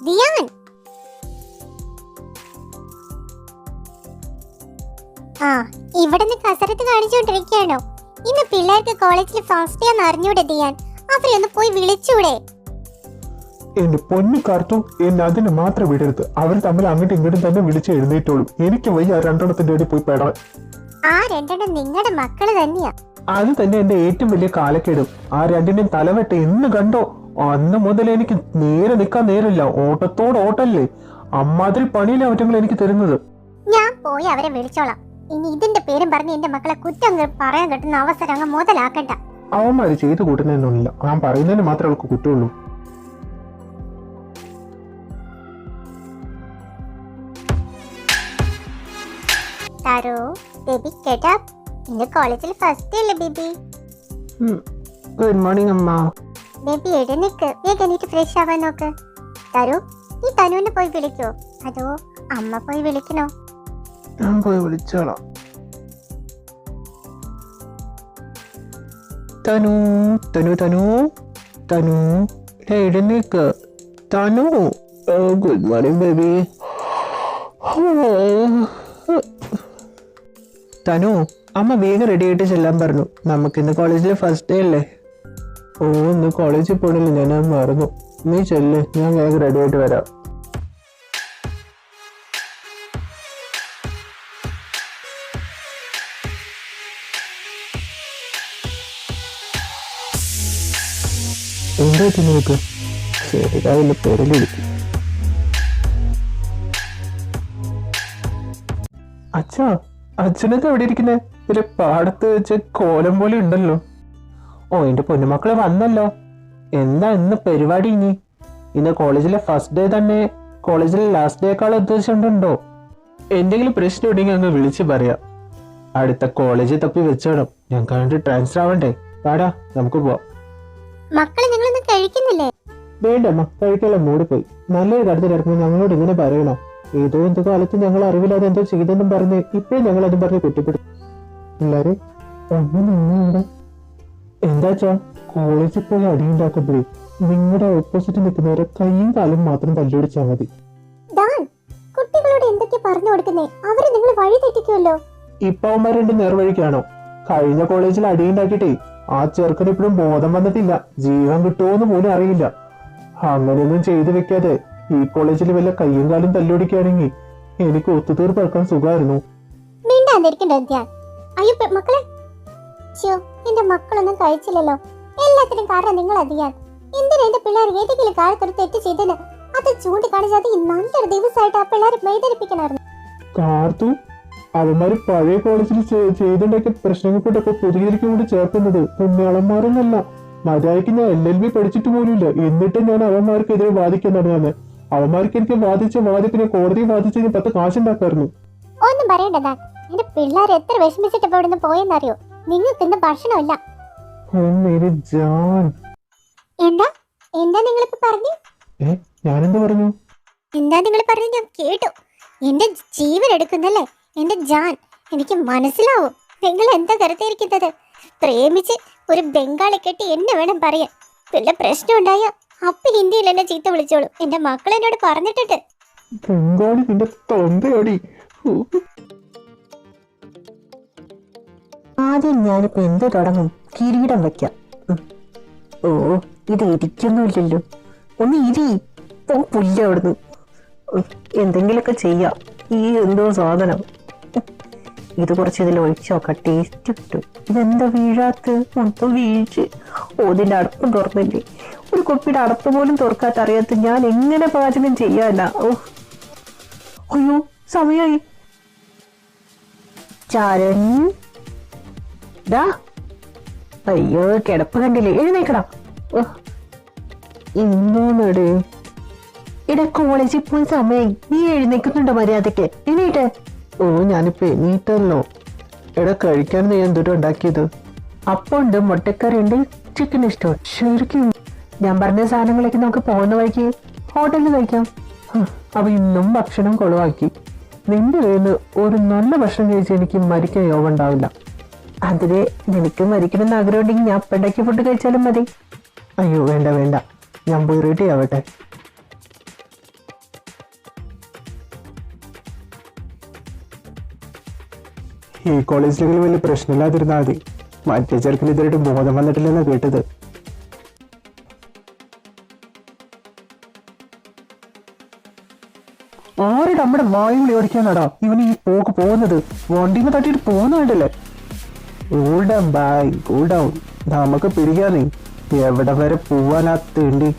ദിയാൻ, ആ ഇവിടുന്ന് കസരത്ത് കാണിച്ചുകൊണ്ടിരിക്കുകയാണോ? ഇന്ന് പിള്ളേർക്ക് കോളേജിൽ ഫസ്റ്റ് ഡേ ആണെന്ന് അറിഞ്ഞൂടെ ദിയാൻ? അവരെ ഒന്ന് പോയി വിളിച്ചൂടെ? എന്റെ പൊന്നു കാർത്തു, എന്നെ അതിന് മാത്രം വിടരുത്. അവർ തമ്മിൽ അങ്ങോട്ടും ഇങ്ങോട്ടും തന്നെ വിളിച്ച് എഴുന്നേറ്റോളും. എനിക്ക് വയ്യ രണ്ടെണ്ണത്തിന്റെ ഇടയിൽ പോയി പെടാൻ. ആ രണ്ടെണ്ണം നിങ്ങളുടെ മക്കള് തന്നെയാ. അത് തന്നെ എന്റെ ഏറ്റവും വലിയ കാലക്കേടും. ആ രണ്ടിന്റെയും തലവെട്ട് എന്ന് കണ്ടോ, അന്ന് മുതൽ എനിക്ക് നേരെ നിൽക്കാൻ നേരില്ല. ഓട്ടത്തോട് ഓട്ടല്ലേ, അമ്മാതിരി പണിയിലെ അവറ്റങ്ങൾ എനിക്ക് തരുന്നത്. ഞാൻ പോയി അവരെ വിളിച്ചോളാം. ഇനി ഇതിന്റെ പേരും പറഞ്ഞ് എന്റെ മക്കളെ കുറ്റം പറയാൻ കിട്ടുന്ന അവസരം അങ്ങ് മുതലാക്കണ്ട. അവന്മാര് ചെയ്തു കൂട്ടുന്നൊന്നുമില്ല, ഞാൻ പറയുന്നതിന് മാത്രമേ അവൾക്ക് കുറ്റമുള്ളൂ. താരോ, ബേബി ഗെറ്റ് അപ്പ്. ഇന്ന് കോളേജിൽ ഫസ്റ്റ് ഡേ അല്ലേ ബേബി? ഗുഡ് മോർണിംഗ് അമ്മ. ബേബി എഴുന്നേക്ക്, വേഗം എണീറ്റ് ഫ്രഷ് ആവാൻ നോക്ക്. താരോ, നീ തനുവിനെ പോയി വിളിക്കോ അതോ അമ്മ പോയി വിളിക്കണോ? ഞാൻ പോയി വിളിച്ചോളാം. തനു തനു തനു തനു, എഴുന്നേക്ക് Tanu. Good morning baby. Tanu, അമ്മ വേഗം റെഡി ആയിട്ട് ചെല്ലാൻ പറഞ്ഞു. നമുക്കിന്ന് കോളേജിലെ ഫസ്റ്റ് ഡേ അല്ലേ? ഓ, ഇന്ന് കോളേജിൽ പോണില്ല, ഞാൻ മറന്നു. നീ ചെല്ല്, ഞാൻ വേഗം റെഡി ആയിട്ട് വരാം. എന്താ നോക്ക്, ശരിയാവില്ല, പെരലിരിക്കും. അച്ഛാ, അച്ഛനൊക്കെ എവിടെ ഇരിക്കുന്നേ? ഒരു പാടത്ത് വെച്ച് കോലം പോലെ ഉണ്ടല്ലോ. ഓ, എന്റെ പൊന്നുമക്കളെ വന്നല്ലോ. എന്താ ഇന്ന് പരിപാടി? ഇന്ന് കോളേജിലെ ഫസ്റ്റ് ഡേ തന്നെ കോളേജിലെ ലാസ്റ്റ് ഡേക്കാൾ ഉദ്ദേശമുണ്ടോ? എന്തെങ്കിലും പ്രശ്നം ഉണ്ടെങ്കിൽ അങ്ങ് വിളിച്ച് പറയാം. അടുത്ത കോളേജിൽ തപ്പി വെച്ചോണം. ഞാൻ കണ്ടിട്ട് ട്രാൻസ്ഫർ ആവണ്ടേ? പാടാ, നമുക്ക് പോവാം. മക്കളെ നിങ്ങളൊന്നും കഴിക്കുന്നില്ലേ? വേണ്ടമ്മ, കഴിക്കാനുള്ള മൂടി പോയി. നല്ലൊരു കാര്യത്തിൽ ഇറക്കുമ്പോൾ ഞങ്ങളോട് ഇങ്ങനെ പറയണോ? ഏതോ എന്തോ കാലത്ത് ഞങ്ങൾ അറിവില്ലാതെ എന്തോ ചെയ്തെന്നും പറഞ്ഞ് ഇപ്പോഴും ഞങ്ങൾ അതും പറഞ്ഞ് കുറ്റപ്പെടുത്തും. എല്ലാരും ഇവിടെ എന്താച്ചാ, കോളേജിൽ പോയി അടിയുണ്ടാക്കുമ്പോഴേ നിങ്ങളുടെ ഓപ്പോസിറ്റ് നിൽക്കുന്നവരെ കൈയും കാലും മാത്രം തല്ലുപിടിച്ചാൽ മതി. കുട്ടികളോട് എന്തൊക്കെ പറഞ്ഞു കൊടുക്കുന്നേ? അവരെ നിങ്ങൾ വഴി തെറ്റിക്കുമല്ലോ. ഇപ്പൊ അവന്മാർ രണ്ട് നേർവഴിക്കാണോ? കഴിഞ്ഞ കോളേജിൽ അടിയുണ്ടാക്കിയിട്ടേ ആ ചെറുക്കന് ഇപ്പോഴും ബോധം വന്നിട്ടില്ല. ജീവൻ കിട്ടുമോന്ന് പോലും അറിയില്ല. അങ്ങനെയൊന്നും ചെയ്തു വെക്കാതെ ഈ കോളേജിൽ വല്ല കയ്യും കാലും തല്ലുപിടിക്കുകയാണെങ്കിൽ എനിക്ക് ഒത്തുതീർപ്പാക്കാൻ സുഖമായിരുന്നു. അയ്യോ മക്കളെ, എന്റെ മക്കളൊന്നും കഴിച്ചില്ലല്ലോ. എല്ലാത്തിനും കാരണം നിങ്ങൾ അതിയാൻ. എന്തിനാ എന്റെ പിള്ളേർ ഏതെങ്കിലും കാലത്തൊരു തെറ്റ് ചെയ്തത് അത് ചൂണ്ടിക്കാണിച്ചത് നല്ലൊരു ദിവസമായിട്ട് ആ പിള്ളേരെ വേദനിപ്പിക്കണമായിരുന്നു. കാർത്തു, അവന്മാര് പഴയ കോളേജിൽ ചെയ്തുണ്ടാക്കിയ പ്രശ്നങ്ങൾ കൊണ്ടൊക്കെ പുതിയതിലേക്ക് കൂടി ചേർക്കുന്നത് പുണ്യാളന്മാരൊന്നല്ല. മര്യാദയ്ക്ക് ഞാൻ LLB പഠിച്ചിട്ട് പോലുമില്ല. എന്നിട്ട് ഞാൻ അവന്മാർക്കെതിരെ വാദിക്കാൻ തുടങ്ങാന്ന്. അവന്മാർക്ക് എനിക്ക് വാദിച്ച വാദിപ്പിനെ കോടതി വാദിച്ച് 10 കാശുണ്ടാക്കായിരുന്നു. ഒന്നും പറയണ്ടതാ, എന്റെ പിള്ളേർ എത്ര വിഷമിച്ചിട്ട് ഇവിടുന്ന് പോയെന്നറിയോ? നിങ്ങൾക്ക് ഇന്ന് ഭക്ഷണമില്ല. എന്താ എന്താ നിങ്ങളിപ്പോ പറഞ്ഞു? ഞാനെന്താ പറഞ്ഞു? എന്താ നിങ്ങൾ പറഞ്ഞു? ഞാൻ കേട്ടു. എന്റെ ജീവൻ എടുക്കുന്നല്ലേ എന്റെ ജാൻ. എനിക്ക് മനസ്സിലാവും നിങ്ങൾ എന്താ കരുതിയിരിക്കുന്നത്. പ്രേമിച്ച് ഒരു ബംഗാളി കെട്ടി എന്നെ വേണം പറയാൻ. വല്ല പ്രശ്നം ഉണ്ടായ അപ്പൊ ഹിന്ദിയിൽ എന്നെ ചീത്ത വിളിച്ചോളൂ. എന്റെ മക്കൾ എന്നോട് പറഞ്ഞിട്ടുണ്ട്. ആദ്യം ഞാനിപ്പോ എന്ത് തുടങ്ങും? കിരീടം വെക്കാം. ഓ, ഇത് ഇരിക്കൊന്നുമില്ലല്ലോ. ഒന്ന് ഇരി, പുല്ല അവിടുന്ന്. എന്തെങ്കിലുമൊക്കെ ചെയ്യാം. ഈ എന്തോ സാധനം, ഇത് കുറച്ച് ഇതിൽ ഒഴിച്ചോക്കാം. ടേസ്റ്റ് കിട്ടും. ഇതെന്താ വീഴാത്ത്? മൊത്തം വീഴ്ച്. ഓ, ഇതിന്റെ അടപ്പും തുറന്നില്ലേ? ഒരു കുപ്പിയുടെ അടപ്പ് പോലും തുറക്കാത്ത അറിയാത്ത ഞാൻ എങ്ങനെ പാചകം ചെയ്യാല്ല? ഓ, അയ്യോ, സമയായി. ചാരൻ, അയ്യോ, കിടപ്പ് കണ്ടില്ലേ? എഴുന്നേക്കടാ. ഇന്നോന്നടേ, ഇട കോളേജിൽ പോയി സമയായി. നീ എഴുന്നേക്കുന്നുണ്ടോ മര്യാദക്ക്? എണീട്ടെ. ഓ, ഞാനിപ്പോ എണീറ്റല്ലോ. എടാ, കഴിക്കാൻ നീ എന്തൊരു ഉണ്ടാക്കിയത്? അപ്പം ഉണ്ട്, മുട്ടക്കറി ഉണ്ട്, ചിക്കൻ ഇഷ്ടം. ശരിക്കും ഞാൻ പറഞ്ഞ സാധനങ്ങളൊക്കെ നമുക്ക് പോകുന്ന വഴിക്ക് ഹോട്ടലിൽ കഴിക്കാം. അപ്പൊ ഇന്നും ഭക്ഷണം കൊളവാക്കി. നിന്റെ കയ്യിൽ ഒരു നല്ല ഭക്ഷണം കഴിച്ച് എനിക്ക് മരിക്കാൻ യോഗം ഉണ്ടാവില്ല. അതിന് നിനക്ക് മരിക്കണമെന്ന് ആഗ്രഹം ഉണ്ടെങ്കിൽ ഞാൻ പെണ്ടാക്കി ഫുഡ് കഴിച്ചാലും മതി. അയ്യോ, വേണ്ട വേണ്ട, ഞാൻ പോയി റെഡി ആവട്ടെ. ഈ കോളേജിലെങ്കിലും വലിയ പ്രശ്നമില്ലാതിരുന്നാൽ മതി. മറ്റേ ചെറുക്കിന് ഇതുവരെയായിട്ട് ബോധം വന്നിട്ടില്ലെന്നാ കേട്ടത്. ആരുടെ നമ്മുടെ വായും ഓടിക്കാനാടാ ഇവന് ഈ പോക്ക് പോകുന്നത്? വണ്ടിന്ന് തട്ടിയിട്ട് പോകുന്നതല്ലേ? Cool down bye, cool down. നമുക്ക് പിടിക്കാന്നേ. എവിടെ വരെ പോവാനാ തേണ്ടി?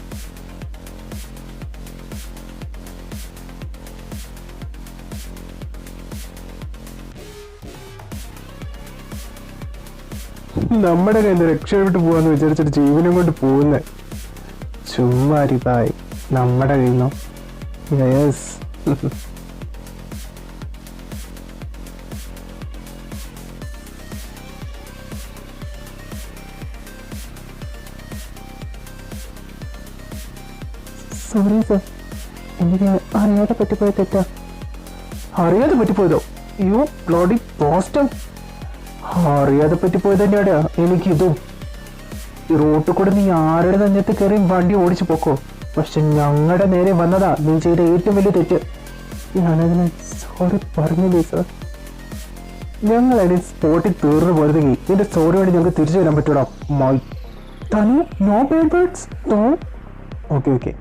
നമ്മുടെ കയ്യിൽ നിന്ന് രക്ഷപ്പെട്ട് പോവാന്ന് വിചാരിച്ചിട്ട് ജീവനും കൊണ്ട് പോകുന്നേ. ചുമ്മാ ബായ്, നമ്മുടെ കയ്യിൽ നിന്നോ? യെസ്. സോറി സർ, എനിക്ക് അറിയാതെ പറ്റിപ്പോയ തെറ്റാ. അറിയാതെ പറ്റിപ്പോയതോ? യു ബ്ലോഡി പോസ്റ്റം. അറിയാതെ പറ്റിപ്പോയത് തന്നെയാടാ എനിക്കിതും. ഈ റോട്ടിൽ കൂടെ നീ ആരുടെ നെഞ്ഞത്ത് കയറി വണ്ടി ഓടിച്ചു പോക്കോ, പക്ഷെ ഞങ്ങളുടെ നേരെ വന്നതാ നീ ചെയ്ത ഏറ്റവും വലിയ തെറ്റ്. ഞാനതിന് സോറി പറഞ്ഞില്ലേ സർ. ഞങ്ങൾ അതിന് സ്പോട്ടിൽ തീർന്നു പോയതെങ്കിൽ നിന്റെ സോറി വേണ്ടി ഞങ്ങൾക്ക് തിരിച്ചു വരാൻ പറ്റൂടാ. My Tanu, no bad words. Okay okay,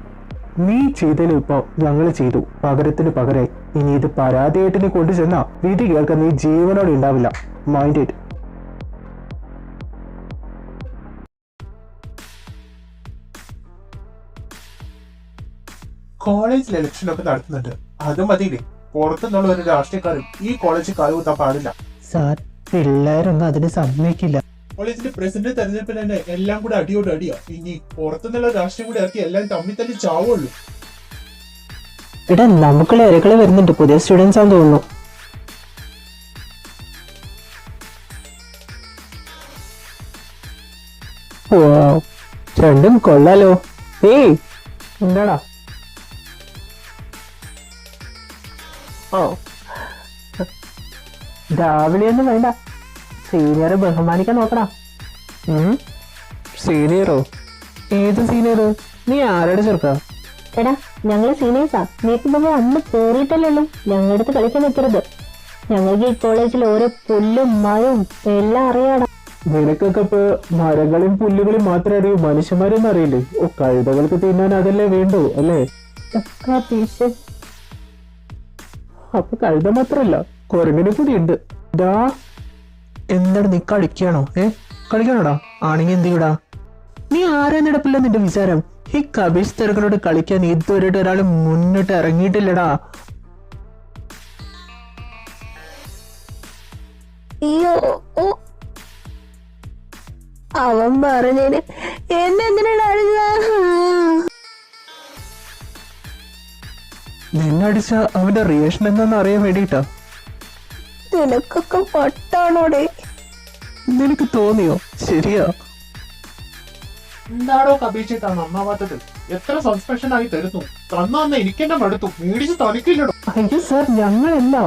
നീ ചെയ്തതിലും ഇപ്പൊ ഞങ്ങൾ ചെയ്തു, പകരത്തിന് പകരമായി. ഇനി ഇത് പരാതിയായിട്ട് നീ കൊണ്ടു ചെന്നാ വിധി കേൾക്കാൻ നീ ജീവനോടെ ഉണ്ടാവില്ല. Mind it. കോളേജിൽ ഇലക്ഷൻ ഒക്കെ നടത്തുന്നുണ്ട്, അത് മതിയില്ലേ? പുറത്തുനിന്നുള്ള ഒരു രാഷ്ട്രീയക്കാരും ഈ കോളേജിൽ കാലുകുത്താൻ പാടില്ല. സാർ, പിള്ളേരൊന്നും അതിന് സമ്മതിക്കില്ല. കോളേജിന്റെ പ്രസിഡന്റ് തെരഞ്ഞെടുപ്പിൽ തന്നെ എല്ലാം കൂടെ അടിയോട് അടിയാ. ഇനി പുറത്തുനിന്നുള്ള രാഷ്ട്രീയം കൂടെ ഇറക്കി എല്ലാം തമ്മിൽ തന്നെ ചാവുള്ളൂ. എടാ, നമുക്കുള്ള ഇരകള് വരുന്നുണ്ട്, പുതിയ സ്റ്റുഡൻസ് ആണെന്ന് തോന്നുന്നു. രണ്ടും കൊള്ളാലോ. ഏയ് എന്താടാ? ഓ, രാവിലെയൊന്നും വേണ്ട, സീനിയറെ ബഹുമാനിക്കാൻ നോക്കടാ. സീനിയറോ? ഏത് സീനിയർ? നീ ആരുടെ ചെറുക്കാ? എടാ, ഞങ്ങള് സീനിയേഴ്സാ. നീക്കുമ്പോ അന്ന് കേറിയിട്ടല്ലോ. ഞങ്ങളുടെ അടുത്ത് കളിക്കാൻ നിൽക്കരുത്. ഞങ്ങൾക്ക് ഈ കോളേജിൽ ഓരോ പുല്ലും മരവും എല്ലാം അറിയാടാ. നിനക്കൊക്കെ ഇപ്പൊ മരങ്ങളും പുല്ലുകളും മാത്രമേ അറിയൂ, മനുഷ്യന്മാരൊന്നും അറിയില്ലേ? ഓ, കഴുതകൾക്ക് തിന്നാൻ അതല്ലേ വേണ്ടു അല്ലേ? അപ്പൊ കഴുത മാത്രല്ല, കുരങ്ങിനെ കൂടി ഉണ്ട്. എന്താണ് നീ കളിക്കാണോ? കളിക്കാണോടാ? ആണെങ്കിൽ എന്ത് ചെയ്യൂടാ? നീ ആരാന്നിടപ്പില്ല നിന്റെ വിചാരം? ഈ കബീഷ് തിരക്കനോട് കളിക്കാൻ ഇതുവരെയായിട്ട് ഒരാൾ മുന്നിട്ട് ഇറങ്ങിയിട്ടില്ലടാ. അയ്യോ, അവൻ പറഞ്ഞേന് എന്നെ നിന്നടിച്ച അവന്റെ റിയാക്ഷൻ എന്താന്ന് അറിയാൻ വേണ്ടിട്ടാ. നിനക്കൊക്കെ പട്ടാണോടെ? നിനക്ക് തോന്നിയോ? ശരിയാ. എന്താണോ കബീച്ചേട്ടാ നന്നാവാത്തത്? എത്ര സസ്പെൻഷൻ ആയി തരുന്നു. തന്ന എനിക്കെന്നെ മടുത്തു, മേടിച്ച് തനിക്കില്ലടോ. അയ്യോ സാർ, ഞങ്ങളല്ല,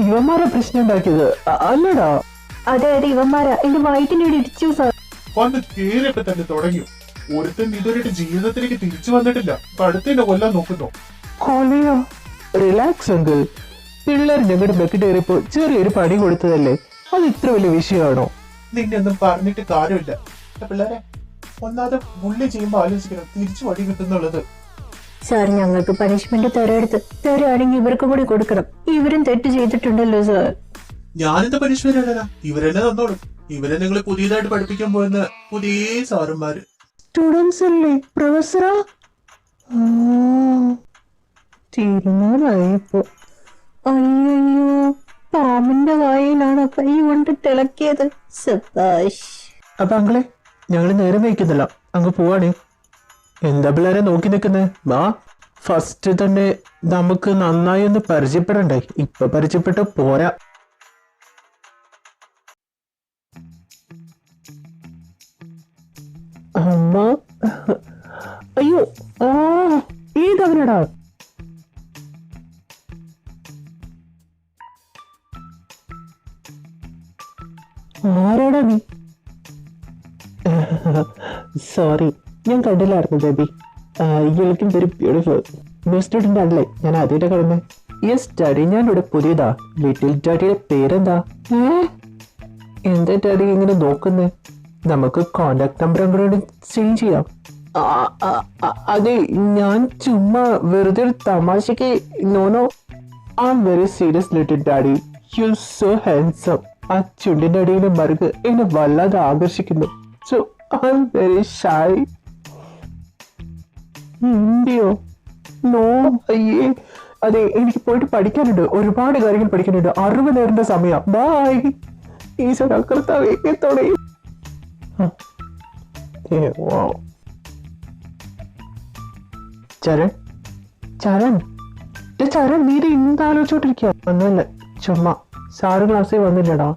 ഇവന്മാരെ പ്രശ്നം ഉണ്ടാക്കിയത് അല്ലടാ. അതെ അതെ, ഇവന്മാരാ എന്റെ വയറ്റിനെ ഇടിച്ചു സാർ. വന്ന് കേറിയപ്പോ തന്നെ തുടങ്ങിയോ? ഒരുത്തൻ ഇതുവരെയായിട്ട് ജീവിതത്തിലേക്ക് തിരിച്ചു വന്നിട്ടില്ല, കടുത്തിന്റെ കൊല്ലാൻ നോക്കുന്നു. കൊലയോ? Relax uncle. പിള്ളേർ ഞങ്ങളുടെ ബക്കറ്റ് കയറിയപ്പോ ചെറിയൊരു പണി കൊടുത്തതല്ലേ, അത് ഇത്ര വലിയ വിഷയമാണോ? നിന്നെ ഒന്നും പറഞ്ഞിട്ട് കാര്യമില്ല. പിള്ളേരെ ഒന്നാമത് ബുള്ളി ചെയ്യുമ്പോ ആലോചിക്കണം തിരിച്ചു വടി കിട്ടുന്നുള്ളത്. സാർ, ഞങ്ങൾക്ക് പണിഷ്മെന്റ് തരാണെങ്കിൽ ഇവർക്കും കൂടി കൊടുക്കണം. ഇവരും തെറ്റ് ചെയ്തിട്ടുണ്ടല്ലോ സാർ. ഞാനെന്താ പനിഷ്മെന്റ് അല്ല, ഇവരെന്നെ തന്നോളും. ഇവരെ നിങ്ങൾ പുതിയതായിട്ട് പഠിപ്പിക്കാൻ പോകുന്ന പുതിയ സാറന്മാര്. സ്റ്റുഡൻസ് അല്ലേ പ്രൊഫസറാ? തീരുമാനമായിപ്പോ. അയ്യോ, പാമ്പിന്റെ വായിലാണ് കൈ കൊണ്ട് തിളക്കിയത്. സബാഷ്. അപ്പൊ അങ്കിളെ, ഞങ്ങൾ നേരം വയ്ക്കുന്നില്ല, അങ്ങ് പോവാണേ. എന്താ പിള്ളേരെ നോക്കി നിൽക്കുന്നേ? വാ, ഫസ്റ്റ് തന്നെ നമുക്ക് നന്നായി ഒന്ന് പരിചയപ്പെടണ്ടേ? ഇപ്പൊ പരിചയപ്പെട്ട് പോരാ. അമ്മ, അയ്യോ, ഏതവനടാ? ആരാടാ നീ? സോറി, ഞാൻ കണ്ടില്ലായിരുന്നു baby. You looking very beautiful. New student ആണല്ലേ? ഞാൻ ആദ്യമായിട്ട് കാണുന്നത്. യെസ് ഡാഡി, ഞാനിവിടെ പുതിയതാ. ലിറ്റിൽ ഡാഡിയുടെ പേരെന്താ? എന്താ ഡാഡി ഇങ്ങനെ നോക്കുന്നേ? നമുക്ക് കോണ്ടാക്ട് നമ്പർ അങ്ങോട്ട് ചേഞ്ച് ചെയ്യാം. അതെ, ഞാൻ ചുമ്മാ വെറുതെ ഒരു തമാശക്ക്. No no, I am very serious little daddy. You so handsome. ആ ചുണ്ടിന്റെ അടിയിലെ മറുക് എന്നെ വല്ലാതെ ആകർഷിക്കുന്നു. So I am very shy. ഇന്ത്യയോ? നോ, അയ്യേ. അതെ, എനിക്ക് പോയിട്ട് പഠിക്കാനുണ്ട്, ഒരുപാട് കാര്യങ്ങൾ പഠിക്കാനുണ്ട്. 60 നേരന്റെ സമയം. ബൈ. ഈശ്വര കർത്താവേ, എത്തോടെ. ചരൺ, ചരൺ, ചരൺ, നീ എന്താ ആലോചിച്ചോണ്ടിരിക്കുക? ഒന്നുമില്ല, ചുമ്മാ. സാറ് ക്ലാസ്സിൽ വന്നില്ലടാ,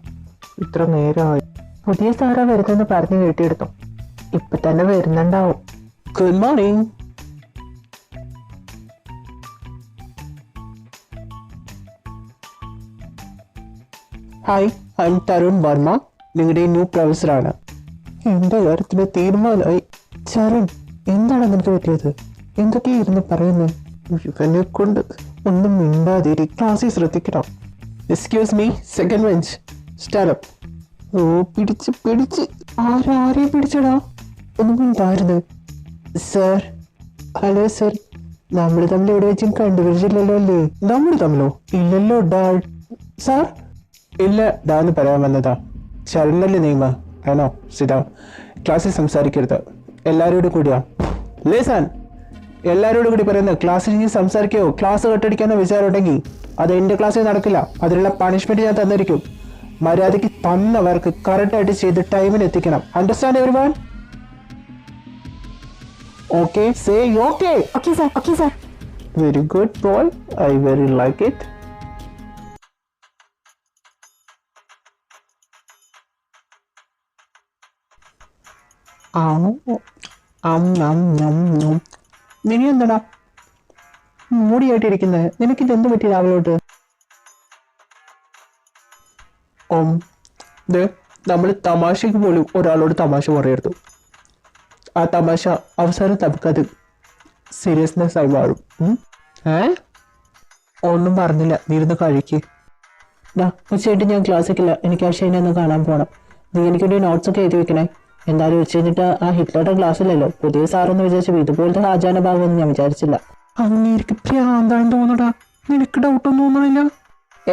ഇത്ര നേരമായി. പുതിയ സാറാ വരുന്നെന്ന് പറഞ്ഞ് കേട്ടിയെടുത്തോ. ഇപ്പൊ തന്നെ വരുന്നുണ്ടാവും. Good morning. Hi, I am Tarun Varma, നിങ്ങളുടെ ന്യൂ പ്രൊഫസറാണ്. എന്റെ കാര്യത്തിന് തീരുമാനമായി. ചരൺ, എന്താണ് നിനക്ക് പറ്റിയത്? എന്തൊക്കെയായിരുന്നു പറയുന്നത്? ഇവനെ കൊണ്ട് ഒന്നും മിണ്ടാതിരി, ക്ലാസ്സിൽ ശ്രദ്ധിക്കണം. Excuse me, second bench, stand up. ഓ, പിടിച്ച് ആരെയും പിടിച്ചടാ? ഒന്നും ഉണ്ടായിരുന്നു. സർ, ഹലോ സർ, നമ്മൾ തമ്മിൽ എവിടെ വെച്ചും കണ്ടുപിടിച്ചില്ലല്ലോ അല്ലേ? നമ്മൾ തമ്മിലോ? ഇല്ലല്ലോ ഡാഡ്. സാർ? ഇല്ല, ഡാന്ന് പറയാൻ വന്നതാ. ചരണിനല്ലേ നിയമ? ആണോ? സിതാ, ക്ലാസ്സിൽ സംസാരിക്കരുത്. എല്ലാവരോടും കൂടിയാ. ലേസാൻ, എല്ലാവരോടും കൂടി പറയുന്നത് ക്ലാസ്സിൽ നീ സംസാരിക്കോ ക്ലാസ് കെട്ടടിക്കാന്ന് വിചാരം ഉണ്ടെങ്കിൽ അത് എൻ്റെ ക്ലാസ്സിൽ നടക്കില്ല. അതിനുള്ള പണിഷ്മെന്റ് ഞാൻ തന്നിരിക്കും. മര്യാദയ്ക്ക് തന്നവർക്ക് കറക്റ്റായിട്ട് ചെയ്ത് ടൈമിന് എത്തിക്കണം. Understand everyone? Okay, say okay. Okay sir, okay sir. Very good boy, I very like it. നീ എന്താടാ മൂടിയായിട്ടിരിക്കുന്നത്? നിനക്കിത് എന്ത് പറ്റി രാവിലോട്ട്? നമ്മൾ തമാശക്ക് പോലും ഒരാളോട് തമാശ പറയരുത്. ആ തമാശ അവസാനം തപ്പക്കത് സീരിയസ്നെസ് ആയി മാറും. ഒന്നും പറഞ്ഞില്ല, നീ ഇരുന്ന് കഴിക്ക്. ഉച്ചയായിട്ട് ഞാൻ ക്ലാസ്സിക്കില്ല, എനിക്ക് അക്ഷയനെ ഒന്ന് കാണാൻ പോകണം. നീ എനിക്കൊരു നോട്ട്സ് ഒക്കെ എഴുതി വെക്കണേ. എന്തായാലും ഉച്ച കഴിഞ്ഞിട്ട് ആ ഹിറ്റ്ലറുടെ ക്ലാസ്സിലല്ലോ, പുതിയ സാറെന്ന് വിചാരിച്ചു ഇതുപോലത്തെ ആചാര ഭാഗമൊന്നും ഞാൻ വിചാരിച്ചില്ല. അങ്ങേക്ക് പ്രാന്താണെന്ന് തോന്നടാ, നിനക്ക് ഡൗട്ടൊന്നും തോന്നണില്ല?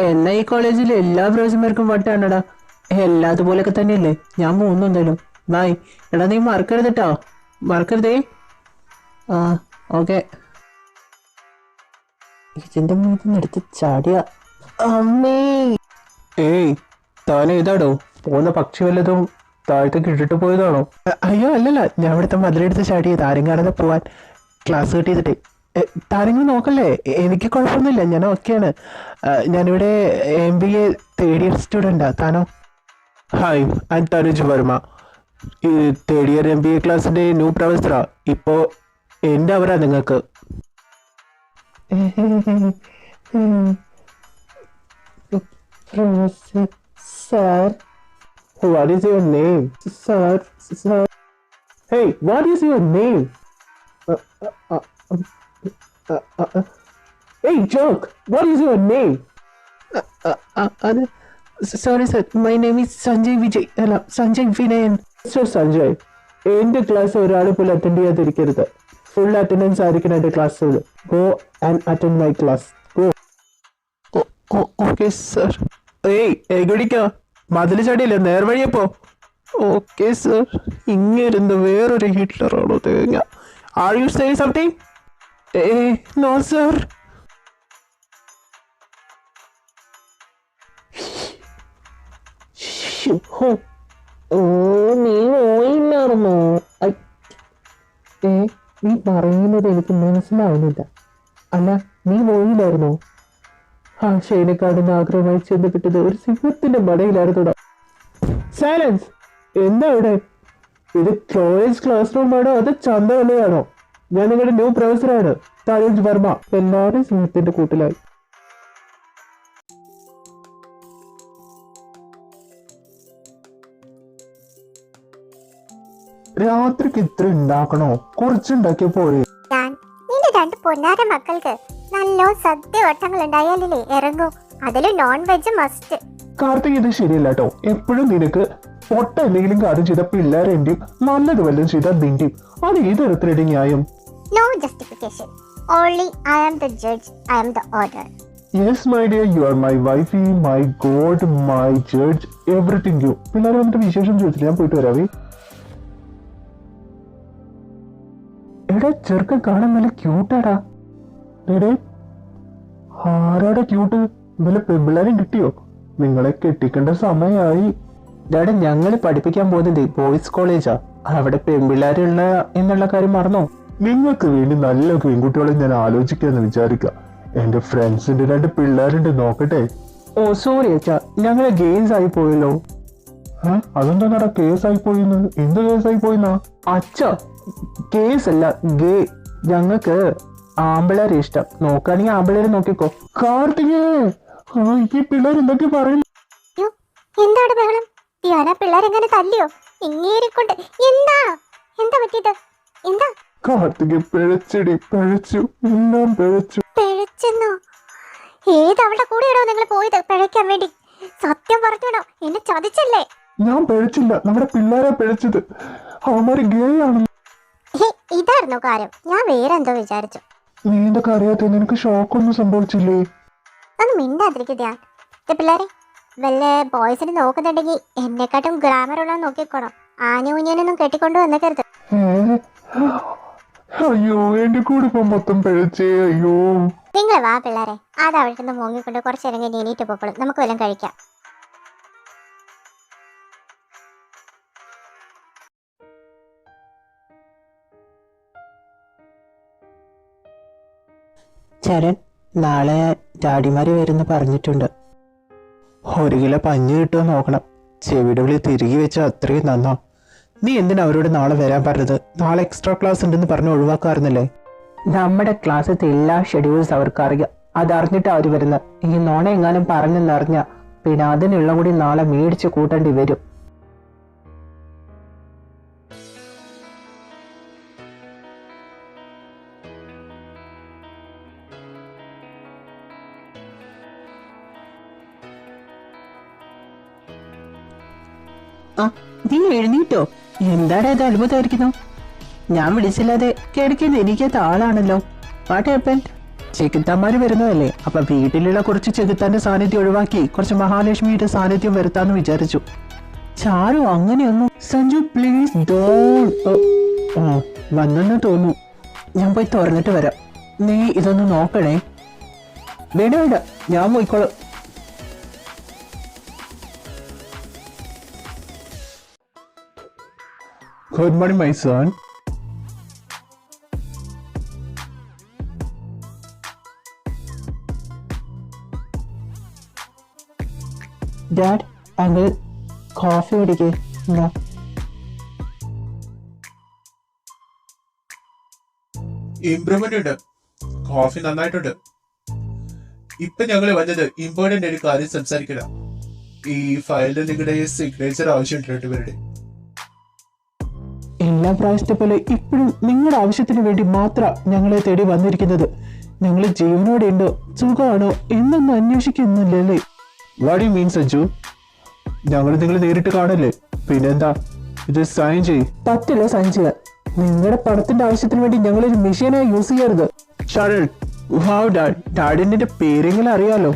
എന്നാ ഈ കോളേജിൽ എല്ലാ പ്രൊഫസർമാർക്കും വട്ടാണടാ. എല്ലാതുപോലൊക്കെ തന്നെയല്ലേ. ഞാൻ പോകുന്നു എന്തായാലും. ബൈ. എടാ നീ മറക്കരുതട്ടോ, മറക്കരുതേ. ആ, ഓക്കെ. ഇതിന്റെ മുന്നിൽ ചാടിയ അമ്മേ. ഏയ്, താനെ ഇതാടോ പോകുന്ന പക്ഷി വല്ലതും താഴത്തേക്ക് ഇട്ടിട്ട് പോയതാണോ? അയ്യോ അല്ലല്ല, ഞാൻ ഇവിടുത്തെ മതിലെടുത്ത് ചാടിയത് ആരും കാണാതെ പോവാൻ. ക്ലാസ് കട്ട് ചെയ്തിട്ട്. താരങ്ങൾ നോക്കല്ലേ, എനിക്ക് കുഴപ്പമൊന്നുമില്ല, ഞാൻ ഓക്കെയാണ്. ഞാനിവിടെ MBA തേർഡ് ഇയർ സ്റ്റുഡൻ്റാ. താനോ? Hi, I am Tanuj Varma, ഈ തേർഡ് ഇയർ MBA ക്ലാസ്സിൻ്റെ ന്യൂ പ്രൊഫസറാ. ഇപ്പോൾ എൻ്റെ അവരാ നിങ്ങൾക്ക്. Sir, what is your name? Sir. Hey, what is your name? Hey, jerk, what is your name? Sorry sir, my name is Sanjay Vijay. Hello, Sanjay Vinayan. So Sanjay, എൻ്റെ class ഒരാൾ പോലും attend ചെയ്യാതിരിക്കരുത്. Full attendance ആയിരിക്കണം എൻ്റെ ക്ലാസ്സിൽ. Go and attend my class. Go. Okay sir. ഏയ്, എഗടിക്കാ മതിൽ ചടിയില്ല, നേർവഴിയപ്പോ. Okay sir. ഇങ്ങിരുന്ന് വേറൊരു ഹിറ്റ്ലറാണോ തേങ്ങ? Are you saying something? No sir. ഓ, നീ പോയില്ലായിരുന്നോ? നീ പറയുന്നത് എനിക്ക് മനസ്സിലാവുന്നില്ല. അല്ല, നീ പോയില്ലായിരുന്നോ? ആ ഷൈനക്കാടിന് ആഗ്രഹമായി ചെന്നപ്പെട്ടത് ഒരു സിംഹത്തിന്റെ മടയിലായിരുന്നോടാ. സൈലൻസ്. എന്താ ഇവിടെ? ഇത് കോളേജ് ക്ലാസ് റൂമാണോ അതോ ചന്തവല്ലയാണോ? ഞാൻ നിങ്ങളുടെ ന്യൂ പ്രൊഫസറാണ്, തനുജ് വർമ്മ. എല്ലാവരും സിംഹത്തിന്റെ കൂട്ടിലായി. രാത്രിക്ക് ഇത്ര ഉണ്ടാക്കണോ? കുറച്ചുണ്ടാക്കിയ പോരെ? നിന്റെ 2 പൊന്നാര മക്കൾക്ക് നല്ല സദ്യ വട്ടങ്ങൾ ഉണ്ടായാലേ ഇറങ്ങൂ. അതിലും നോൺ വെജ് മസ്റ്റ്. കാർത്തിക് ഇത് ശരിയല്ല കേട്ടോ. എപ്പോഴും നിനക്ക് പൊട്ട എന്തെങ്കിലും കാര്യം ചെയ്ത പിള്ളേരെന്റെയും നല്ലത് വല്ലതും ചെയ്ത നിന്റെയും അത് ഏതൊരുത്തരുടെ ന്യായം? No justification. Only I am the judge. I am the order. Yes my dear, you are my Wi-Fi, my God, my judge, everything you. പിള്ളേർ വന്നിട്ട് വിശേഷം ചോദിച്ചില്ല, ഞാൻ പോയിട്ട് വരാവേ. എടാ ചെറുക്കൻ കാണാൻ നല്ല ക്യൂട്ടാടാ. എടേ ആരാടാ ക്യൂട്ട്? വല്ല പെമ്പിള്ളേരും കിട്ടിയോ? നിങ്ങളെ കെട്ടിക്കേണ്ട സമയമായി. ഡാഡ ഞങ്ങള് പഠിപ്പിക്കാൻ പോകുന്നത് ബോയ്സ് കോളേജാ. അവിടെ പെമ്പിള്ളേരുള്ള എന്നുള്ള കാര്യം മറന്നോ? നിങ്ങൾക്ക് വേണ്ടി നല്ല പെൺകുട്ടികളെ ഞാൻ ആലോചിക്കാന്ന് വിചാരിക്ക. എന്റെ ഫ്രണ്ട്സിന്റെ 2 പിള്ളേരുണ്ട്, നോക്കട്ടെ. ഓ സോറി അച്ഛാ, ഞങ്ങളെ ഗെയിംസ് ആയി പോയല്ലോ. അതെന്താ കേസായി പോയിന്ന്? എന്ത് കേസായി പോയിന്നാ? അച്ഛ കേസ് അല്ല, ഗേ. ഞങ്ങൾക്ക് ആമ്പിളേരെ ഇഷ്ടം. നോക്കുകയാണെങ്കിൽ ആമ്പിളേരെ നോക്കിക്കോ. കാർത്തികേ, ഈ പിള്ളേർ എന്തൊക്കെ പറയുന്നു? അയ്യോ, എന്താണ് ബഹളം? ധ്യാന പിള്ളേരെങ്ങനെ തല്ലിയോ? ഇങ്ങേരിക്കൊണ്ട് എന്താ പറ്റിയത്? എന്താ കാർത്തിക് പിഴച്ചെടി, പിഴച്ചു, എല്ലാം പിഴച്ചു. പിഴച്ചെന്നോ? ഏതവളുടെ കൂടെയാണോ നിങ്ങൾ പോയത് പിഴയ്ക്കാൻ വേണ്ടി? സത്യം പറഞ്ഞോണോ? എന്നെ ചതിച്ചല്ലേ? ഞാൻ പിഴച്ചില്ല, നമ്മുടെ പിള്ളേരെ പിഴച്ചത്. അവന്മാര് ഗേ ആണ്. ഇതായിരുന്നു കാര്യം. ഞാൻ വേറെ എന്തോ വിചാരിച്ചു. നീ എന്തൊക്കെ അറിയാത്ത? നിനക്ക് ഷോക്കൊന്നും സംഭവിച്ചില്ലേ? ഒന്ന് മിണ്ടാതിരിക്കും ധ്യാൻ. പിള്ളേരെ വല്ല ബോയ്സിന് നോക്കുന്നുണ്ടെങ്കിൽ എന്നെക്കാട്ടും ഗ്രാമർ ഉള്ള നോക്കിക്കോണം. ആനൂഞ്ഞനൊന്നും കെട്ടിക്കൊണ്ട് വന്നേക്കരുത്. അയ്യോ, എന്റെ കൂടെ ഇപ്പൊ മൊത്തം പിഴച്ചേ. അയ്യോ, നിങ്ങൾ വാ പിള്ളേരെ, അത് അവിടെ നിന്ന് മുങ്ങിക്കൊണ്ട് കുറച്ച് നേരം കഴിഞ്ഞ് എണീറ്റ് പോക്കോളും. നമുക്ക് വല്ലതും കഴിക്കാം. ചരൺ, നാളെ ഡാഡിമാര് വരുന്ന പറഞ്ഞിട്ടുണ്ട്. 1 കിലോ പഞ്ഞ് കിട്ടുമോ നോക്കണം. ചെവിയുടെ വിളി തിരികെ വെച്ച അത്രയും നന്നാ. നീ എന്തിനാ അവരോട് നാളെ വരാൻ പറഞ്ഞത്? നാളെ എക്സ്ട്രാ ക്ലാസ് ഉണ്ടെന്ന് പറഞ്ഞ് ഒഴിവാക്കാറുന്നല്ലേ? നമ്മുടെ ക്ലാസ്സിലത്തെ എല്ലാ ഷെഡ്യൂൾസ് അവർക്ക് അറിയാം. അതറിഞ്ഞിട്ട് അവർ വരുന്നത്. ഈ നോണ എങ്ങാനും പറഞ്ഞെന്നറിഞ്ഞ പിന്നെ അതിനുള്ള കൂടി നാളെ മേടിച്ച് കൂട്ടേണ്ടി വരും. ആ, നീ എഴുന്നീട്ടോ? എന്താണ് ഇത് അത്ഭുതമായിരിക്കുന്നു? ഞാൻ വിളിച്ചില്ലാതെ കിടക്കുന്ന എനിക്കത്തെ ആളാണല്ലോ. What happened? ചെകുത്താന്മാര് വരുന്നതല്ലേ, അപ്പൊ വീട്ടിലുള്ള കുറച്ച് ചെകുത്താന്റെ സാന്നിധ്യം ഒഴിവാക്കി കുറച്ച് മഹാലക്ഷ്മിയുടെ സാന്നിധ്യം വരുത്താന്ന് വിചാരിച്ചു. ചാരു അങ്ങനെയൊന്നും. Sanju please don't. വന്നെന്ന് തോന്നുന്നു. ഞാൻ പോയി തുറന്നിട്ട് വരാം. നീ ഇതൊന്ന് നോക്കണേ. വേണ്ട വേണ്ട, ഞാൻ പോയിക്കോളാം. Good morning my son. Dad, uncle coffee കുടിക്കേ. എന്താ? ഇംപ്രൂവ്മെന്റ് ഉണ്ട്, കോഫി നന്നായിട്ടുണ്ട്. ഇപ്പൊ ഞങ്ങള് വന്നത് ഇമ്പോർട്ടന്റ് ഒരു കാര്യം സംസാരിക്കണം. ഈ ഫയലിൽ നിങ്ങളുടെ സിഗ്നേച്ചർ ആവശ്യമുണ്ട് 2 പേരുടെ. എല്ലാ പ്രാവശ്യത്തെ പോലെ ഇപ്പോഴും നിങ്ങളുടെ ആവശ്യത്തിന് വേണ്ടി മാത്രം ഞങ്ങളെ തേടി വന്നിരിക്കുന്നത്. ഞങ്ങൾ ജീവനോടെ ഉണ്ടോ സുഖമാണോ എന്നൊന്നും അന്വേഷിക്കുന്നില്ലല്ലേ? What you mean Sanju? ഞങ്ങൾ നിങ്ങൾ നേരിട്ട് കാണല്ലേ? പിന്നെന്താ, ഇത് സൈൻ ചെയ്. പറ്റില്ല സൈൻ ചെയ്യാൻ. നിങ്ങളുടെ പണത്തിന്റെ ആവശ്യത്തിന് വേണ്ടി ഞങ്ങളൊരു മെഷീനായി യൂസ് ചെയ്യരുത്. ഷരൺ, വാവ് ഡാഡ്, ഡാഡിന്റെ പേരെങ്കിലും അറിയാലോ.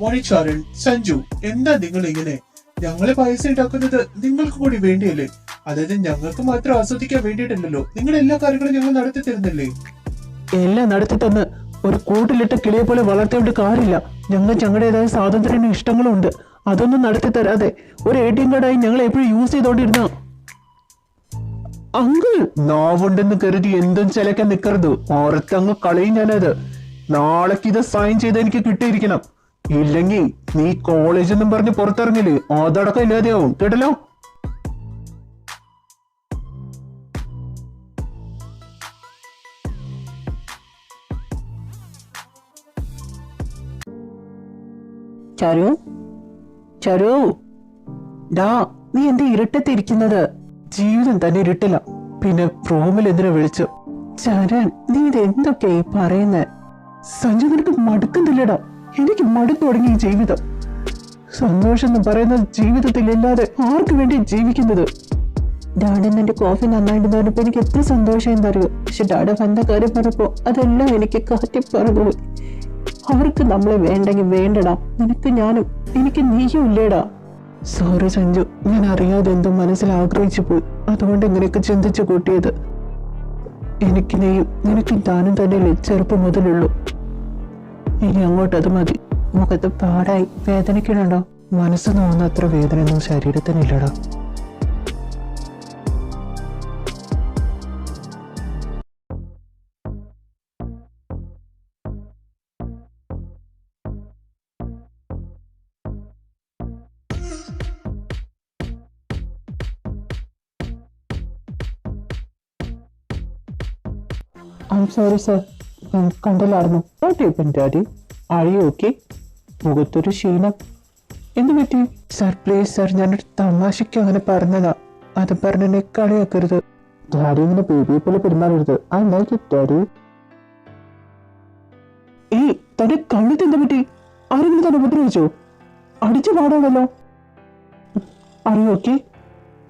മോണിച്ചാരൻ, സഞ്ജു, എന്താ നിങ്ങൾ ഇങ്ങനെ? ഞങ്ങള് പൈസ ഉണ്ടാക്കുന്നത് നിങ്ങൾക്ക് കൂടി വേണ്ടിയല്ലേ? അതായത് ഞങ്ങൾക്ക് മാത്രം ആസ്വദിക്കാൻ വേണ്ടിയിട്ടല്ലോ. നിങ്ങൾ എല്ലാ കാര്യങ്ങളും ഞങ്ങൾ നടത്തി തരുന്നില്ലേ? എല്ലാം നടത്തി തന്ന് ഒരു കൂട്ടിലിട്ട കിളിയെ പോലെ വളർത്തിയോണ്ട് കാര്യമില്ല. ഞങ്ങളുടേതായ സ്വാതന്ത്ര്യവും ഇഷ്ടങ്ങളും ഉണ്ട്. അതൊന്നും നടത്തി തരാതെ ഒരു ATM കാർഡായി ഞങ്ങൾ എപ്പോഴും യൂസ് ചെയ്തോണ്ടിരുന്ന. അങ്കിൾ, നാവുണ്ടെന്ന് കരുതി എന്തും ചിലക്കാൻ നിൽക്കരുത്. ഓർത്തങ്ങ് കളയും ഞാനത്. നാളേക്ക് ഇത് സൈൻ ചെയ്ത് എനിക്ക് കിട്ടിയിരിക്കണം. ഇല്ലെങ്കിൽ നീ കോളേജ് എന്നും പറഞ്ഞ് പുറത്തിറങ്ങില്ലേ, അതടക്കം ഇല്ലാതെയാവും. കേട്ടല്ലോ? ചരു, ചരു, ഡാ, നീ എന്താ ഇരുട്ടത്തിരിക്കുന്നത്? ജീവിതം തന്നെ ഇരുട്ടില്ല, പിന്നെ റൂമിൽ എന്തിനാ വിളിച്ചു? ചരൺ, നീ ഇത് എന്തൊക്കെയായി പറയുന്നേ? സഞ്ജു, നിനക്ക് മടുക്കുന്നില്ലടാ? എനിക്ക് മടുത്തു തുടങ്ങി ഈ ജീവിതം. സന്തോഷം എന്ന് പറയുന്നത് ജീവിതത്തിൽ ഇല്ലാതെ ആർക്ക് വേണ്ടി ജീവിക്കുന്നത്? ഡാഡിന് എന്റെ കോഫി നന്നായിട്ട് പറഞ്ഞപ്പോ എനിക്ക് എത്ര സന്തോഷം എന്നറിയോ. പക്ഷെ ഡാഡ വന്ന കാര്യം പറഞ്ഞപ്പോ അതെല്ലാം എനിക്ക് കാറ്റി പറന്നുപോയി. അവർക്ക് നമ്മളെ വേണ്ടെങ്കിൽ വേണ്ടടാ, നിനക്ക് ഞാനും എനിക്ക് നീയും ഇല്ലേടാ. സോറി സഞ്ജു, ഞാൻ അറിയാതെ എന്തോ മനസ്സിൽ ആഗ്രഹിച്ചു പോയി, അതുകൊണ്ട് ഇങ്ങനെയൊക്കെ ചിന്തിച്ചു കൂട്ടിയത്. എനിക്ക് നീയും നിനക്കും താനും തന്നെയല്ലേ ചെറുപ്പം മുതലുള്ളൂ. ഇനി അങ്ങോട്ട് അത് മതി. മുഖത്ത് പാടായി വേദനിക്കണുണ്ടോ? മനസ്സ് നോവുന്ന അത്ര വേദനയൊന്നും ശരീരത്തിനില്ലടാ. I'm sorry, sir. കണ്ടില്ലായിരുന്നു. What happened, Daddy? Are you okay? മുഖത്തൊരു ക്ഷീണം. എന്ത് പറ്റി? സർ പ്ലീസ് സർ, ഞാനൊരു തമാശയ്ക്ക് അങ്ങനെ പറഞ്ഞതാ. അത് പറഞ്ഞെന്നെ കളിയാക്കരുത്. ഡാഡി ഇങ്ങനെ ബേബിയെ പോലെ പെരുമാറരുത്. I like it, Daddy. ഏയ്, തന്റെ കഴുത്ത് എന്താ പറ്റി? ആരെങ്കിലും തന്നെ ഉപദ്രവിച്ചോ? അടിച്ചു പാടാണല്ലോ. Are you okay?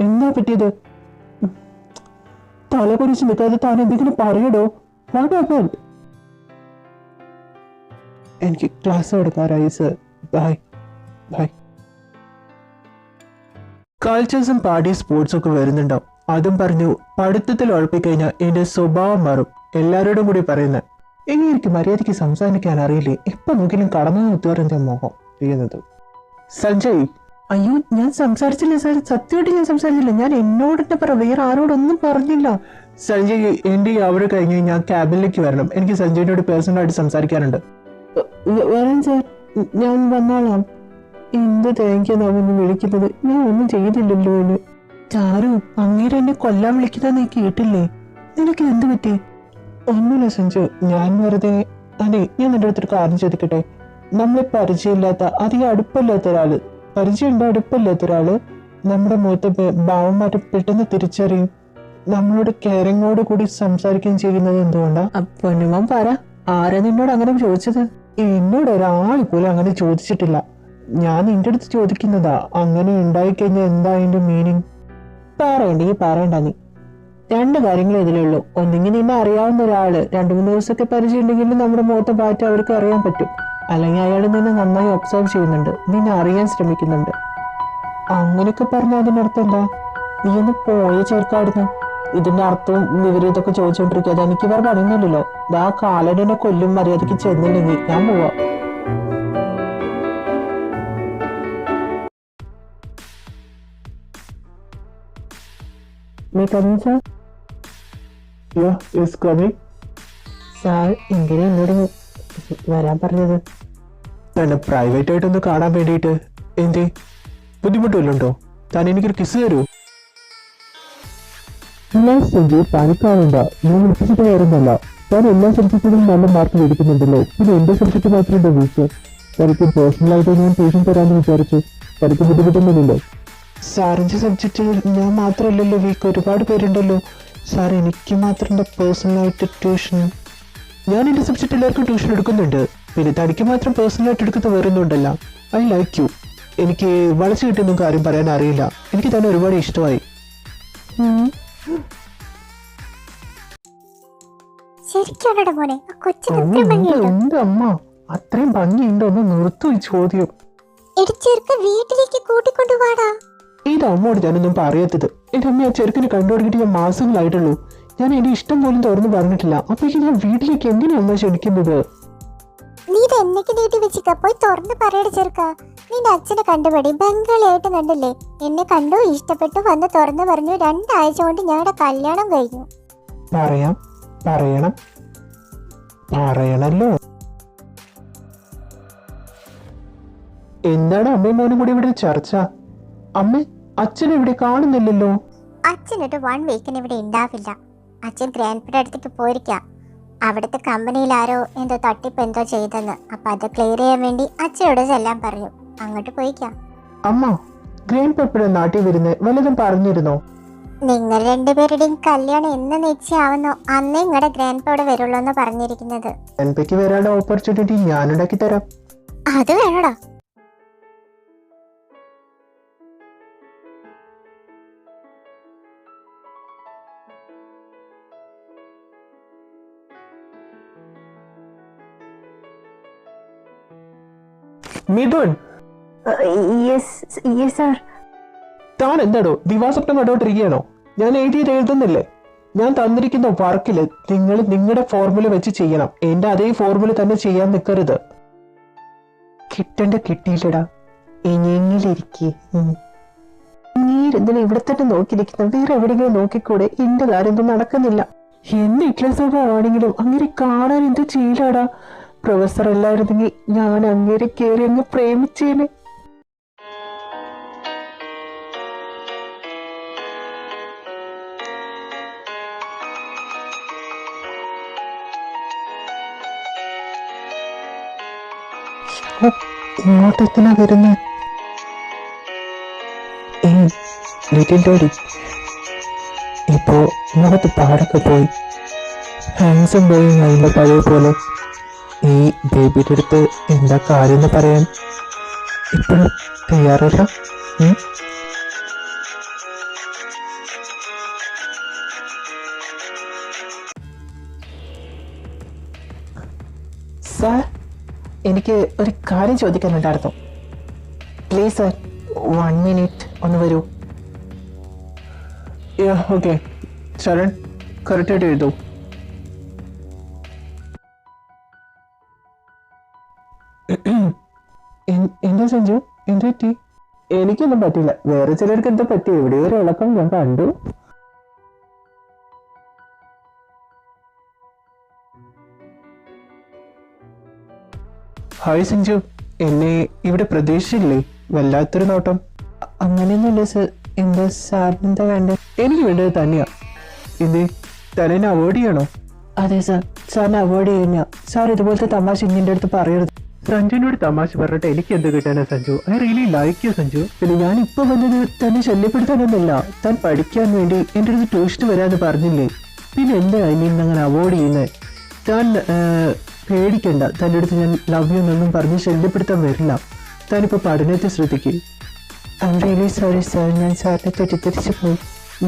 എന്താ പറ്റിയത്? തല കുറിച്ച് നിൽക്കാതെ താൻ എന്തെങ്കിലും പറയടോ. എനിക്ക് ക്ലാസ് എടുക്കാറായി സർ. Bye bye. കൾച്ചേഴ്സും പാർട്ടി സ്പോർട്സും ഒക്കെ വരുന്നുണ്ടാവും. അതും പറഞ്ഞു പഠിത്തത്തിൽ ഉഴപ്പിക്കഴിഞ്ഞാൽ എന്റെ സ്വഭാവം മാറും. എല്ലാവരോടും കൂടി പറയുന്നത്. ഇനി എനിക്ക് മര്യാദയ്ക്ക് സംസാരിക്കാൻ അറിയില്ലേ? എപ്പൊ നോക്കിയാലും കടന്നു നിർത്തുവാരെന്റെ മുഖം ചെയ്യുന്നത്. സഞ്ജയ്, അയ്യോ ഞാൻ സംസാരിച്ചില്ല സാർ, സത്യമായിട്ട് ഞാൻ സംസാരിച്ചില്ല. ഞാൻ എന്നോട് തന്നെ പറ, വേറെ ആരോടൊന്നും പറഞ്ഞില്ല. സഞ്ജയ് എന്റെ അവിടെ കഴിഞ്ഞ് ഞാൻ ക്യാബിനിലേക്ക് വരണം. എനിക്ക് സഞ്ജയിനോട് പേഴ്സണലായിട്ട് സംസാരിക്കാനുണ്ട്. വരാൻ സാർ, ഞാൻ വന്നോളാം. എന്ത് തേങ്ങാന്ന് വിളിക്കുന്നത്? ഞാൻ ഒന്നും ചെയ്തില്ലല്ലോ എന്ന്. ചാരു, അങ്ങേരെ എന്നെ കൊല്ലാൻ വിളിക്കുന്ന നീ കേട്ടില്ലേ? നിനക്ക് എന്ത് പറ്റി? ഒന്നുമില്ല സഞ്ജു, ഞാൻ വെറുതെ. അതെ, ഞാൻ നിന്റെ അടുത്തൊരു കാര്യം ചോദിക്കട്ടെ? നമ്മളെ പരിചയമില്ലാത്ത, അധികം അടുപ്പമില്ലാത്ത ഒരാള്, പരിചയമുണ്ടോ അടുപ്പമില്ലാത്ത ഒരാള് നമ്മുടെ മുഖത്തെ ഭാവം മാറ്റി പെട്ടെന്ന് തിരിച്ചറിയും, നമ്മളോട് കെയറിങ്ങോട് കൂടി സംസാരിക്കുകയും ചെയ്യുന്നത് എന്തുകൊണ്ടാ? പൊന്നുമോൻ പറ, ആരാ നിന്നോട് അങ്ങനെ ചോദിച്ചത്? എന്നോട് ഒരാൾ പോലും അങ്ങനെ ചോദിച്ചിട്ടില്ല. ഞാൻ നിന്റെ അടുത്ത് ചോദിക്കുന്നതാ. അങ്ങനെ ഉണ്ടായിക്കഴിഞ്ഞാൽ എന്താ അതിന്റെ മീനിങ്? പറയണ്ടെങ്കിൽ പറയണ്ട. നീ രണ്ട് കാര്യങ്ങൾ ഇതിലേ ഉള്ളൂ. ഒന്നെങ്കിൽ നിന്നെ അറിയാവുന്ന ഒരാള് 2-3 ദിവസമൊക്കെ പരിചയം ഉണ്ടെങ്കിലും നമ്മുടെ മുഖത്തെ പാറ്റ അവർക്ക് അറിയാൻ പറ്റും. അല്ലെങ്കിൽ അയാൾ നിന്നെ നന്നായി ഒബ്സർവ് ചെയ്യുന്നുണ്ട്, നിന്നെ അറിയാൻ ശ്രമിക്കുന്നുണ്ട്. അങ്ങനെയൊക്കെ പറഞ്ഞാൽ അതിനർത്ഥം എന്താ? നീ ഒന്ന് പോയ ചേർക്കാടുന്നു. ഇതിന്റെ അർത്ഥവും വിവരത്തൊക്കെ ചോദിച്ചോണ്ടിരിക്കാതെ എനിക്ക് വേറെ പണിയൊന്നുമില്ലല്ലോ. ആ കാലനെ കൊല്ലും മര്യാദക്ക് ചെന്നില്ലെങ്കിൽ ഞാൻ പോവാ. സാർ എന്തിനാ എന്നോട് വരാൻ പറഞ്ഞത്? തന്നെ പ്രൈവറ്റ് ആയിട്ടൊന്ന് കാണാൻ വേണ്ടിയിട്ട്. എന്തേ, ബുദ്ധിമുട്ടില്ലുണ്ടോ? താൻ എനിക്കൊരു കിസ് തരൂ. പണിക്കാറുണ്ട, ഞാൻ വിളിച്ചിട്ട് വരുന്നല്ല. താൻ എല്ലാ സബ്ജക്റ്റിലും നല്ല മാർക്ക് മേടിക്കുന്നുണ്ടല്ലോ, പിന്നെ എന്റെ സബ്ജക്ട് മാത്രമേ വീക്ക്. തനിക്ക് പേഴ്സണലായിട്ട് ഞാൻ ട്യൂഷൻ തരാമെന്ന് വിചാരിച്ചു. തനിക്ക് ബുദ്ധിമുട്ടൊന്നുമില്ലല്ലോ? സാറിന്റെ സബ്ജക്റ്റിൽ ഞാൻ മാത്രമല്ലല്ലോ വീക്ക്, ഒരുപാട് പേരുണ്ടല്ലോ. സാർ എനിക്ക് മാത്രം പേഴ്സണലായിട്ട് ട്യൂഷൻ? ഞാൻ എന്റെ സബ്ജക്റ്റ് എല്ലാവർക്കും ട്യൂഷൻ എടുക്കുന്നുണ്ട്. പിന്നെ തനിക്ക് മാത്രം പേഴ്സണലായിട്ട് എടുക്കുന്ന വേറൊന്നുമുണ്ടല്ലോ. I like you. എനിക്ക് വളച്ചു കിട്ടുന്ന കാര്യം പറയാൻ അറിയില്ല. എനിക്ക് തന്നെ ഒരുപാട് ഇഷ്ടമായി. എന്റെ അമ്മ, അത്രയും ഭംഗിയുണ്ടോ? ഒന്ന് നിർത്തു ഈ ചോദ്യം. വീട്ടിലേക്ക് കൂട്ടിക്കൊണ്ടുപോടാ. എന്റെ അമ്മോട് ഞാനൊന്നും പറയത്തത്. എന്റെ അമ്മ ആ ചെറുക്കിന് കണ്ടുപിടിക്കിട്ട് ഞാൻ മാസങ്ങളായിട്ടുള്ളൂ. ഞാൻ എന്റെ ഇഷ്ടം പോലും തുറന്നു പറഞ്ഞിട്ടില്ല. അപ്പോഴേക്കും ഞാൻ വീട്ടിലേക്ക് എങ്ങനെയാ അമ്മ ക്ഷണിക്കുന്നത്? നീ എന്നേക്ക് നീട്ടി വെച്ചിക്ക, പോയി തുറന്ന് പറയട ചെറുക്ക. നിന്റെ അച്ഛനെ കണ്ടുപടി, ബംഗാളിയായിട്ട് കണ്ടില്ലേ? എന്നെ കണ്ടു, ഇഷ്ടപ്പെട്ടു, വന്ന് തുറന്നു പറഞ്ഞു. 2 ആഴ്ച കൊണ്ട് ഞങ്ങളുടെ കല്യാണം കഴിഞ്ഞു. പറയണല്ലോ. എന്താണ് അമ്മയും മോനും കൂടി ഇവിടെ ചർച്ച? അമ്മ, അച്ഛനെ ഇവിടെ കാണുന്നില്ലല്ലോ. അച്ഛനൊരു 1 വീക്കിന് ഇവിടെ ഉണ്ടാവില്ല. അച്ഛൻ ഗ്രാൻഡ്പയുടെ അടുത്തേക്ക് പോയിരിക്കാം. അവിടുത്തെ കമ്പനിയിൽ ആരോ എന്തോ തട്ടിപ്പ് എന്തോ ചെയ്തെന്ന്. അപ്പൊ അത് ക്ലിയർ ചെയ്യാൻ വേണ്ടി അച്ഛനോട് ചെല്ലാൻ പറഞ്ഞു. അങ്ങോട്ട് പോയിക്കാം. അമ്മ, ഗ്രാൻഡ് പപ്പയുടെ നാട്ടിൽ വരുന്നത് വല്ലതും പറഞ്ഞിരുന്നോ? നിങ്ങൾ 2 പേരുടെയും കല്യാണം എന്ന് നിശ്ചയാവുന്നോ അന്നേ നിങ്ങളുടെ ഗ്രാൻഡ്പയോടെ വരുള്ളൂ എന്ന് പറഞ്ഞിരിക്കുന്നത്. ഗ്രാൻഡ്പയ്ക്ക് വരാനുള്ള ഓപ്പർച്യൂണിറ്റി ഞാൻ ഉണ്ടാക്കി തരാം. അത് വേണോടാ. Mithun, yes sir. താൻ എന്താടോ ദിവാസ്വപ്നം കണ്ടോണ്ടിരിക്കുകയാണോ? ഞാൻ എഴുതിയത് എഴുതുന്നില്ലേ? ഞാൻ തന്നിരിക്കുന്ന വർക്കില് നിങ്ങൾ നിങ്ങളുടെ ഫോർമുല വെച്ച് ചെയ്യണം. എന്റെ അതേ ഫോർമുല തന്നെ ചെയ്യാൻ നിൽക്കരുത്. കിട്ടണ്ട കിട്ടിയില്ലടാ, ഇനിയെങ്കിലിരിക്കേ. നീ എന്തിനാ ഇവിടെ തന്നെ നോക്കിയിരിക്കുന്ന? വേറെ എവിടെയെങ്കിലും നോക്കിക്കൂടെ? എന്റെ കാര്യമൊന്നും നടക്കുന്നില്ല. എന്ത് ഇട്ലസഭമാണെങ്കിലും അങ്ങനെ കാണാൻ എന്ത് ചെയ്യില്ലാടാ. പ്രൊഫസർ അല്ലായിരുന്നെങ്കിൽ ഞാൻ അങ്ങനെ കയറി അങ്ങ് പ്രേമിച്ചേനെ. ഇങ്ങോട്ടെത്തിനാ വരുന്നത്? ലിറ്റിൽ ഡോഡി, ഇപ്പോ മുഖത്ത് പാടൊക്കെ പോയി, ഹാൻസും പോയി നല്ല പഴയ പോലെ. ഈ ബേബിയുടെ അടുത്ത് എന്താ കാര്യം എന്ന് പറയാൻ ഇപ്പോഴും തയ്യാറല്ല? സാർ, എനിക്ക് ഒരു കാര്യം ചോദിക്കാനുണ്ടായിരുന്നു. പ്ലീസ് സാർ, 1 മിനിറ്റ് ഒന്ന് വരൂ. ഓക്കെ ശരൺ, കറക്റ്റായിട്ട് എഴുതൂ. എന്താ സഞ്ജു, എന്ത് പറ്റി? എനിക്കൊന്നും പറ്റില്ല. വേറെ ചിലർക്ക് എന്താ പറ്റി? എവിടെയോ ഒരു ഇളക്കം ഞാൻ കണ്ടു. ഹായ് സഞ്ജു, എന്നെ ഇവിടെ പ്രതീക്ഷിച്ചില്ലേ? വല്ലാത്തൊരു നോട്ടം. അങ്ങനെയൊന്നുമില്ല സർ. എന്താ സാറിനെന്താ വേണ്ടത്? എനിക്ക് വേണ്ടത് തന്നെയാ. ഇത് തന്നെ അവോയ്ഡ് ചെയ്യണോ? അതെ സാർ, സാറിനെ അവോയ്ഡ് ചെയ്യുന്ന. സാർ ഇതുപോലത്തെ തമാശ ഇന്നിൻ്റെ അടുത്ത് പറയരുത്. സഞ്ജുവിനോട് തമാശ പറഞ്ഞിട്ട് എനിക്ക് എന്ത് കിട്ടാനാ Sanju? I really like you Sanju. പിന്നെ ഞാൻ ഇപ്പൊ വന്നത് തന്നെ ശല്യപ്പെടുത്താനൊന്നുമില്ല. താൻ പഠിക്കാൻ വേണ്ടി എൻ്റെ അടുത്ത് ട്യൂഷന് വരാന്ന് പറഞ്ഞില്ലേ? പിന്നെ എന്താ ഇനി അങ്ങനെ അവോയ്ഡ് ചെയ്യുന്നത്? താൻ പേടിക്കണ്ട. തൻ്റെ അടുത്ത് ഞാൻ ലവ് യു എന്നൊന്നും പറഞ്ഞ് ശല്യപ്പെടുത്താൻ വരില്ല. താനിപ്പോൾ പഠനത്തെ ശ്രദ്ധിക്കും. I am really sorry sir. ഞാൻ സാറിനെ തെറ്റിദ്ധരിച്ചു പോയി.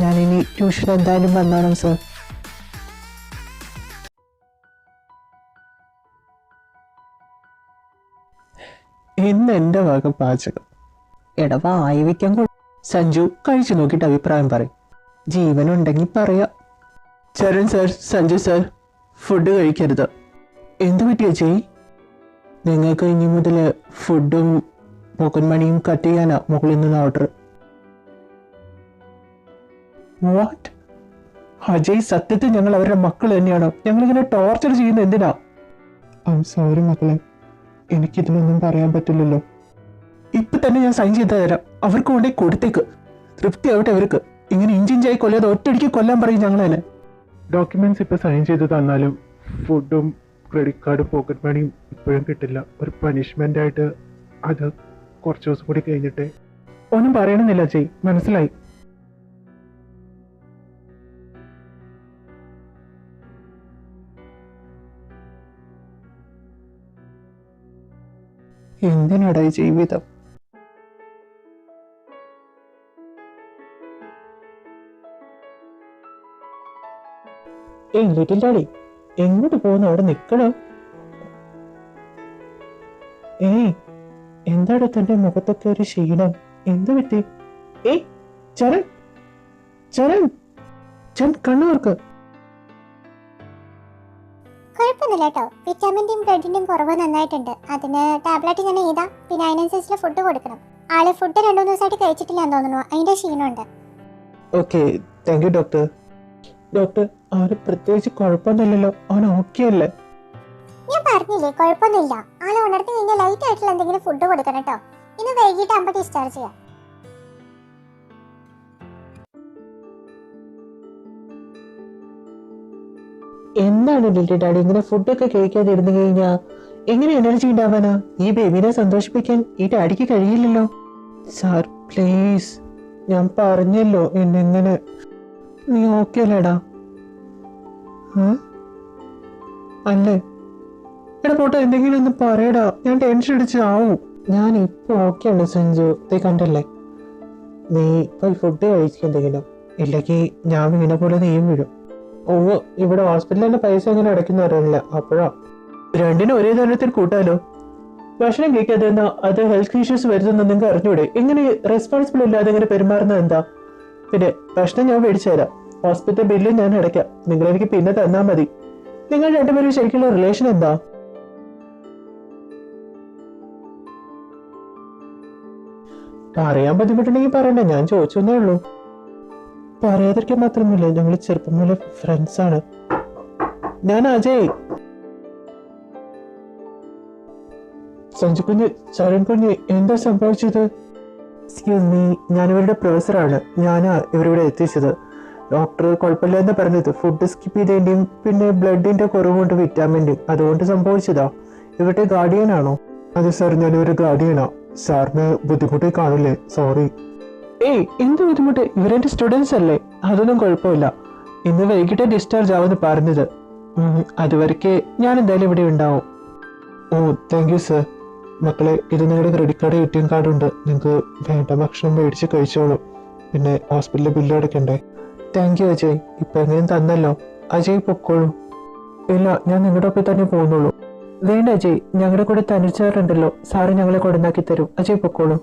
ഞാനിനി ട്യൂഷൻ എന്തായാലും വന്നോളാം സാർ. ഇന്ന് എൻ്റെ വക പാചകം. എടവാ ആയി വയ്ക്കാൻ സഞ്ജു കഴിച്ചു നോക്കിയിട്ട് അഭിപ്രായം പറയും. ജീവനുണ്ടെങ്കിൽ പറയാം. Charan sir, Sanju sir, food കഴിക്കരുത്. എന്ത് പറ്റിയ ചെയ്? നിങ്ങൾക്ക് ഇനി മുതൽ ഫുഡും പോക്കറ്റ് മണിയും കട്ട് ചെയ്യാനാ മുകളിൽ നിന്ന് ഓർഡർ. വാട്ട്? അജയ്, സത്യത്തിൽ ഞങ്ങൾ അവരുടെ മക്കൾ തന്നെയാണോ? ഞങ്ങളിങ്ങനെ ടോർച്ചർ ചെയ്യുന്നത് എന്തിനാ? ഐ എം സോറി മക്കളെ, എനിക്കിതിനൊന്നും പറയാൻ പറ്റില്ലല്ലോ. ഇപ്പൊ തന്നെ ഞാൻ സൈൻ ചെയ്ത് തരാം. അവർക്ക് കൊണ്ടേ കൊടുത്തേക്ക്. തൃപ്തി ആവട്ടെ അവർക്ക്. ഇങ്ങനെ ഇഞ്ചിഞ്ചായി കൊല്ലാതെ ഒറ്റയടിക്ക് കൊല്ലാൻ പറയും ഞങ്ങൾ തന്നെ. ഡോക്യുമെന്റ്സ് ഇപ്പൊ സൈൻ ചെയ്ത് തന്നാലും ഫുഡും ക്രെഡിറ്റ് കാർഡും പോക്കറ്റ് മണിയും ഇപ്പോഴും കിട്ടില്ല. ഒരു പനിഷ്മെന്റ് ആയിട്ട് അത് കുറച്ച് ദിവസം കൂടി കഴിഞ്ഞിട്ട്. ഒന്നും പറയണമെന്നില്ല ചെയ്, മനസ്സിലായി? എന്തിനാടാ ഈ ജീവിതം? ലിറ്റിൽ ഡാഡി, എങ്ങോട്ട് പോകുന്നു? അവിടെ നിൽക്കണോ? എന്താണ് തന്റെ മുഖത്തൊക്കെ ഒരു ക്ഷീണം? എന്ത് പറ്റി? ചരൺ, ചരൺ, ചരൺ കണ്ണൂർക്ക്. കുഴപ്പമൊന്നുമില്ല കേട്ടോ. വിറ്റാമിന്റെയും ബ്ലഡിന്റെയും കുറവ് നന്നായിട്ടുണ്ട്. അതിന് ടാബ്ലറ്റ് ഞാൻ എഴുതാം. പിന്നെ അതിനനുസരിച്ചുള്ള ഫുഡ് കൊടുക്കണം. ആള് ഫുഡ് 2-3 ദിവസമായിട്ട് കഴിച്ചിട്ടില്ലാന്ന് തോന്നുന്നു. അതിന്റെ ക്ഷീണമുണ്ട്. Okay, thank you doctor. Doctor, അവന് പ്രത്യേകിച്ച് കുഴപ്പമൊന്നുമില്ലല്ലോ? അവൻ ഓക്കെ അല്ലേ? ഞാൻ പറഞ്ഞില്ലേ കുഴപ്പമൊന്നുമില്ല. ആള് ഉണർത്തി കഴിഞ്ഞാൽ ലൈറ്റ് ആയിട്ടുള്ള എന്തെങ്കിലും ഫുഡ് കൊടുക്കണം കേട്ടോ. ഇന്ന് വൈകിട്ട് ആകുമ്പോൾ ഡിസ്ചാർജ് ചെയ്യാം. എന്താണ് ലിറ്റിൽ ഡാഡി ഇങ്ങനെ ഫുഡൊക്കെ കഴിക്കാതെ ഇരുന്ന് കഴിഞ്ഞാ എങ്ങനെ എനർജി ഉണ്ടാവാനാ? ഈ ബേബിനെ സന്തോഷിപ്പിക്കാൻ ഈ ഡാഡിക്ക് കഴിയില്ലല്ലോ. സാർ പ്ലീസ്, ഞാൻ പറഞ്ഞല്ലോ എന്നെങ്ങനെ. നീ ഓക്കെ അല്ലേടാ? അല്ലേ? എടാ പോട്ടെ, എന്തെങ്കിലും ഒന്ന് പറയടാ. ഞാൻ ടെൻഷൻ അടിച്ച് ആവും. ഞാൻ ഇപ്പൊ ഓക്കെ ആണ് സഞ്ജു. നീ കണ്ടല്ലേ? നീ പോയി ഫുഡ് കഴിക്കുക എന്തെങ്കിലും. ഇല്ലെങ്കിൽ ഞാൻ വീണ പോലെ നീയും വീഴും. ഇവിടെ ഹോസ്പിറ്റലിന്റെ പൈസ എങ്ങനെ അടയ്ക്കുന്നവരല്ല. അപ്പോഴാ രണ്ടിനും ഒരേ തരത്തിൽ കൂട്ടാലോ. ഭക്ഷണം കഴിക്കാതെ എന്നാ അത് ഹെൽത്ത് ഇഷ്യൂസ് വരുന്ന നിങ്ങൾക്ക് അറിഞ്ഞൂടെ? എങ്ങനെ റെസ്പോൺസിബിൾ ഇല്ലാതെ എങ്ങനെ പെരുമാറുന്നത് എന്താ? പിന്നെ ഭക്ഷണം ഞാൻ മേടിച്ചു തരാം, ഹോസ്പിറ്റൽ ബില്ല് ഞാൻ അടയ്ക്കാം, നിങ്ങൾ എനിക്ക് പിന്നെ തന്നാൽ മതി. നിങ്ങൾ രണ്ടുപേരും ശരിക്കുള്ള റിലേഷൻ എന്താ? പറയാൻ ബുദ്ധിമുട്ടുണ്ടെങ്കിൽ പറയണ്ട, ഞാൻ ചോദിച്ചേ ഉള്ളൂ. പറയാതിരിക്കാൻ മാത്രമൊന്നുമില്ല, ഞങ്ങൾ ചെറുപ്പം മുതലേ ഫ്രണ്ട്സ് ആണ്. ഞാൻ അജയ്. സഞ്ജു കുഞ്ഞ്, ചരൺ കുഞ്ഞ്, എന്താ സംഭവിച്ചത്? എക്സ്ക്യൂസ് മീ, ഞാനിവരുടെ പ്രൊഫസറാണ്. ഞാനാ ഇവരിവിടെ എത്തിച്ചത്. ഡോക്ടർ കുഴപ്പമില്ല എന്ന് പറഞ്ഞത് ഫുഡ് സ്കിപ്പ് ചെയ്തതിൻ്റെയും പിന്നെ ബ്ലഡിന്റെ കുറവുകൊണ്ട് വിറ്റാമിൻ്റെയും അതുകൊണ്ട് സംഭവിച്ചതാ. ഇവരുടെ ഗാർഡിയൻ ആണോ? അതെ സാർ, ഞാനിവരുടെ ഗാർഡിയനാ. സാറിന് ബുദ്ധിമുട്ടായി കാണില്ലേ? സോറി. ഏയ്, എന്ത് ബുദ്ധിമുട്ട്? ഇവരെന്റെ സ്റ്റുഡൻസ് അല്ലേ, അതൊന്നും കുഴപ്പമില്ല. ഇന്ന് വൈകിട്ട് ഡിസ്ചാർജ് ആവുമെന്ന് പറഞ്ഞത്. അതുവരെയ്ക്ക് ഞാൻ എന്തായാലും ഇവിടെ ഉണ്ടാവും. ഓ, താങ്ക് യു സർ. മക്കളെ, ഇത് നിങ്ങളുടെ ക്രെഡിറ്റ് കാർഡ് ATM കാർഡ് ഉണ്ട്, നിങ്ങൾക്ക് വേണ്ട ഭക്ഷണം മേടിച്ച് കഴിച്ചോളൂ. പിന്നെ ഹോസ്പിറ്റലിൽ ബില്ല് അടയ്ക്കണ്ടേ? താങ്ക് യു അജയ്, ഇപ്പൊ എങ്ങനെയും തന്നല്ലോ. അജയ് പൊക്കോളൂ. ഇല്ല, ഞാൻ നിങ്ങളുടെ ഒപ്പം തന്നെ പോകുന്നുള്ളൂ. വേണ്ട അജയ്, ഞങ്ങളുടെ കൂടെ തനിച്ചാറുണ്ടല്ലോ, സാറ് ഞങ്ങളെ കൊണ്ടുവന്നാക്കി തരും. അജയ് പൊക്കോളൂ.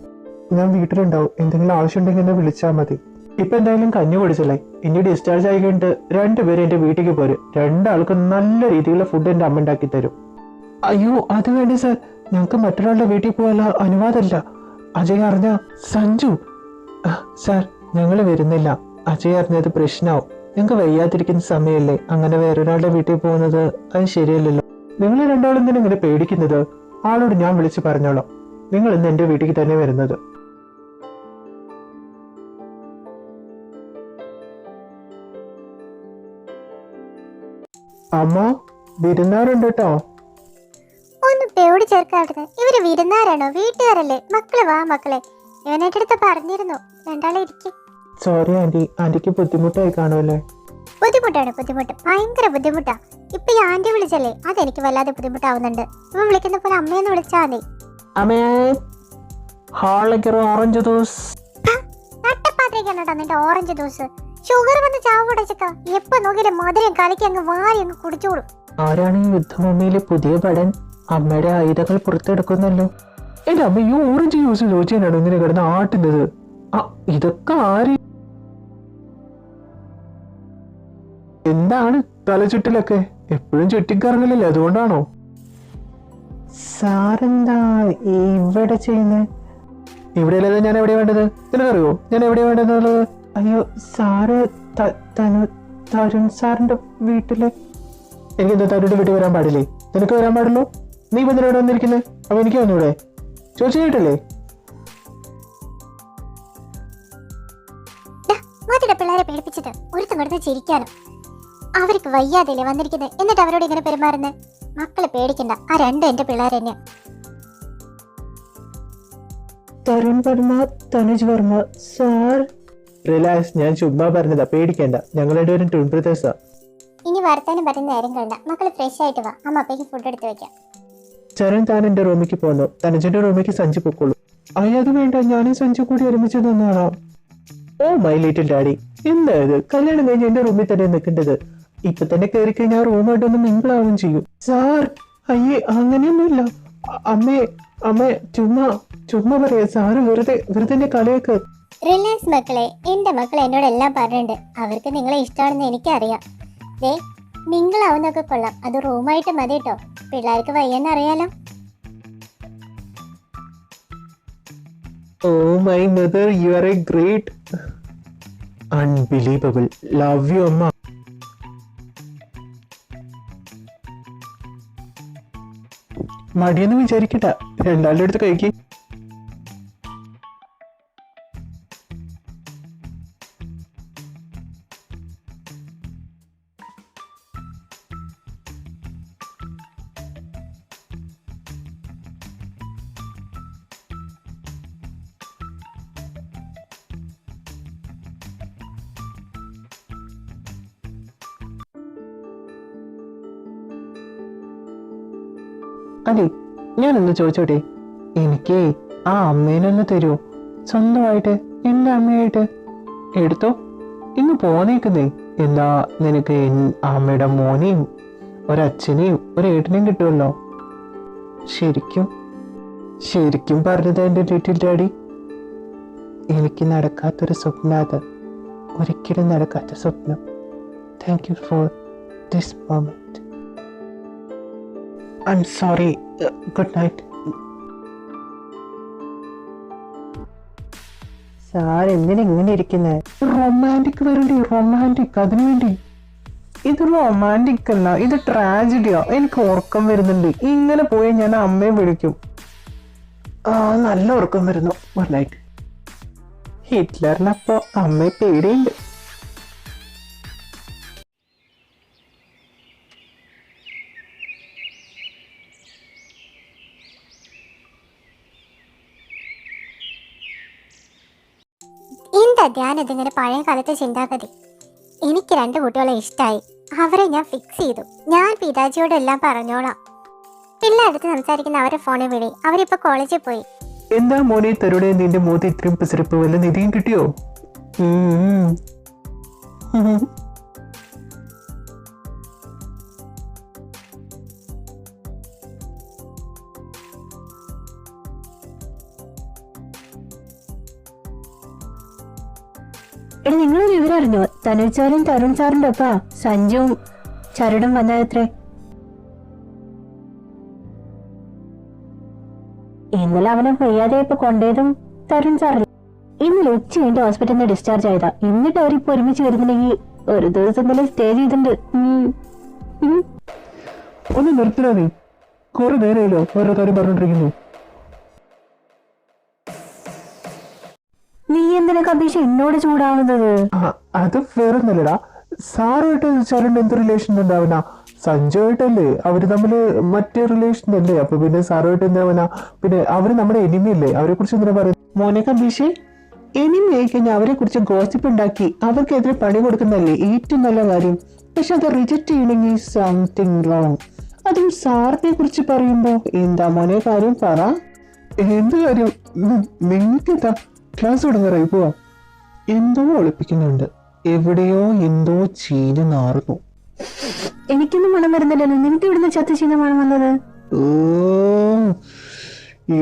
ഞാൻ വീട്ടിലുണ്ടാവും, എന്തെങ്കിലും ആവശ്യമുണ്ടെങ്കിൽ എന്നെ വിളിച്ചാൽ മതി. ഇപ്പൊ എന്തായാലും കഞ്ഞി കുടിച്ചല്ലേ, ഇനി ഡിസ്ചാർജ് ആയി കഴിഞ്ഞിട്ട് രണ്ടുപേരും എന്റെ വീട്ടിലേക്ക് പോരും. രണ്ടാൾക്കും നല്ല രീതിയിലുള്ള ഫുഡ് എന്റെ അമ്മ ഉണ്ടാക്കി തരും. അയ്യോ, അത് വേണ്ടി സാർ, ഞങ്ങൾക്ക് മറ്റൊരാളുടെ വീട്ടിൽ പോകാനുള്ള അനുവാദമല്ല. അജയ് അറിഞ്ഞ സഞ്ജു. സാർ, ഞങ്ങൾ വരുന്നില്ല. അജയ് അറിഞ്ഞത് പ്രശ്നമാവും. ഞങ്ങൾക്ക് വയ്യാതിരിക്കുന്ന സമയമല്ലേ, അങ്ങനെ വേറൊരാളുടെ വീട്ടിൽ പോകുന്നത് അത് ശരിയല്ലല്ലോ. നിങ്ങൾ രണ്ടാളും തന്നെ ഇങ്ങനെ പേടിക്കുന്നത്? ആളോട് ഞാൻ വിളിച്ച് പറഞ്ഞോളാം, നിങ്ങൾ ഇന്ന് എന്റെ വീട്ടിലേക്ക് തന്നെ വരുന്നത്. അമ്മ, വിരുന്നാറുണ്ട് കേട്ടോ. ഒന്ന് പേടി ചേർക്കാറുണ്ട്. ഇവര് വിരുന്നാരാണോ? വീട്ടുകാരല്ലേ? മക്കള് വാ മക്കളെ, ഇവനായിട്ട് അടുത്ത് പറഞ്ഞിരുന്നു. രണ്ടാളെ ഇരിക്കും. സോറി ആന്റി, ആന്റിക്ക് ബുദ്ധിമുട്ടായി കാണുമല്ലേ? ബുദ്ധിമുട്ടാണ്, ബുദ്ധിമുട്ട്, ഭയങ്കര ബുദ്ധിമുട്ടാ. ഇപ്പൊ ഈ ആന്റി വിളിച്ചല്ലേ, അതെനിക്ക് വല്ലാതെ ബുദ്ധിമുട്ടാവുന്നുണ്ട്. ഇവൻ വിളിക്കുന്ന പോലെ അമ്മയെന്ന് വിളിച്ചാ മതി. അമ്മേ, ഓറഞ്ച് ജ്യൂസ്. നട്ടപ്പാത്രയ്ക്കാണോ നിന്റെ ഓറഞ്ച് ജ്യൂസ്? ഷുഗർ വന്ന് ചാവുടച്ചക്ക. എപ്പോ നോക്കിയാലും മധുരം കലക്കി അങ്ങ് വാരി അങ്ങ് കുടിച്ചോളും. ആരാണ് ഈ യുദ്ധഭൂമിയിലെ പുതിയ പടൻ? അമ്മയുടെ ആയുധങ്ങൾ പുറത്തെടുക്കുന്നല്ലോ. എന്റെ അമ്മ ഈ ഓറഞ്ച് ജ്യൂസ് ചോദിച്ചാണോ ഇങ്ങനെ കിടന്ന് ആട്ടുന്നത്? ഇതൊക്കെ ആര്? എന്താണ് തലചുറ്റിലൊക്കെ? എപ്പോഴും ചുറ്റിക്കറങ്ങലില്ലേ, അതുകൊണ്ടാണോ? സാറെന്താ ഇവിടെ ചെയ്യുന്നത്? ഇവിടെ അല്ലാതെ ഞാൻ എവിടെയാ വേണ്ടത്? നിനക്കറിയോ ഞാൻ എവിടെയാ വേണ്ടതെന്നുള്ളത്? അയ്യോ സാറ്, തരുൺ സാറിന്റെ വീട്ടില്. എനിക്കെന്താ തരുണിന്റെ വീട്ടിൽ വരാൻ പാടില്ലേ? നിനക്ക് വരാൻ പാടുള്ളൂ. നീ ഇപ്പൊ ഇവിടെ വന്നിരിക്കുന്നത്, അപ്പൊ എനിക്ക് വന്നൂടെ? ചോദിച്ചു കേട്ടല്ലേ? പിള്ളേരെ പേടിപ്പിച്ചിട്ട് ഒരുത്തം കിടന്ന് ചിരിക്കാനും. അവർക്ക് വയ്യാതില്ലേ വന്നിരിക്കുന്നത്, എന്നിട്ട് അവരോട് ഇങ്ങനെ പെരുമാറുന്നത്? മക്കള് പേടിക്കണ്ട, ആ രണ്ടും എന്റെ പിള്ളേർ തന്നെയാ. തരുൺ വർമ്മ, തനുജ് വർമ്മ സാർ. റിലാക്സ്, ഞാൻ ചുമ്മാ പറഞ്ഞതാ, പേടിക്കണ്ട. ഞങ്ങൾ രണ്ടുപേരും ട്വിൻ ബ്രദേഴ്സാ. ഇനി വർത്താനം പറയുന്ന നേരം കണ്ട, മക്കള് ഫ്രഷ് ആയിട്ട് വാ, അമ്മ അപ്പേക്ക് ഫുഡ് എടുത്ത് വെക്കാം. ചരൺ താൻ എന്റെ റൂമിലേക്ക് പോന്നു, തനുജന്റെ റൂമിലേക്ക് സഞ്ജു പൊക്കോളൂ. അത് വേണ്ട, ഞാനും സഞ്ജു കൂടി ഒരുമിച്ച് നിന്നാണോ? ഓ മൈ ലിറ്റിൽ ഡാഡി, എന്തായത് കല്യാണം കഴിഞ്ഞ് എന്റെ റൂമിൽ തന്നെ നിൽക്കേണ്ടത്? ഇപ്പൊ തന്നെ കയറി കഴിഞ്ഞാൽ റൂമായിട്ടൊന്ന് മിങ്കിളാവും ചെയ്യും. സാർ, അയ്യേ അങ്ങനെയൊന്നുമില്ല. അമ്മേ ചുമ്മാ പറയാ. സാറ് വെറുതെ എന്നെ കളിയാക്ക്. റിലാക്സ് മക്കളെ, എന്റെ മക്കൾ എന്നോട് എല്ലാം പറഞ്ഞിട്ടുണ്ട്. അവർക്ക് നിങ്ങളെ ഇഷ്ടമാണെന്ന് എനിക്കറിയാം. ദേ, മിങ്കിളാവുന്നൊക്കെ കൊള്ളാം, അത് റൂമായിട്ട് മതി കേട്ടോ. പിള്ളേർക്ക് വയ്യെന്ന് അറിയാലോ. Oh my mother, you are a great. Unbelievable. Love you, Amma. മടിയൊന്നും വിചാരിക്കട്ട, രണ്ടാളുടെ അടുത്ത് കഴിക്ക്. അതെ, ഞാനൊന്ന് ചോദിച്ചോട്ടെ, എനിക്ക് ആ അമ്മേനൊന്ന് തരുമോ? സ്വന്തമായിട്ട്, എന്റെ അമ്മയായിട്ട്. എടുത്തോ, ഇന്ന് പോന്നേക്കുന്നേ. എന്താ നിനക്ക് അമ്മയുടെ മോനെയും ഒരച്ഛനെയും ഒരേട്ടനെയും കിട്ടുമല്ലോ. ശരിക്കും ശരിക്കും പറഞ്ഞത് എൻ്റെ ലിറ്റിൽ ഡാഡി, എനിക്ക് നടക്കാത്തൊരു സ്വപ്നം അത്, ഒരിക്കലും നടക്കാത്ത സ്വപ്നം. Thank you for this moment. I am sorry. Good night. Sir എന്തിനാ ഇങ്ങനെ ഇരിക്കുന്നത്? റൊമാൻറ്റിക് വരണ്ടേ, റൊമാൻറ്റിക്. അതിനുവേണ്ടി ഇത് റൊമാൻറ്റിക് അല്ല, ഇത് ട്രാജഡിയാ. എനിക്ക് ഉറക്കം വരുന്നുണ്ട്. ഇങ്ങനെ പോയി ഞാൻ അമ്മയെ വിളിക്കും. നല്ല ഉറക്കം വരുന്നു. Good night. ഹിറ്റ്ലറിനപ്പോ അമ്മയെ പേടിയുണ്ട്. എന്താ ധ്യാൻ ഇതിങ്ങനെ പഴയ കാലത്തെ ചിന്താഗതി? എനിക്ക് 2 കുട്ടികളെ ഇഷ്ടമായി, അവരെ ഞാൻ ഫിക്സ് ചെയ്തു. ഞാൻ പിതാജിയോട് എല്ലാം പറഞ്ഞോളാം. പിള്ളേടുത്ത് സംസാരിക്കുന്ന അവരെ ഫോണിൽ വിളി. അവരിപ്പോ കോളേജിൽ പോയി. എന്താ മോനെ തരുണേ, നിന്റെ മോത്ത് ഇത്രയും പിസിരിപ്പ്? വല്ല നിധിയും കിട്ടിയോ? എടാ, നിങ്ങളൊരു വിവരം അറിഞ്ഞോ? തനുജ് സാറും തരുൺ സാറിന്റെ ഒപ്പാ സഞ്ജുവും ചരടും വന്നത്രേ. ഇന്നലെ അവനെ വയ്യാതെ ഇപ്പൊ കൊണ്ടുപോയതും തരുൺ സാറല്ലേ. ഇന്നലെ ഉച്ച കഴിഞ്ഞ് ഹോസ്പിറ്റലിൽ നിന്ന് ഡിസ്ചാർജ് ആയതാ. എന്നിട്ട് അവരിപ്പോ ഒരുമിച്ച് വരുന്നുണ്ടെങ്കിൽ ഒരു ദിവസം തന്നെ സ്റ്റേ ചെയ്തിട്ടുണ്ട്. ഒന്ന് നിർത്തിനാ നീ. കുറെ നേരമല്ലോ ഓരോ കാര്യം പറഞ്ഞോണ്ടിരിക്കുന്നു. നീ എന്തിനാ കബീഷ എന്നോട് ചൂടാവുന്നത്? അത് വേറൊന്നല്ലടാ. സാറുമായിട്ട് ചരണ്ട് എന്ത് റിലേഷൻ ഉണ്ടാവുന്ന? സഞ്ജുവായിട്ടല്ലേ? അവര് തമ്മില് മറ്റേ റിലേഷൻ അല്ലേ? അപ്പൊ പിന്നെ സാറുമായിട്ട് എന്താവനാ? പിന്നെ അവര് നമ്മുടെ എനിമി അല്ലേ? അവരെ കുറിച്ച് എന്തിനാ പറയുന്നത്? മോനെ കബീഷേ, എനിമി ആയി കഴിഞ്ഞാൽ അവരെ കുറിച്ച് ഗോസിപ്പ് ഉണ്ടാക്കി അവർക്കെതിരെ പണി കൊടുക്കുന്നതല്ലേ ഏറ്റവും നല്ല കാര്യം. പക്ഷെ അത് റിജക്ട് ചെയ്യണമെങ്കിൽ സംതിങ് റോങ്. അതും സാറിനെ കുറിച്ച് പറയുമ്പോ എന്താ മോനെ കാര്യം? പറ. എന്ത് കാര്യം? നിങ്ങൾക്ക് എന്താ ക്ലാസ് തുടങ്ങാറായി? പോവാ. എന്തോ ഒളിപ്പിക്കുന്നുണ്ട്. എവിടെയോ എന്തോ ചീഞ്ഞ് നാറുന്നു. എനിക്കൊന്നും മണം വരുന്നില്ലല്ലോ. നിനക്ക് ഇവിടുന്ന് ചത്ത ചീന മണം വന്നത്?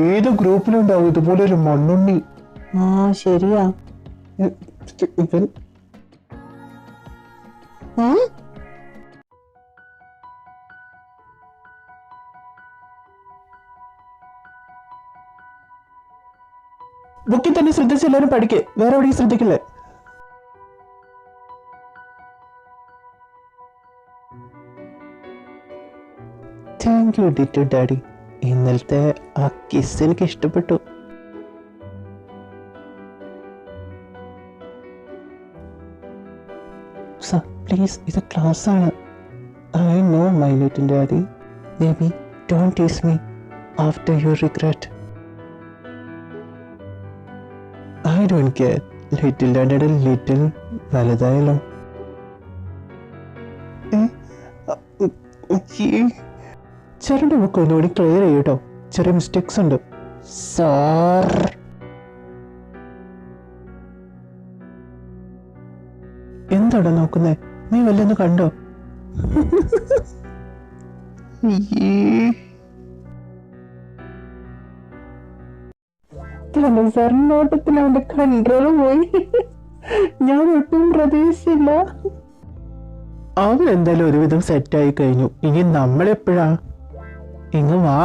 ഏത് ഗ്രൂപ്പിലുണ്ടാവും ഇതുപോലെ ഒരു മണ്ണുണ്ണി? ശരിയാ. ഇവൻ ബുക്കിൽ തന്നെ ശ്രദ്ധിച്ച് എല്ലാവരും പഠിക്കേ. വേറെ എവിടെയും ശ്രദ്ധിക്കില്ലേ? Thank you little daddy. ഇന്നലത്തെ ആ കിസ് എനിക്ക് ഇഷ്ടപ്പെട്ടു. പ്ലീസ്, ഇത് ക്ലാസ് ആണ്. I know my little daddy. Baby, don't tease me after you regret. I don't care. Little ഡാഡിയുടെ ലിറ്റിൽ വലുതായല്ലോ. ചെറിയ ബുക്ക് ഒന്നുകൂടി ക്ലിയർ ചെയ്യട്ടോ. ചെറിയ മിസ്റ്റേക്സ് ഉണ്ട് സാർ. എന്താടാ നോക്കുന്നേ? നീ വല്ലൊന്ന് കണ്ടോ? നോട്ടത്തിൽ അവന്റെ കൺട്രോള് പോയി. ഞാൻ ഒട്ടും പ്രതീക്ഷിച്ചില്ല. അവൻ എന്തായാലും ഒരുവിധം സെറ്റായി കഴിഞ്ഞു. ഇനി നമ്മളെപ്പോഴാ? ഇങ്ങ് വാ.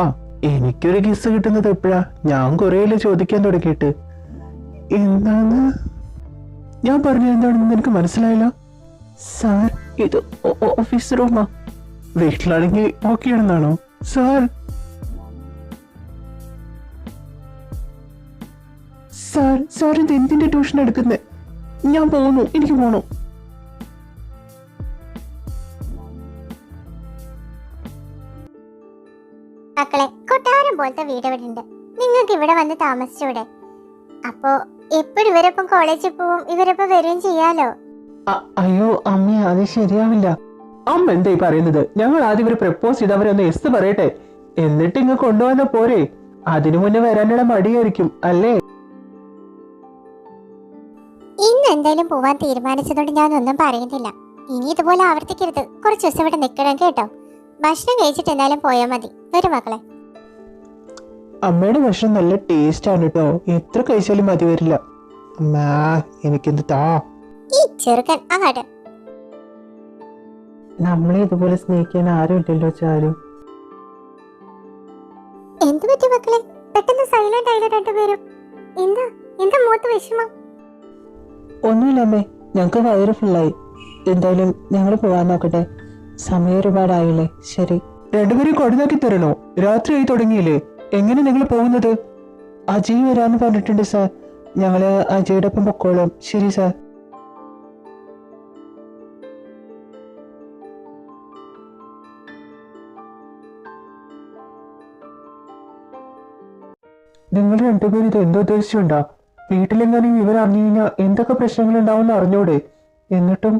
എനിക്കൊരു കിസ് കിട്ടുന്നത് എപ്പോഴാ? ഞാൻ കുറേയില്ല ചോദിക്കാൻ തുടങ്ങിയിട്ട്. എന്താണ് ഞാൻ പറഞ്ഞത്? എന്താണെന്ന് എനിക്ക് മനസ്സിലായില്ല. സാർ, ഇത് ഓഫീസ് റൂമാ. വീട്ടിലാണെങ്കിൽ ഓക്കെ ആണെന്നാണോ സാർ? സാർ ഇത് എന്തിന്റെ ട്യൂഷൻ എടുക്കുന്നേ? ഞാൻ പോകുന്നു, എനിക്ക് പോകണം. മക്കളെ, കൊട്ടാരം പോലത്തെ വീട് ഇവിടെ ഉണ്ട്. നിങ്ങൾക്ക് ഇവിടെ വന്ന് താമസിച്ചൂടെ? അപ്പോ എപ്പോഴും ഇവരൊപ്പം കോളേജിൽ പോവും, ഇവരൊപ്പം വരികയും ചെയ്യാലോ. അയ്യോ അമ്മ, അത് ശരിയാവില്ല. അമ്മ എന്തായി പറയുന്നത്? ഞങ്ങൾ ആദ്യം ഇവര് പ്രപ്പോസ് ചെയ്ത് അവരൊന്ന് എസ് പറയട്ടെ, എന്നിട്ട് ഇങ്ങ് കൊണ്ടുവന്ന പോരെ? അതിനു മുന്നേ വരാനുള്ള മടിയായിരിക്കും അല്ലേ? ഇന്ന് എന്തായാലും പോവാൻ തീരുമാനിച്ചതുകൊണ്ട് ഞാനൊന്നും പറയുന്നില്ല. ഇനി ഇതുപോലെ ആവർത്തിക്കരുത്. കുറച്ച് ദിവസം ഇവിടെ നിൽക്കണം കേട്ടോ. ഭക്ഷണം കഴിച്ചിട്ട് എന്തായാലും പോയാൽ മതി. വരും മക്കളെ. അമ്മയുടെ ഭക്ഷണം നല്ല ടേസ്റ്റ് ആണ് കേട്ടോ. എത്ര കഴിച്ചാലും മതി വരില്ല. അമ്മാ എനിക്കെന്ത് താ. ഈ ചെറുക്കൻ ആട്. നമ്മളെ ഇതുപോലെ സ്നേഹിക്കാൻ ആരും ഇല്ലല്ലോ ചാരു. എന്ത് പറ്റി മക്കളെ? പെട്ടെന്ന് സൈലന്റ് ആയില്ല രണ്ടുപേരും. എന്താ എന്താ മുഖത്ത് വിഷമം? ഒന്നുമില്ല അമ്മേ, ഞങ്ങൾക്ക് വയറ് ഫുള്ളായി. എന്തായാലും ഞങ്ങൾ പോകാൻ നോക്കട്ടെ. സമയം ഒരുപാടായില്ലേ. ശരി. രണ്ടുപേരും കൊടുന്നാക്കി തരണോ? രാത്രിയായി തുടങ്ങിയില്ലേ? എങ്ങനെ നിങ്ങൾ പോകുന്നത്? അജയ് വരാന്ന് പറഞ്ഞിട്ടുണ്ട് സാർ. ഞങ്ങള് അജയുടെ ഒപ്പം പൊക്കോളാം. ശരി സാർ. നിങ്ങൾ രണ്ടുപേരും ഇത് എന്തോ ഉദ്ദേശിച്ചുണ്ടാ? വീട്ടിലെങ്ങാനും ഇവർ അറിഞ്ഞു കഴിഞ്ഞാൽ എന്തൊക്കെ പ്രശ്നങ്ങൾ ഉണ്ടാവുമെന്ന് അറിഞ്ഞൂടെ? എന്നിട്ടും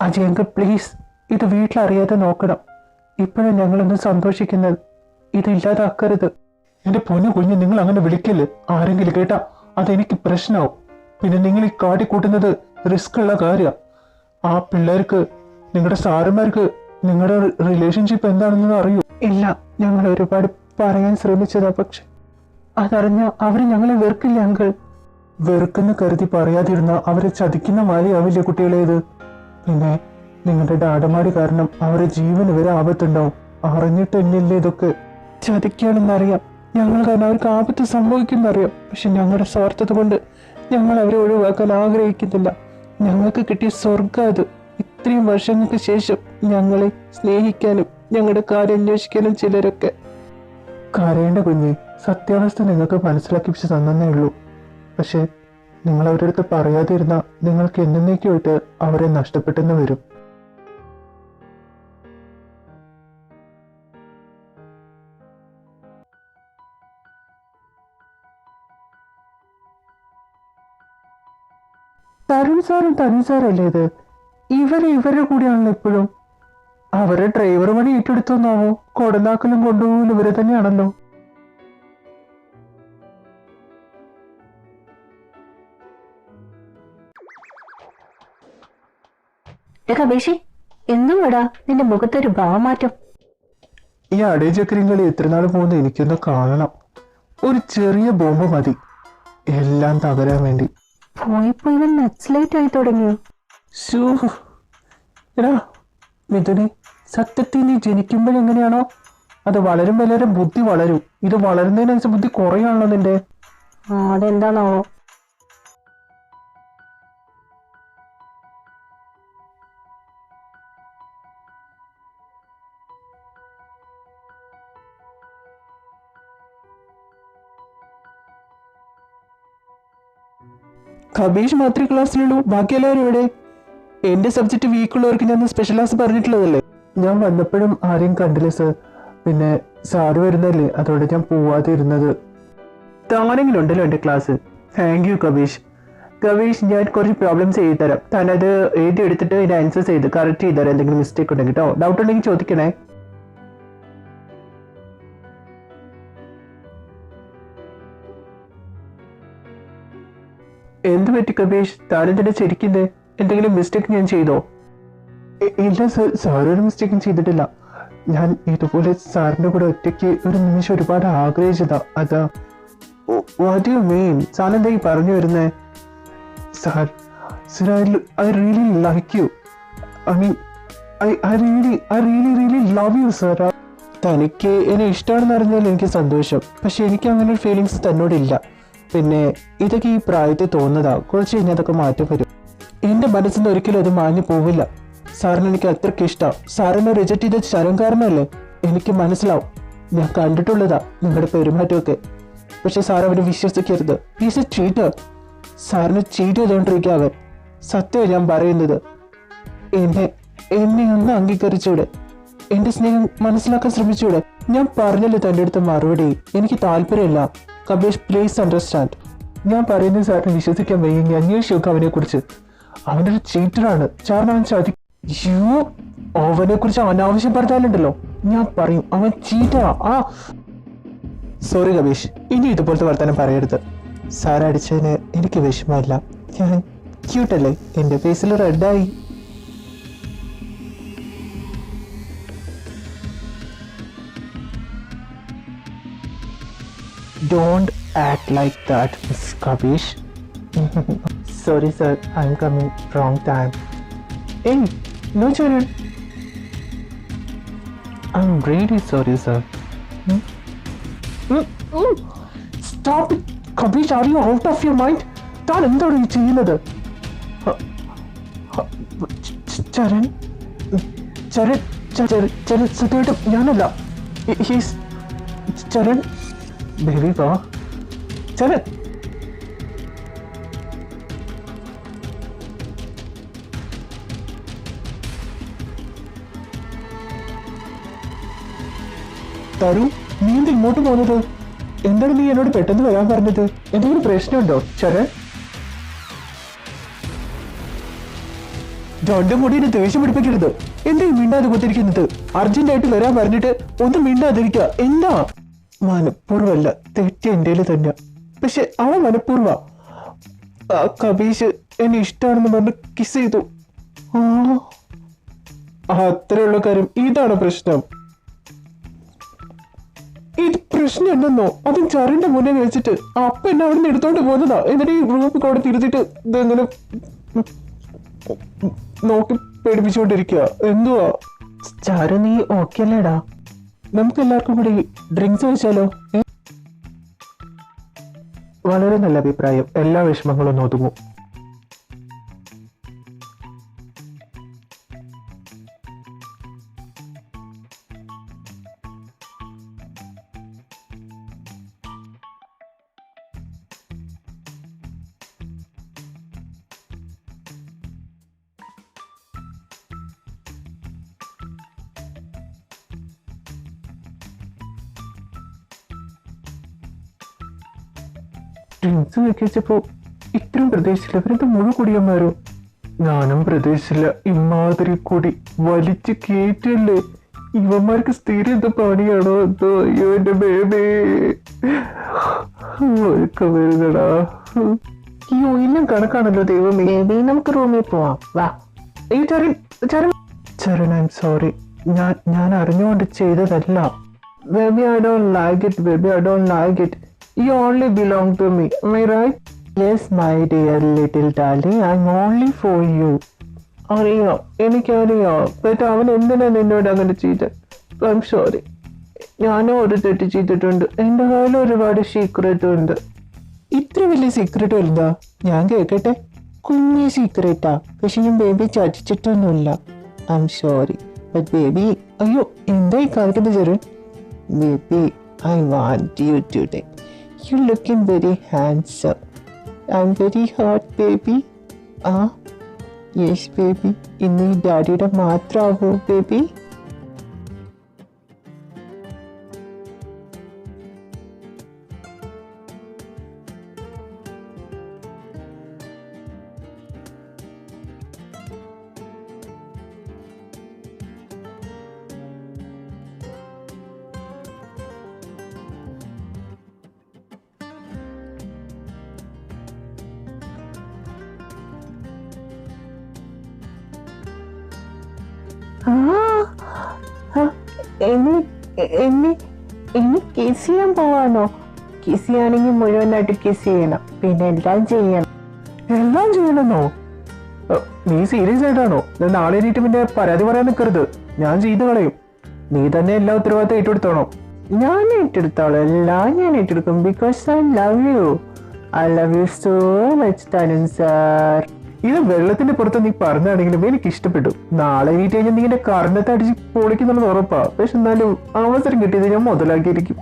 അജയ് അങ്കിൾ പ്ലീസ്, ഇത് വീട്ടിലറിയാതെ നോക്കണം. ഇപ്പോഴും ഞങ്ങളൊന്ന് സന്തോഷിക്കുന്നത്. ഇതില്ലാതാക്കരുത്. എന്റെ പൊന്നു കുഞ്ഞ്, നിങ്ങൾ അങ്ങനെ വിളിക്കല്. ആരെങ്കിലും കേട്ടാ അതെനിക്ക് പ്രശ്നമാവും. പിന്നെ നിങ്ങൾ ഈ കാട്ടിക്കൂട്ടുന്നത് റിസ്ക് ഉള്ള കാര്യ. ആ പിള്ളേർക്ക്, നിങ്ങളുടെ സാറുമാർക്ക് നിങ്ങളുടെ റിലേഷൻഷിപ്പ് എന്താണെന്ന് അറിയൂ? ഇല്ല, ഞങ്ങൾ ഒരുപാട് പറയാൻ ശ്രമിച്ചതാ. പക്ഷെ അതറിഞ്ഞ അവര് ഞങ്ങളെ വെറുക്കില്ല അങ്കിൾ. വെറുക്കുന്ന കരുതി പറയാതിരുന്ന അവരെ ചതിക്കുന്ന മാലിയാവില്ലേ കുട്ടികളേത്? പിന്നെ നിങ്ങളുടെ ഡാഡമാടി കാരണം അവരെ ജീവന് വരെ ആപത്തുണ്ടാവും. അറിഞ്ഞിട്ട് തന്നെയല്ലേ ഇതൊക്കെ? ചതിക്കുകയാണെന്നറിയാം. ഞങ്ങൾ കാരണം അവർക്ക് ആപത്ത് സംഭവിക്കുന്നറിയാം. പക്ഷെ ഞങ്ങളുടെ സ്വാർത്ഥത കൊണ്ട് ഞങ്ങൾ അവരെ ഒഴിവാക്കാൻ ആഗ്രഹിക്കുന്നില്ല. ഞങ്ങൾക്ക് കിട്ടിയ സ്വർഗം അത്. ഇത്രയും വർഷങ്ങൾക്ക് ശേഷം ഞങ്ങളെ സ്നേഹിക്കാനും ഞങ്ങളുടെ കാര്യം അന്വേഷിക്കാനും ചിലരൊക്കെ. കരയേണ്ട കുഞ്ഞ്, സത്യാവസ്ഥ നിങ്ങൾക്ക് മനസ്സിലാക്കിപ്പിച്ച് തന്നേ ഉള്ളൂ. പക്ഷെ നിങ്ങൾ അവരുടെ അടുത്ത് പറയാതിരുന്ന നിങ്ങൾക്ക് എന്നേക്കുമായിട്ട് അവരെ നഷ്ടപ്പെട്ടെന്ന് വരും. തരുൺ സാറല്ലേ ഇത്? ഇവരുടെ കൂടെയാണല്ലോ ഇപ്പോഴും. അവരെ ഡ്രൈവർ പണി ഏറ്റെടുത്തോന്നാവോ? കൊടനാക്കലും കൊണ്ടുപോകലും ഇവരെ തന്നെയാണല്ലോ. കബീഷി, എന്നും വടാ നിന്റെ മുഖത്തൊരു ഭാവമാറ്റം. ഈ അടേ ചക്രിങ്ങളി എത്രനാൾ പോകുന്ന എനിക്കൊന്ന് കാണണം. ഒരു ചെറിയ ബോംബ് മതി എല്ലാം തകരാൻ വേണ്ടി. പോയിപ്പോ ഇവൻ നക്സലൈറ്റ് ആയി തുടങ്ങിയോ? എടാ മിഥുനെ, സത്യത്തിൽ നീ ജനിക്കുമ്പോഴെങ്ങനെയാണോ അത് വളരും വല്ലരും ബുദ്ധി വളരും. ഇത് വളരുന്നതിനനുസരിച്ച് ബുദ്ധി കുറയാണല്ലോ നിന്റെ. അതെന്താണാവോ? കബീഷ് മാത്രമേ ക്ലാസ്സിലുള്ളൂ. ബാക്കി എല്ലാവരും ഇവിടെ. എന്റെ സബ്ജക്ട് വീക്കുള്ളവർക്ക് ഞാൻ സ്പെഷ്യൽ ക്ലാസ് പറഞ്ഞിട്ടുള്ളതല്ലേ. ഞാൻ വന്നപ്പോഴും ആരെയും കണ്ടില്ല സർ. പിന്നെ സാറ് വരുന്നല്ലേ, അതോടെ ഞാൻ പോവാതെ ഇരുന്നത്. താനെങ്കിലും ഉണ്ടല്ലോ എന്റെ class. Thank you Kabeesh. Kabeesh, ഞാൻ കുറച്ച് പ്രോബ്ലംസ് എഴുതി തരാം. താനത് എഴുതി എടുത്തിട്ട് അതിന്റെ ആൻസേഴ്സ് ചെയ്ത് കറക്റ്റ് ചെയ്ത് തരാം. എന്തെങ്കിലും മിസ്റ്റേക്ക് ഉണ്ടെങ്കിൽ കേട്ടോ. ഡൗട്ട് ഉണ്ടെങ്കിൽ ചോദിക്കണേ. എന്ത് പറ്റി കബീഷ്? താനെന്തിനാ ചിരിക്കുന്നേ? എന്തെങ്കിലും മിസ്റ്റേക്ക് ഞാൻ ചെയ്തോ? ഇല്ല സർ, സാറൊരു മിസ്റ്റേക്കും ചെയ്തിട്ടില്ല. ഞാൻ ഇതുപോലെ സാറിന്റെ കൂടെ ഒറ്റയ്ക്ക് ഒരു നിമിഷം ഒരുപാട് ആഗ്രഹിച്ചതാ. അതാ. What you mean? സാർ എന്താ ഈ പറഞ്ഞു വരുന്നേ? Sir, I really like you. I mean I really love you sir. തനിക്ക് എന്നെ ഇഷ്ടമാണെന്ന് അറിഞ്ഞാൽ എനിക്ക് സന്തോഷം. പക്ഷെ എനിക്ക് അങ്ങനെ ഒരു ഫീലിങ്സ് തന്നോടില്ല. പിന്നെ ഇതൊക്കെ ഈ പ്രായത്തിൽ തോന്നുന്നതാ. കുറച്ച് കഴിഞ്ഞാൽ അതൊക്കെ മാറ്റം വരും. എന്റെ മനസ്സിൽ നിന്ന് ഒരിക്കലും അത് മാഞ്ഞു പോവില്ല. സാറിന് എനിക്ക് അത്രയ്ക്ക് ഇഷ്ടം. സാറിനെ റിജക്ട് ചെയ്ത ശരം കാരണമല്ലേ? എനിക്ക് മനസ്സിലാവും. ഞാൻ കണ്ടിട്ടുള്ളതാ നിങ്ങളുടെ പെരുമാറ്റമൊക്കെ. പക്ഷെ സാർ അവനെ വിശ്വസിക്കരുത്. He's A cheater. സാറിന് ചീറ്റ് ചെയ്തുകൊണ്ടിരിക്കുക അവൻ. സത്യമാണ് ഞാൻ പറയുന്നത്. എന്നെ ഒന്ന് അംഗീകരിച്ചൂടെ? എന്റെ സ്നേഹം മനസ്സിലാക്കാൻ ശ്രമിച്ചൂടെ? ഞാൻ പറഞ്ഞല്ലോ തൻ്റെ അടുത്ത് മറുപടി. എനിക്ക് താല്പര്യമില്ല. Kabeesh, please understand. ഞാൻ പറയുന്നത് സാറിന് വിശ്വസിക്കാൻ വയ്യെങ്കിൽ അന്വേഷിച്ച് നോക്കാം അവനെ കുറിച്ച്. അവനൊരു ചീറ്ററാണ്. സാറിന് അവൻ അവനെ കുറിച്ച് അനാവശ്യം പറഞ്ഞാലുണ്ടല്ലോ ഞാൻ പറയും അവൻ ചീറ്ററാ. സോറി കബീഷ്, ഇനി ഇതുപോലത്തെ വർത്തമാനം പറയരുത്. സാർ അടിച്ചതിന് എനിക്ക് വിഷമമില്ല. ഞാൻ ക്യൂട്ടല്ലേ? എന്റെ ഫേസിൽ റെഡായി. Don't act like that, Miss Kabish. Sorry, sir. I'm coming wrong time. Hey, no, Charan. I'm really sorry, sir. Stop it! Kabish, are you out of your mind? താൻ എന്താണ് ഈ ചെയ്യുന്നത്? ചരൺ ചരൺ ചരൺ ചരൺ സത്യമായിട്ടും ഞാനല്ല. ഹീസ് ചരൺ ബേബി വാ ചരൺ. തരു, നീ എന്ത് ഇങ്ങോട്ട് പോകുന്നത്? എന്താണ് നീ എന്നോട് പെട്ടെന്ന് വരാൻ പറഞ്ഞത്? എന്തെങ്കിലും പ്രശ്നമുണ്ടോ ചരൺ? ജോന്റെ മുടിയിൽ ദേഷ്യം പിടിപ്പിക്കരുത്. എന്താ മിണ്ടാതെ കുത്തിരിക്കുന്നത്? അർജന്റായിട്ട് വരാൻ പറഞ്ഞിട്ട് ഒന്നും മിണ്ടാതിരിക്കുക. എന്താ? മനഃപൂർവ്വമല്ല, തെറ്റ് എൻ്റെ തന്നെ. പക്ഷെ അവൻ മനഃപൂർവ്വ. കബീഷ് എന്നെ ഇഷ്ടമാണെന്ന് പറഞ്ഞ് കിസ് ചെയ്തു. അത്രയുള്ള കാര്യം. ഇതാണ് പ്രശ്നം. ഇത് പ്രശ്നം എന്തെന്നോ, അതും ചറിന്റെ മുന്നേ വെച്ചിട്ട് അപ്പ എന്നെ അവിടെ നിന്ന് എടുത്തോണ്ട് പോകുന്നതാ. എന്നിട്ട് ഈ റൂമിൽ കൂടെ തിരുത്തിട്ട് ഇതെങ്ങനെ നോക്കി പേടിപ്പിച്ചുകൊണ്ടിരിക്കുക. എന്തുവാ ചാരു, നീ ഓക്കെ അല്ലേടാ? നമുക്ക് എല്ലാവർക്കും കൂടി ഡ്രിങ്ക്സ് വെച്ചാലോ? വളരെ നല്ല അഭിപ്രായം. എല്ലാ വിഷമങ്ങളും ഒതുങ്ങും. ഡ്രിങ്ക്സ് വെക്കിച്ചപ്പോ ഇത്രയും പ്രതീക്ഷിച്ചില്ല. ഇവരെന്താ മുഴു കുടിയന്മാരോ? ഞാനും പ്രതീക്ഷിച്ചില്ല. ഇമാതിരി കൂടി വലിച്ചു കേറ്റല്ലേ. ഇവന്മാർക്ക് സ്ഥിരം എന്താ പണിയാണോ എന്തോ? അയ്യോ എന്റെ ബേബി ഒഴുക്കം വരുന്നടാ. അയ്യോ എല്ലാം കണക്കാണല്ലോ ദൈവമേ. ബേബി നമുക്ക് റൂമിൽ പോവാം, വാ. അയ്യോ Charan Charan Charan, I am sorry. ഞാൻ അറിഞ്ഞുകൊണ്ട് ചെയ്തതല്ല. Baby I don't like it. Baby I don't like it. You only belong to me, am I right? Yes, my dear little darling, I'm only for you. അറിയാം, എനിക്കറിയാം. പക്ഷെ അവൻ എന്തിനാ നിന്നോട് അങ്ങനെ ചെയ്ത്? I am sorry. ഞാനും ഒരു തെറ്റ് ചെയ്തിട്ടുണ്ട്. എൻ്റെ കയ്യിൽ ഒരുപാട് സീക്രട്ട് ഉണ്ട്. ഇത്ര വലിയ സീക്രട്ട് വലുതാ? ഞാൻ കേൾക്കട്ടെ. കുഞ്ഞു സീക്രട്ടാ, പക്ഷെ ഞാൻ ബേബി ചതിച്ചിട്ടൊന്നുമില്ല. I am sorry. But baby, അയ്യോ എന്തായി കാണിക്കുന്നത് ചെറുൻ? Baby, I want you today. You're looking very handsome. I'm very hot, baby. Yes, baby. ഇന്ന് ഈ ഡാഡിയുടെ മാത്രമാവോ ബേബി? എന്നെ കിസ് ചെയ്യാൻ പോവാണോ? കിസ് ചെയ്യാണെങ്കിൽ മുഴുവനായിട്ട് കിസ് ചെയ്യണം, പിന്നെ എല്ലാം ചെയ്യണം. എല്ലാം ചെയ്യണമെന്നോ? നീ സീരിയസ് ആയിട്ടാണോ? നാളെ എണീറ്റ് പിന്നെ പരാതി പറയാൻ നിൽക്കരുത്. ഞാൻ ചെയ്തു കളയും. നീ തന്നെ എല്ലാ ഉത്തരവാദിത്തം ഏറ്റെടുത്തോണം. ഞാൻ ഏറ്റെടുത്തോളാം, എല്ലാം ഞാൻ ഏറ്റെടുക്കും. Because I love you. I love you so much Tanun sir. ഇത് വെള്ളത്തിന്റെ പുറത്ത് നീ പറഞ്ഞാണെങ്കിലും എനിക്ക് ഇഷ്ടപ്പെട്ടു. നാളെ എണീറ്റ് കഴിഞ്ഞാൽ നീ എന്റെ കർണത്തെ അടിച്ച് പൊളിക്കുന്നുള്ളത് ഉറപ്പാ. പക്ഷെ എന്നാലും അവസരം കിട്ടിയത് ഞാൻ മുതലാക്കിയിരിക്കും.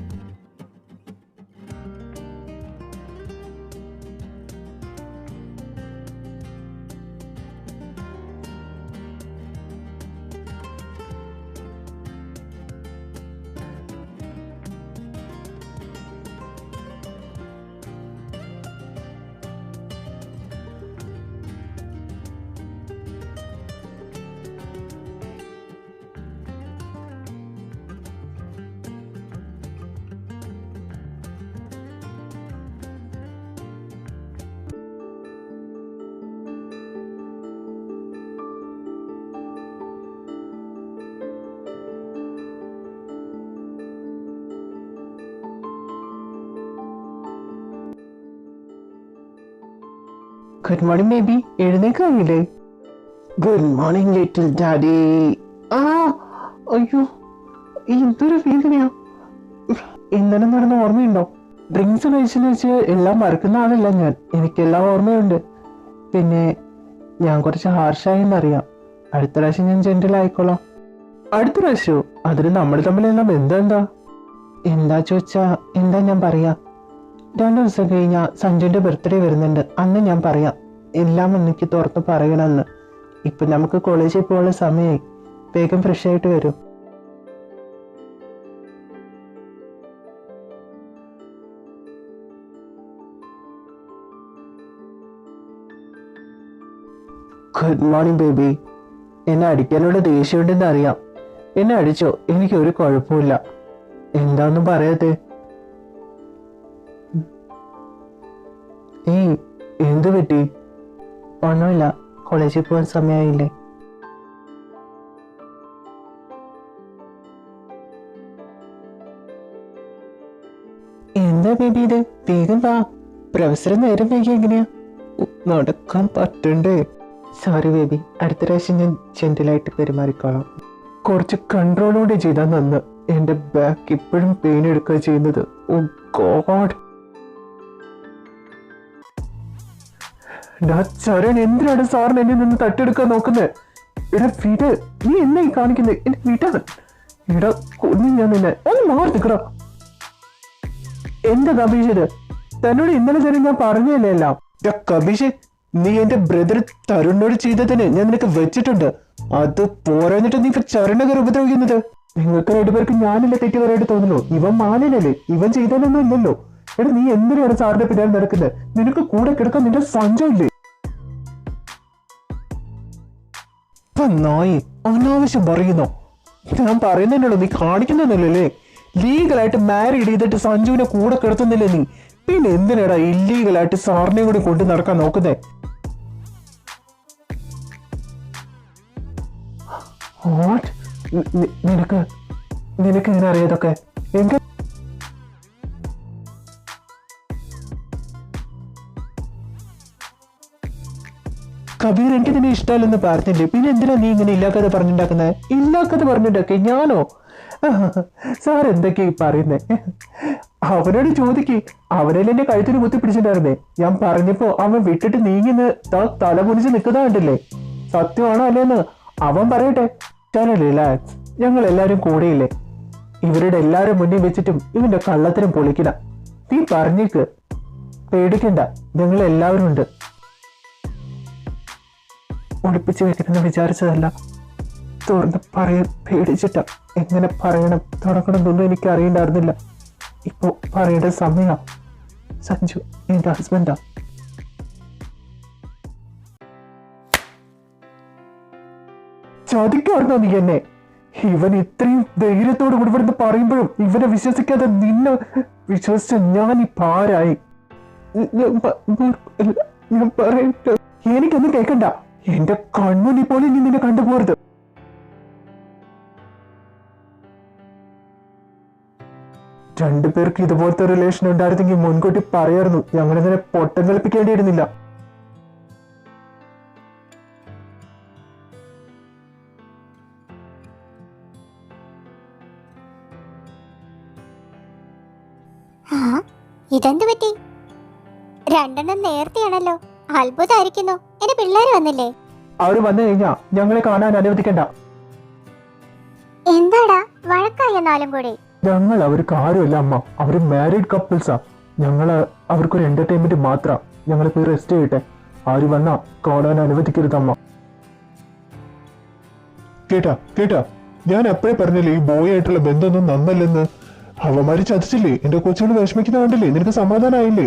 ഗുഡ് മോർണിംഗ് ബേബി, എഴുന്നേക്കാനില്ലേ? Good morning little daddy. ആ അയ്യോ, എന്തൊരു വേദനയാ. ഇന്നലെ നടന്ന ഓർമ്മയുണ്ടോ? ഡ്രിങ്ക്സ് കഴിച്ചെന്ന് വെച്ച് എല്ലാം മറക്കുന്ന ആളല്ല ഞാൻ, എനിക്കെല്ലാം ഓർമ്മയുണ്ട്. പിന്നെ ഞാൻ കുറച്ച് ഹാർഷായെന്നറിയാം. അടുത്ത പ്രാവശ്യം ഞാൻ ജെന്റിൽ ആയിക്കോളാം. അടുത്ത പ്രാവശ്യമോ? അതിന് നമ്മൾ തമ്മിലെല്ലാം എന്താ ചോദിച്ചാ എന്താ ഞാൻ പറയാ? 2 ദിവസം കഴിഞ്ഞാൽ സഞ്ജുവിന്റെ ബർത്ത്ഡേ വരുന്നുണ്ട്. അന്ന് ഞാൻ പറയാം എല്ലാം എനിക്ക് തുറന്ന് പറയണമെന്ന്. ഇപ്പൊ നമുക്ക് കോളേജിൽ പോകാനുള്ള സമയമായി. വേഗം ഫ്രഷ് ആയിട്ട് വരും. Good morning baby. എന്നെ അടിക്കാനുള്ള ദേഷ്യമുണ്ടെന്ന് അറിയാം. എന്നെ അടിച്ചോ, എനിക്കൊരു കുഴപ്പമില്ല. എന്താന്നും പറയാതെ? ഏയ്, എന്തു പറ്റി? ഒന്നുമില്ല, കോളേജിൽ പോകാൻ സമയമായില്ലേ? എന്താ ബേബി ഇത്? വേഗം വാ. പ്രൊഫസർ നേരം വൈകി എങ്ങനെയാ? നടക്കാൻ പറ്റണ്ടേ? സോറി ബേബി, അടുത്ത പ്രാവശ്യം ഞാൻ ജെന്റിലായിട്ട് പെരുമാറിക്കോളാം. കുറച്ച് കൺട്രോളോടെ ചെയ്താൽ നന്ന്. എന്റെ ബാക്ക് ഇപ്പോഴും പെയിൻ എടുക്കുക ചെയ്യുന്നത്. ഓ ഗോഡ്. ചരൺ, എന്തിനാണ് സാറിന് എന്നെ നിന്ന് തട്ടിയെടുക്കാൻ നോക്കുന്നത്? എടാ വീട്, നീ എന്നായി കാണിക്കുന്നത്? എന്റെ വീട്ടാണ്. എടാ കൊന്നു ഞാൻ നിന്നെ. ഒന്ന് മാറി നിൽക്കടാ. എന്താ കബീഷ് ഇത്? തന്നോട് ഇന്നലെ ചേരും ഞാൻ പറഞ്ഞല്ലേ എല്ലാം. കബീഷ്, നീ എന്റെ ബ്രദർ തരുണിനോട് ചെയ്തതിന് ഞാൻ നിനക്ക് വെച്ചിട്ടുണ്ട്. അത് പോരാഞ്ഞിട്ട് നീ ഇപ്പൊ ചരണകർ ഉപദ്രവിക്കുന്നത്. നിങ്ങൾക്ക് രണ്ടുപേർക്ക് ഞാനല്ലേ തെറ്റി വരായിട്ട് തോന്നുന്നു. ഇവൻ മാനല്ലേ, ഇവൻ ചെയ്തതൊന്നും ഇല്ലല്ലോ. എടാ നീ എന്തിനാണ് സാറിന്റെ പിന്നാലെ നടക്കുന്നത്? നിനക്ക് കൂടെ കിടക്കാൻ നിന്റെ സഞ്ചമില്ലേ? നായി അനാവശ്യം പറയുന്നോ? ഞാൻ പറയുന്നല്ലോ, നീ കാണിക്കുന്നതല്ലേ? ലീഗലായിട്ട് മാരീഡ് ചെയ്തിട്ട് സഞ്ജുവിനെ കൂടെ കിടത്തുന്നില്ലേ നീ? പിന്നെ എന്തിനാടാ ഇല്ലീഗലായിട്ട് സാറിനെയും കൂടി കൊണ്ട് നടക്കാൻ നോക്കുന്നേ? നിനക്ക് എങ്ങനെ അറിയാതൊക്കെ? കബീർ, എനിക്ക് നിന്നെ ഇഷ്ടമല്ലെന്ന് പറഞ്ഞില്ലേ? പിന്നെ എന്തിനാ നീ ഇങ്ങനെ ഇല്ലാക്കഥ പറഞ്ഞിട്ടുണ്ടാക്കുന്നത്? ഇല്ലാക്കഥ പറഞ്ഞിട്ടുണ്ടാക്കി ഞാനോ? സാർ എന്തൊക്കെയാ പറയുന്നേ? അവനോട് ചോദിക്ക്. അവനെല്ലാം എന്റെ കഴുത്തിന് കുത്തി പിടിച്ചിട്ടുണ്ടായിരുന്നേ. ഞാൻ പറഞ്ഞപ്പോ അവൻ വിട്ടിട്ട് നീങ്ങിന്ന് തല കുനിച്ച് നിൽക്കുന്ന കണ്ടില്ലേ? സത്യമാണോ അല്ലേന്ന് അവൻ പറയട്ടെ. റിലാക്സ്, ഞങ്ങൾ എല്ലാരും കൂടെയില്ലേ? ഇവരുടെ എല്ലാരും മുന്നിൽ വെച്ചിട്ടും ഇവന്റെ കള്ളത്തിനും പൊളിക്കണ. നീ പറഞ്ഞേക്ക്, പേടിക്കണ്ട, ഞങ്ങൾ എല്ലാവരും ഉണ്ട്. ഒളിപ്പിച്ച് വെക്കണമെന്ന് വിചാരിച്ചതല്ല, തുറന്ന് പറയാൻ പേടിച്ചിട്ട. എങ്ങനെ പറയണം തുടങ്ങണമെന്നൊന്നും എനിക്ക് അറിയണ്ടായിരുന്നില്ല. ഇപ്പൊ പറയേണ്ട സമയാ. സഞ്ജു എന്റെ ഹസ്ബൻഡാ. ചതിക്കാർന്നോ നീ എന്നെ? ഇവൻ ഇത്രയും ധൈര്യത്തോട് കൂടി ഇവിടുന്ന് പറയുമ്പോഴും ഇവനെ വിശ്വസിക്കാതെ നിന്നെ വിശ്വസിച്ച ഞാൻ ഇപ്പൊ ആരായി? ഞാൻ പറയട്ടെ, എനിക്കൊന്നും കേൾക്കണ്ട. എന്റെ കൺമുന്നിൽ പോലെ നീ നിന്നെ കണ്ടുപോകരുത്. രണ്ടുപേർക്ക് ഇതുപോലത്തെ റിലേഷൻ ഉണ്ടായിരുന്നെങ്കിൽ മുൻകൂട്ടി പറയായിരുന്നു. ഞങ്ങളിങ്ങനെ പൊട്ടം കളിപ്പിക്കേണ്ടിയിരുന്നില്ല. ഇതെന്ത് പറ്റി? 2 നേരത്തെയാണല്ലോ. അത്ഭുതമായിരിക്കുന്നു. എന്റെ പിള്ളേര് വന്നില്ലേ? അവര് വന്നു കഴിഞ്ഞാ ഞങ്ങളെ കാണാൻ അനുവദിക്കണ്ട. എന്താടാ വഴക്കായ നാലും കൂടി? ഞങ്ങൾ അവർക്ക് ആരുമല്ല അമ്മ. അവര് മാരീഡ് കപ്പിൾസാ. അവർക്കൊരു എന്റർടൈൻമെന്റ് മാത്രം. ഞങ്ങൾ പോയി റെസ്റ്റ് ചെയ്യട്ടെ. ആര് വന്നാ കാണാൻ അനുവദിക്കരുത് അമ്മ. കേട്ടാ ഞാൻ എപ്പോഴേ പറഞ്ഞില്ലേ ഈ ബോയ് ആയിട്ടുള്ള ബന്ധമൊന്നും നന്നല്ലെന്ന്. അവന്മാര് ചതിച്ചില്ലേ? എന്റെ കൊച്ചുകൾ വിഷമിക്കുന്ന കണ്ടില്ലേ? നിനക്ക് സമാധാനമായില്ലേ?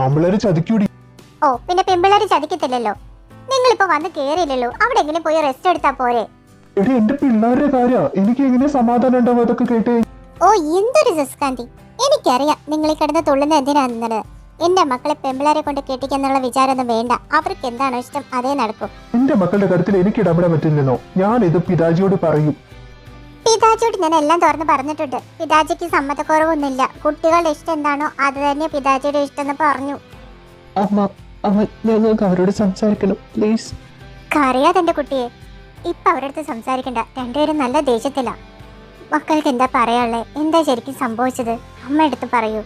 ആമ്പിള്ളേര് ചതിക്കൂടി. ഓ, പിന്നെ പെമ്പിള്ളേര് ചതിക്കത്തില്ലല്ലോ. നിങ്ങളിപ്പോ വന്ന് കേറിയില്ലല്ലോ. അവിടെ എങ്ങനെ പോയി റെസ്റ്റ് എടുത്താ പോരെ? എടി, എന്റെ പിള്ളേരുടെ കാര്യ. എനിക്ക് എങ്ങനെ സമാധാനം ഉണ്ടാവും അതൊക്കെ കേട്ടേ? ഓ, എന്തൊരു സുസ്കാന്തി. എനിക്കറിയാം നിങ്ങൾ ഈ കിടന്ന് തുള്ളുന്ന എന്തിനാണെന്നത്. എന്റെ മക്കളെ പെമ്പിളാരെ കൊണ്ട് കെട്ടിക്കാന്നുള്ള വിചാരമൊന്നും വേണ്ട. അവർക്ക് എന്താണോ ഇഷ്ടം അതേ നടക്കും. എന്റെ മക്കളുടെ കാര്യത്തിൽ എനിക്ക് ഇടപെടാൻ പറ്റില്ലെന്നോ? ഞാൻ ഇത് പിതാജിയോട് പറയും. പിതാജിയോട് ഞാൻ എല്ലാം തുറന്ന് പറഞ്ഞിട്ടുണ്ട്. പിതാജിക്ക് സമ്മതക്കുറവൊന്നുമില്ല. കുട്ടികളുടെ ഇഷ്ടം എന്താണോ അത് തന്നെ പിതാജിയുടെ ഇഷ്ടം എന്ന് പറഞ്ഞു. അമ്മ, അമ്മ ഞങ്ങൾക്ക് അവരോട് സംസാരിക്കണം പ്ലീസ്. കറിയാതെ എന്റെ കുട്ടിയെ. ഇപ്പൊ അവരുടെ അടുത്ത് സംസാരിക്കണ്ട. രണ്ടുപേരും നല്ല ദേഷ്യത്തില. മക്കൾക്ക് എന്താ പറയാനുള്ളേ? എന്താ ശരിക്കും സംഭവിച്ചത്? അമ്മ എടുത്ത് പറയൂ.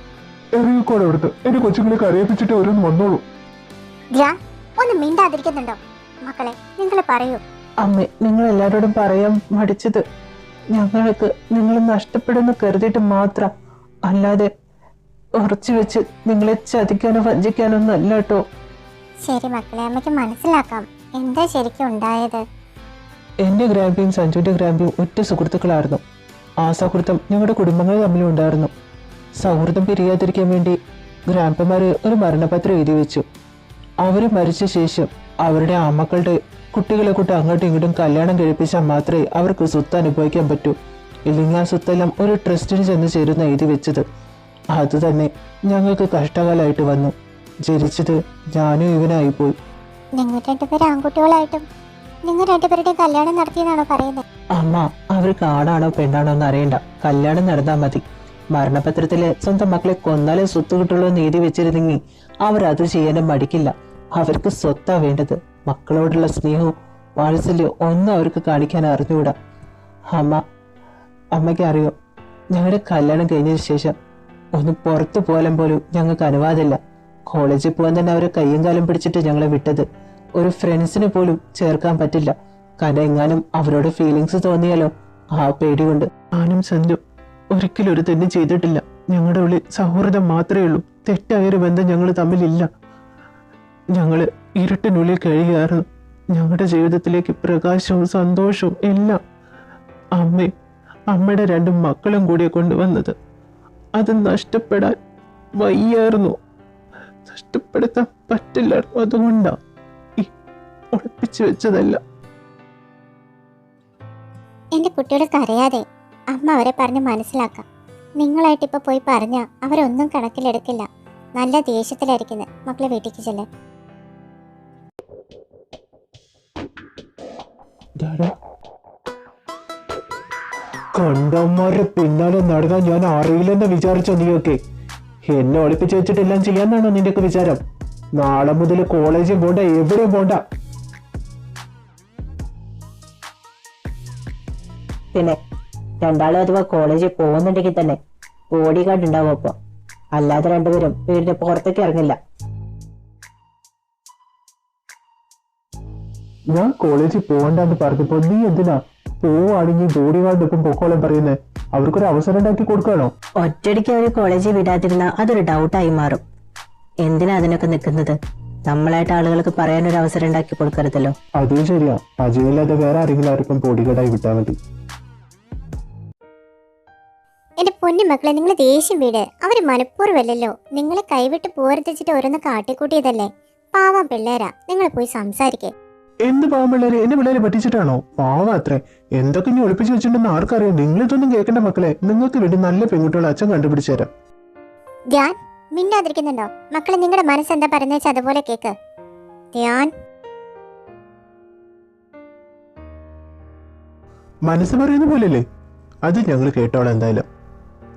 ഇറങ്ങിക്കോടെ അവിടുത്തെ. എന്റെ കൊച്ചുങ്ങളെ കരയിപ്പിച്ചിട്ട് ഓരോന്ന് വന്നോളൂ. ധ്യാൻ, ഒന്ന് മിണ്ടാതിരിക്കുന്നുണ്ടോ? മക്കളെ, നിങ്ങൾ പറയൂ. അമ്മ, നിങ്ങൾ എല്ലാവരോടും പറയാൻ മടിച്ചത് ഞങ്ങൾക്ക് നിങ്ങൾ നഷ്ടപ്പെടുമെന്ന് കരുതിയിട്ട് മാത്രം, അല്ലാതെ ഉറച്ചു വെച്ച് നിങ്ങളെ ചതിക്കാനോ വഞ്ചിക്കാനോ ഒന്നും അല്ല കേട്ടോ. ശരി മക്കളെ, അമ്മയ്ക്ക് മനസ്സിലാക്കാം എന്താ ശരിക്കും ഉണ്ടായത്. എന്റെ ഗ്രാൻഡിയും സഞ്ജുവിന്റെ ഗ്രാൻഡിയും ഒറ്റ സുഹൃത്തുക്കളായിരുന്നു. ആ സൗഹൃദം ഞങ്ങളുടെ കുടുംബങ്ങൾ തമ്മിലും ഉണ്ടായിരുന്നു. സൗഹൃദം പിരിയാതിരിക്കാൻ വേണ്ടി ഗ്രാൻഡ്പമാര് ഒരു മരണപത്രം എഴുതി വെച്ചു. അവര് മരിച്ച ശേഷം അവരുടെ ആമക്കളുടെ കുട്ടികളെ കൂട്ടി അങ്ങോട്ടും ഇങ്ങോട്ടും കല്യാണം കഴിപ്പിച്ചാൽ മാത്രമേ അവർക്ക് സ്വത്ത് അനുഭവിക്കാൻ പറ്റൂ. ഇല്ലെങ്കിൽ ആ സ്വത്തെല്ലാം ഒരു ട്രസ്റ്റിന് ചെന്ന് ചേരുന്ന എഴുതി വെച്ചത്. അത് തന്നെ ഞങ്ങൾക്ക് കഷ്ടകാലമായിട്ട് വന്നു. ജനിച്ചത് ഞാനും ഇവനായിപ്പോയി. നിങ്ങൾ രണ്ടുപേരും ആൺകുട്ടികളായിട്ടും നിങ്ങൾ രണ്ടുപേരുടെ കല്യാണം നടത്തിയെന്നാണോ പറയുന്നത്? അമ്മ, അവർ കാണാണോ പെണ്ണാണോ എന്ന് അറിയണ്ട, കല്യാണം നടന്നാൽ മതി. മരണപത്രത്തില് സ്വന്തം മക്കളെ കൊന്നാലേ സ്വത്ത് കിട്ടുള്ളൂ എന്ന് എഴുതി വെച്ചിരുന്നെങ്കിൽ അവരത് ചെയ്യാനും മടിക്കില്ല. അവർക്ക് സ്വത്താ വേണ്ടത്. മക്കളോടുള്ള സ്നേഹവും വാത്സല്യവും ഒന്നും അവർക്ക് കാണിക്കാൻ അറിഞ്ഞുകൂടാ. അമ്മയ്ക്ക് അറിയോ, ഞങ്ങളുടെ കല്യാണം കഴിഞ്ഞതിന് ശേഷം ഒന്ന് പുറത്തു പോകാൻ പോലും ഞങ്ങൾക്ക് അനുവാദമില്ല. കോളേജിൽ പോകാൻ തന്നെ അവരെ കയ്യും കാലം പിടിച്ചിട്ട് ഞങ്ങളെ വിട്ടത്. ഒരു ഫ്രണ്ട്സിന് പോലും ചേർക്കാൻ പറ്റില്ല. കാരണം എങ്ങാനും അവരോട് ഫീലിങ്സ് തോന്നിയാലോ, ആ പേടി കൊണ്ട്. ഞാനും സഞ്ജു ഒരിക്കലും ഒരു തെറ്റും ചെയ്തിട്ടില്ല. ഞങ്ങളുടെ ഉള്ളിൽ സൗഹൃദം മാത്രമേ ഉള്ളൂ. തെറ്റായൊരു ബന്ധം ഞങ്ങൾ തമ്മിലില്ല. ഞങ്ങൾ ഇരുട്ടിനുള്ളിൽ കഴിയുകയായിരുന്നു. ഞങ്ങളുടെ ജീവിതത്തിലേക്ക് പ്രകാശവും സന്തോഷവും എല്ലാം അമ്മയുടെ 2 മക്കളും കൂടിയെ കൊണ്ടുവന്നത്. അത് നഷ്ടപ്പെടാൻ വയ്യായിരുന്നു. നഷ്ടപ്പെടുത്താൻ പറ്റില്ലായിരുന്നു. അതുകൊണ്ടാ ഒളിപ്പിച്ചു വെച്ചതല്ല. എന്റെ കുട്ടിയോട് കരയാതെ. അമ്മ അവരെ പറഞ്ഞ് മനസ്സിലാക്കാം. നിങ്ങളായിട്ട് ഇപ്പൊ പോയി പറഞ്ഞാൽ അവരൊന്നും കണക്കിലെടുക്കില്ല. നല്ല ദേഷ്യത്തിലായിരിക്കുന്നത്. മക്കളെ വീട്ടിലേക്ക് ചെല്ലേ. കണ്ടന്മാരുടെ പിന്നാലെ നടക്കാൻ ഞാൻ അറിയില്ലെന്ന് വിചാരിച്ചോ നീയൊക്കെ? എന്നെ ഒളിപ്പിച്ച് വെച്ചിട്ടെല്ലാം ചെയ്യാന്നാണോ നിന്റെയൊക്കെ വിചാരം? നാളെ മുതൽ കോളേജിൽ പോണ്ട, എവിടെയും പോണ്ട. പിന്നെ രണ്ടാളും അഥവാ കോളേജിൽ പോകുന്നുണ്ടെങ്കിൽ തന്നെ ബോഡി ഗാർഡ് ഉണ്ടാവും. അപ്പൊ അല്ലാതെ രണ്ടുപേരും വീടിന്റെ പുറത്തേക്ക് ഇറങ്ങില്ല. ഞാൻ കോളേജിൽ പോകണ്ടെന്ന് പറഞ്ഞപ്പോ നീ എന്തിനാ പോവാണെങ്കിൽ ബോഡി ഗാർഡൊപ്പം പൊക്കോളം പറയുന്നേ? അവർക്കൊരു അവസരം ഉണ്ടാക്കി കൊടുക്കാണോ? ഒറ്റയടിക്ക് അവര് കോളേജിൽ വിടാതിരുന്ന അതൊരു ഡൗട്ടായി മാറും. എന്തിനാ അതിനൊക്കെ നിൽക്കുന്നത്? നമ്മളായിട്ട് ആളുകൾക്ക് പറയാനൊരു അവസരം ഉണ്ടാക്കി കൊടുക്കരുതല്ലോ. അതും ശരിയാ. അജയില്ലാതെ വേറെ ആരെങ്കിലും ആർക്കും ബോഡി ഗാർഡായി വിട്ടാൽ മതി. എന്റെ പൊന്നു മക്കളെ, നിങ്ങൾ ദേഷ്യം വീട്. അവര് മനഃപൂർവ്വമല്ലല്ലോ നിങ്ങളെ കൈവിട്ട് പോരത്തിച്ചിട്ട് ഓരോന്ന് കാട്ടിക്കൂട്ടിയതല്ലേ. പാവം പിള്ളേരാ. നിങ്ങൾ പോയി സംസാരിക്കേ. എന്ത് പാവം പിള്ളേര്? എന്റെ പിള്ളേരെ പറ്റിച്ചിട്ടാണോ? പാവം അത്രേ. എന്തൊക്കെ ഇനി ഒളിപ്പിച്ച് വെച്ചിട്ടുണ്ടെന്ന് ആർക്കറിയാം? നിങ്ങളിതൊന്നും കേൾക്കണ്ട മക്കളെ. നിങ്ങൾക്ക് വേണ്ടി നല്ല പെൺകുട്ടികളെ അച്ഛൻ കണ്ടുപിടിച്ചു തരാം. ധ്യാൻ, മിണ്ടാതിരിക്കുന്നുണ്ടോ? മക്കളെ, നിങ്ങളുടെ മനസ്സെന്താ പറയുന്ന വെച്ചാൽ അതുപോലെ കേക്ക്. ധ്യാൻ, മനസ്സ് പറയുന്ന പോലെയല്ലേ? അത് ഞങ്ങൾ കേട്ടോളാം. എന്തായാലും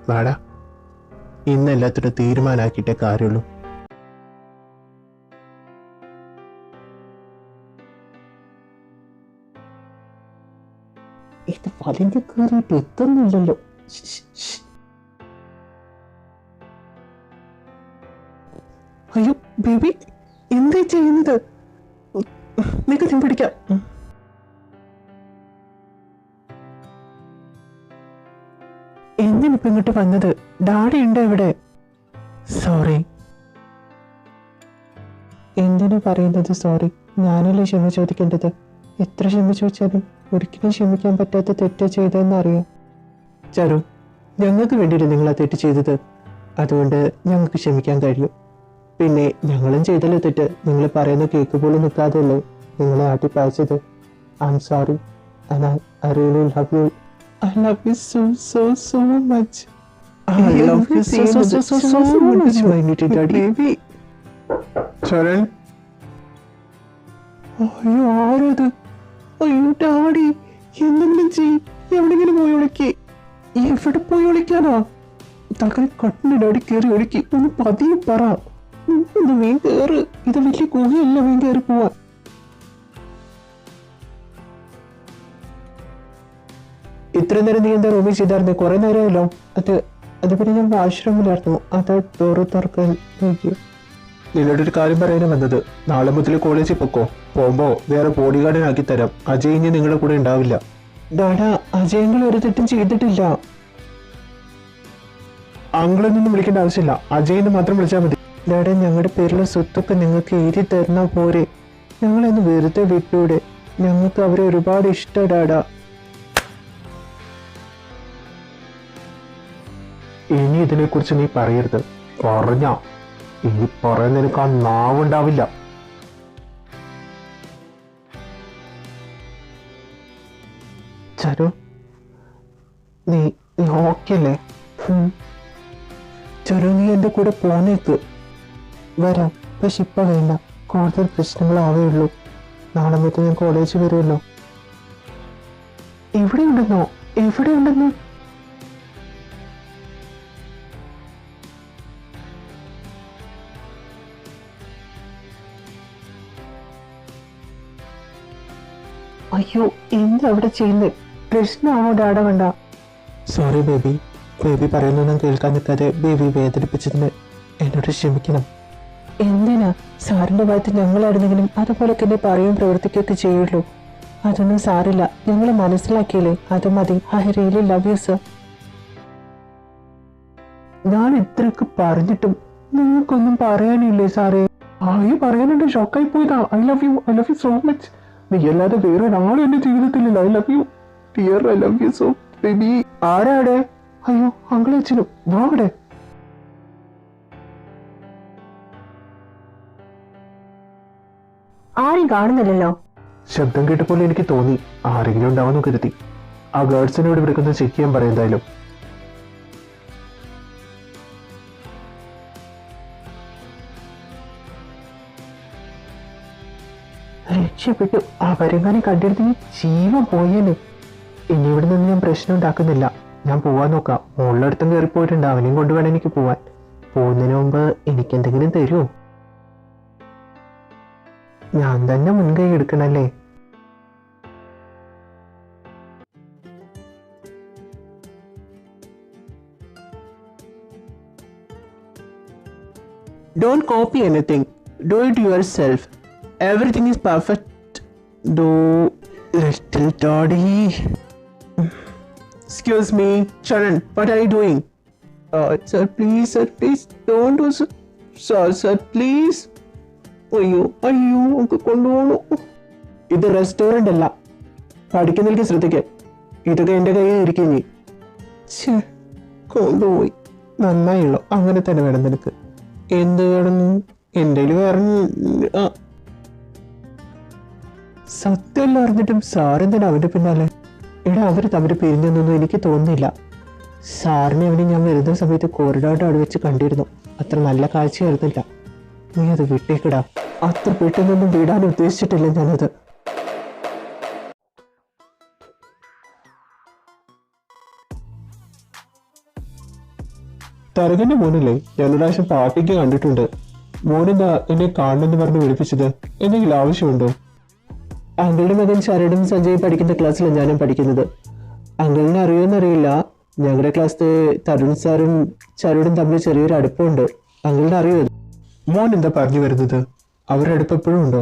വാടാ, ഇന്ന് എല്ലാത്തിനും തീരുമാനാക്കിയിട്ടേ കാര്യമുള്ളൂ. ഇത് വലിഞ്ഞു കയറിയിട്ട് എത്തുന്നില്ലല്ലോ. അയ്യോ ബേബി, എന്താ ചെയ്യുന്നത്? നിനക്ക് ഞാൻ പിടിക്കാം. എന്തിനിപ്പോ ഇങ്ങോട്ട് വന്നത്? ഡാഡി ഉണ്ടോ ഇവിടെ? സോറി. എന്തിനു പറയുന്നത് സോറി? ഞാനല്ലേ ക്ഷമ ചോദിക്കേണ്ടത്. എത്ര ക്ഷമ ചോദിച്ചാലും ഒരിക്കലും ക്ഷമിക്കാൻ പറ്റാത്ത തെറ്റ് ചെയ്തതെന്ന് അറിയാം. ചരു, ഞങ്ങൾക്ക് വേണ്ടിയിട്ട് നിങ്ങൾ ആ തെറ്റ് ചെയ്തത്. അതുകൊണ്ട് ഞങ്ങൾക്ക് ക്ഷമിക്കാൻ കഴിയും. പിന്നെ ഞങ്ങളും ചെയ്തല്ലോ തെറ്റ്. നിങ്ങൾ പറയുന്ന കേക്ക് പോലും നിൽക്കാതെയല്ലേ നിങ്ങളെ ആട്ടിപ്പായച്ചത്. I am sorry and I really love you. I love you so much. I love you so much, my little daddy. Baby. Charan. അയ്യോ ആരത്? അയ്യോ ഡാഡി, എന്തെങ്കിലും ചെയ്യ്. എവിടെങ്കിലും പോയി ഒളിക്ക്. എവിടെ പോയി ഒളിക്കാനാ? തകരെ കട്ടിന് ഡാഡി കയറി ഒളിക്ക്. ഒന്ന് പതിയെ പറ. ഇത് വേഗം കയറ്. ഇത് വലിയ ഗുഹയല്ല, വേഗം കയറി പോവാൻ. ഇത്ര നേരം നീ എന്താ റൂമിൽ ചെയ്തായിരുന്നു? കുറെ നേരമല്ലോ. അത് പിന്നെ ഞാൻ ആശ്രമിലായിരുന്നു. അത് ഡോറ് തുറക്കാൻ നോക്കി. നിന്നോട് ഒരു കാര്യം പറയാനാ വന്നത്. നാളെ മുതൽ കോളേജിൽ പൊക്കോ. പോകുമ്പോ വേറെ ബോഡി ഗാർഡിനാക്കി തരാം. അജയ് ഇനി നിങ്ങളുടെ കൂടെ ഉണ്ടാവില്ല. ഡാഡാ, അജയങ്ങൾ ഒരു തെറ്റും ചെയ്തിട്ടില്ല. അങ്കിളൊന്നും വിളിക്കേണ്ട ആവശ്യമില്ല. അജയിന്ന് മാത്രം വിളിച്ചാൽ മതി. ഡാഡാ, ഞങ്ങളുടെ പേരിലെ സ്വത്തൊക്കെ നിങ്ങൾക്ക് എഴുതി തരുന്ന പോരെ. ഞങ്ങളൊന്ന് വെറുതെ വിട്ടൂടെ? ഞങ്ങൾക്ക് അവരെ ഒരുപാട് ഇഷ്ടം ഡാഡാ. ഇനി ഇതിനെക്കുറിച്ച് നീ പറയരുത്. പറഞ്ഞ ഇനി പറയാൻ നിനക്ക് ആ നാവുണ്ടാവില്ല. ചരു, നീ ഓക്കെ അല്ലേ? ചരു, നീ എൻ്റെ കൂടെ പോന്നേക്ക്. വരാം, പക്ഷെ ഇപ്പം വേണ്ട. കൂടുതൽ പ്രശ്നങ്ങളാവേ ഉള്ളൂ. നാളെ മുതൽ ഞാൻ കോളേജിൽ വരുമല്ലോ. എവിടെയുണ്ടെന്നോ? എവിടെയുണ്ടെന്നോ? അയ്യോ, എന്താ അവിടെ ചെയ്യുന്നത്? പ്രശ്നമാണോ ഡാഡ? വേണ്ട. Sorry baby. ബേബി പറയുന്നൊന്നും കേൾക്കാൻ നിൽക്കാതെ ബേബി വേദനിപ്പിച്ചതിന് എന്നോട് ക്ഷമിക്കണം. എന്തിനാ? സാറിന്റെ ഭാഗത്ത് ഞങ്ങളായിരുന്നെങ്കിലും അതുപോലൊക്കെ എന്നെ പറയുകയും പ്രവർത്തിക്കുകയൊക്കെ ചെയ്യുള്ളൂ. അതൊന്നും സാറില്ല. ഞങ്ങൾ മനസ്സിലാക്കിയില്ലേ, അത് മതി. I really love you sir. ഞാൻ ഇത്രയൊക്കെ പറഞ്ഞിട്ടും നിങ്ങൾക്കൊന്നും പറയാനില്ലേ സാറേ? ആയി പറയാനുണ്ട്. ഷോക്കായി പോയതാ. I love you so much. നീ അല്ലാതെ വേറെ ഒരാളും എന്റെ ജീവിതത്തിലില്ല. I love you dear. I love you so baby. ആരാടെ? അയ്യോ, അങ്കിളും അച്ഛനും. വാ അവിടെ. ആരും കാണുന്നില്ലല്ലോ. ശബ്ദം കേട്ടപ്പോൾ എനിക്ക് തോന്നി ആരെങ്കിലും ഉണ്ടാവുമെന്ന് കരുതി. ആ ഗേൾസിനോട് ഇവിടെ ചെക്ക് ചെയ്യാൻ പറയും എന്തായാലും. രക്ഷപ്പെട്ടു. അവരെങ്ങാനും കണ്ടെടുത്ത് ഈ ജീവൻ പോയേനെ. ഇനി ഇവിടെ നിന്ന് ഞാൻ പ്രശ്നം ഉണ്ടാക്കുന്നില്ല. ഞാൻ പോവാൻ നോക്കാം. മുകളിലടുത്തും കയറിപ്പോയിട്ടുണ്ട്. അവനെയും കൊണ്ടുവേണം എനിക്ക് പോവാൻ. പോകുന്നതിന് മുമ്പ് എനിക്ക് എന്തെങ്കിലും തരുമോ? ഞാൻ തന്നെ മുൻകൈ എടുക്കണല്ലേ? Don't copy anything. Do it yourself. Everything is perfect. Do little Toddy. Excuse me, Sharan. What are you doing? Sir, please, don't do so. Sir, please. അയ്യോ ഒക്കെ കൊണ്ടുപോകണു. ഇത് റെസ്റ്റോറൻ്റ് അല്ല. പഠിക്കുന്നതിലേക്ക് ശ്രദ്ധിക്കാൻ. ഇതൊക്കെ എൻ്റെ കയ്യിൽ ഇരിക്കുന്നേ. കൊണ്ടുപോയി. നന്നായുള്ളൂ. അങ്ങനെ തന്നെ വേണം നിനക്ക്. എന്ത് വേണം? എൻ്റെ വേറെ സത്യമല്ല അറിഞ്ഞിട്ടും സാറെന്താണ് അവൻ്റെ പിന്നാലെ? എടാ, അവർ തമ്മിൽ പിരിഞ്ഞൊന്നും എനിക്ക് തോന്നുന്നില്ല. സാറിനെ അവനെ ഞാൻ വരുന്ന സമയത്ത് കോറിഡോറിൻ്റെ അവിടെ വെച്ച് കണ്ടിരുന്നു. അത്ര നല്ല കാഴ്ചയായിരുന്നില്ല. നീ അത് വിട്ടേക്കിടാ. അത്ര പെട്ടെന്നൊന്നും വിടാൻ ഉദ്ദേശിച്ചിട്ടില്ല ഞാനത്. തരകന്റെ മോനല്ലേ? ഞാൻ പ്രാവശ്യം പാർട്ടിക്ക് കണ്ടിട്ടുണ്ട്. മോനെന്താ എന്നെ കാണണമെന്ന് പറഞ്ഞ് വിളിപ്പിച്ചത്? എന്തെങ്കിലും ആവശ്യമുണ്ടോ? അങ്കിളുടെ മകൻ ശരടും സഞ്ജയ് പഠിക്കുന്ന ക്ലാസ്സിലാണ് ഞാനും പഠിക്കുന്നത്. അങ്കിളിനെ അറിയുമെന്നറിയില്ല. ഞങ്ങളുടെ ക്ലാസ്സിലെ തരുൺ സാറും ശരടും തമ്മിൽ ചെറിയൊരു അടുപ്പമുണ്ട്. അങ്കിളിനെ അറിയുമോ? മോൻ എന്താ പറഞ്ഞു വരുന്നത്? അവരുടെ അടുപ്പ് എപ്പോഴും ഉണ്ടോ?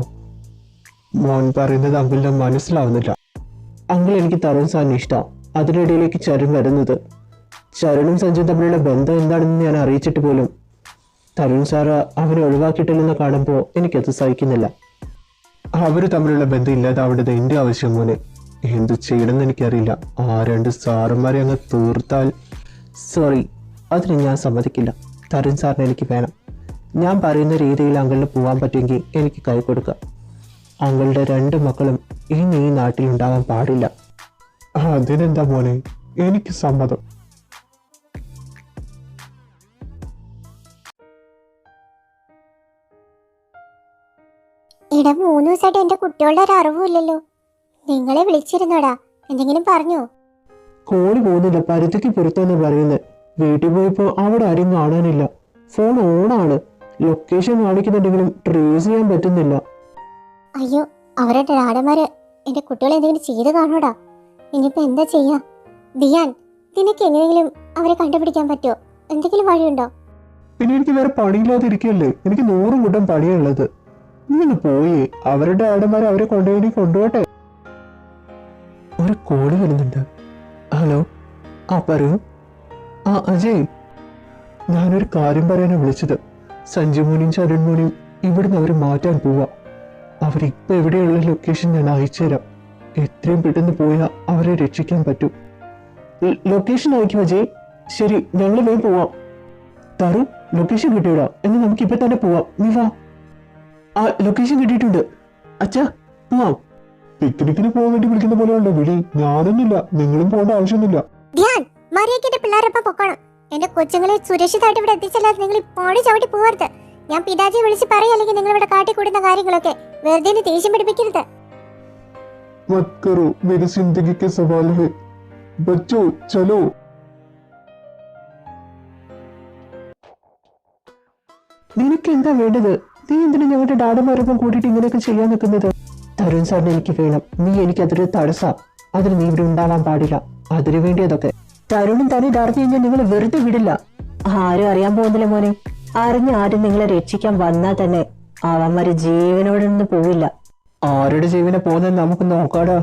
മോൻ പറയുന്നത് അങ്കിളിന് മനസ്സിലാവുന്നില്ല. അങ്കിൾ എനിക്ക് തരുൺ സാറിന് ഇഷ്ടം. അതിനിടയിലേക്ക് ചരുൺ വരുന്നത്. ചരുണും സഞ്ജയും തമ്മിലുള്ള ബന്ധം എന്താണെന്ന് ഞാൻ അറിയിച്ചിട്ട് പോലും തരുൺ സാറ് അവനെ ഒഴിവാക്കിയിട്ടില്ലെന്ന് കാണുമ്പോൾ എനിക്കത് സഹിക്കുന്നില്ല. അവർ തമ്മിലുള്ള ബന്ധം ഇല്ലാതാവേണ്ടത് എൻ്റെ ആവശ്യം മോനെ. എന്ത് ചെയ്യണമെന്ന് എനിക്കറിയില്ല. ആ രണ്ട് സാറന്മാരെ അങ്ങ് തീർത്താൽ. സോറി, അതിന് ഞാൻ സമ്മതിക്കില്ല. തരുൺ സാറിന് എനിക്ക് വേണം. ഞാൻ പറയുന്ന രീതിയിൽ അങ്കിളിന് പോകാൻ പറ്റുമെങ്കിൽ എനിക്ക് കൈ കൊടുക്കാം. അങ്കിളുടെ 2 മക്കളും ഇനി ഈ നാട്ടിൽ ഉണ്ടാകാൻ പാടില്ല. അതിനെന്താ മോനെ, എനിക്ക് സമ്മതം. ഇട 3 ദിവസമായിട്ട് എന്റെ കുട്ടികളുടെ ഒരു അറിവുമില്ലല്ലോ. നിങ്ങളെ വിളിച്ചിരുന്നോടാ? എന്തെങ്കിലും പറഞ്ഞോ? കോളി പോകുന്നില്ല. പരുത്തിക്ക് പുറത്തെന്ന് പറയുന്നത്. വീട്ടിൽ പോയപ്പോ അവിടെ ആരും കാണാനില്ല. ഫോൺ ഓണാണ്. ലൊക്കേഷൻ കാണിക്കുന്നുണ്ടെങ്കിലും ട്രേസ് ചെയ്യാൻ പറ്റുന്നില്ല. അയ്യോ, അവരുടെ ഡാഡന്മാര് എന്റെ കുട്ടികളെ എന്തെങ്കിലും ചെയ്ത് കാണൂടാ. ഇനിയിപ്പോ എന്താ ചെയ്യാ? ദിയാൻ, നിനക്ക് എങ്ങനെയെങ്കിലും അവരെ കണ്ടുപിടിക്കാൻ പറ്റുമോ? എന്തെങ്കിലും വഴിയുണ്ടോ? പിന്നെ എനിക്ക് വേറെ പണിയില്ലാതെ ഇരിക്കല്ലേ, എനിക്ക് 100 കൂട്ടം പണിയുള്ളത്. നീ ഒന്ന് പോയി അവരുടെ ആടന്മാരെ അവരെ കൊണ്ടുപോട്ടെ. ഒരു കോള് വരുന്നുണ്ട്. ഹലോ, ആ പറയൂ. ആ അജയ്, ഞാനൊരു കാര്യം പറയാനാണ് വിളിച്ചത്. സഞ്ജുമോനും ചരൺമോനും ഇവിടുന്ന് അവർ മാറ്റാൻ പോവാ. അവരിപ്പോ എവിടെയുള്ള ലൊക്കേഷൻ ഞാൻ അയച്ചുതരാം. എത്രയും പെട്ടെന്ന് പോയാൽ അവരെ രക്ഷിക്കാൻ പറ്റും. ലൊക്കേഷൻ അയക്കും അജയ്. ശരി, ഞങ്ങൾ വേഗം പോവാം. താറു, ലൊക്കേഷൻ കിട്ടിയിടാ, എന്നാൽ നമുക്ക് ഇപ്പൊ തന്നെ പോവാം. നീ വാ. ആ ലൊക്കേഷൻ കിട്ടിയിട്ടുണ്ട്. അച്ഛാ, പോവാം. പിക്നിക്കിന് പോകാൻ വേണ്ടി വിളിക്കുന്ന പോലെയുണ്ടോ വിളി? ഞാനൊന്നുമില്ല, നിങ്ങളും പോകേണ്ട ആവശ്യമൊന്നുമില്ല. ധ്യാൻ, മര്യാദയ്ക്ക് പിള്ളേരൊപ്പം പൊക്കണം. എന്റെ കൊച്ചുങ്ങളെ സുരക്ഷിതമായിട്ട് ഇവിടെ എത്തിച്ചല്ലാതെ നിങ്ങൾ പോടി ചവിട്ടി പോകരുത്. ഞാൻ പിതാജിയെ വിളിച്ച് പറയാം, അല്ലെങ്കിൽ നിങ്ങൾ ഇവിടെ കാട്ടിക്കൂടുന്ന കാര്യങ്ങളൊക്കെ വെറുതെ ദേഷ്യം പിടിപ്പിക്കരുത്. मत करो, मेरी जिंदगी के सवाल है. बच्चों चलो. നിനക്ക് എന്താ വേണ്ടത്? നീ എന്തിനാ ഞങ്ങളുടെ ഡാഡന്മാരൊപ്പം കൂട്ടിയിട്ട് ഇങ്ങനെയൊക്കെ ചെയ്യാൻ നിൽക്കുന്നത്? തരുൺ സാറിന് എനിക്ക് വേണം. നീ എനിക്ക് അതൊരു തടസ്സാ. അതിന് നീ ഇവിടെ ഉണ്ടാവാൻ പാടില്ല. അതിനു വേണ്ടി അതൊക്കെ. തരുണും തന്നെ ഇതറിഞ്ഞു കഴിഞ്ഞാൽ നിങ്ങൾ വെറുതെ വിടില്ല. ആരും അറിയാൻ പോകുന്നില്ല മോനെ. ആരും നിങ്ങളെ രക്ഷിക്കാൻ വന്നാൽ തന്നെ അവന്മാര് ജീവനോടെ നിന്ന് പോവില്ല. ആരുടെ ജീവനെ പോകുന്നത് നമുക്ക് നോക്കാടാ.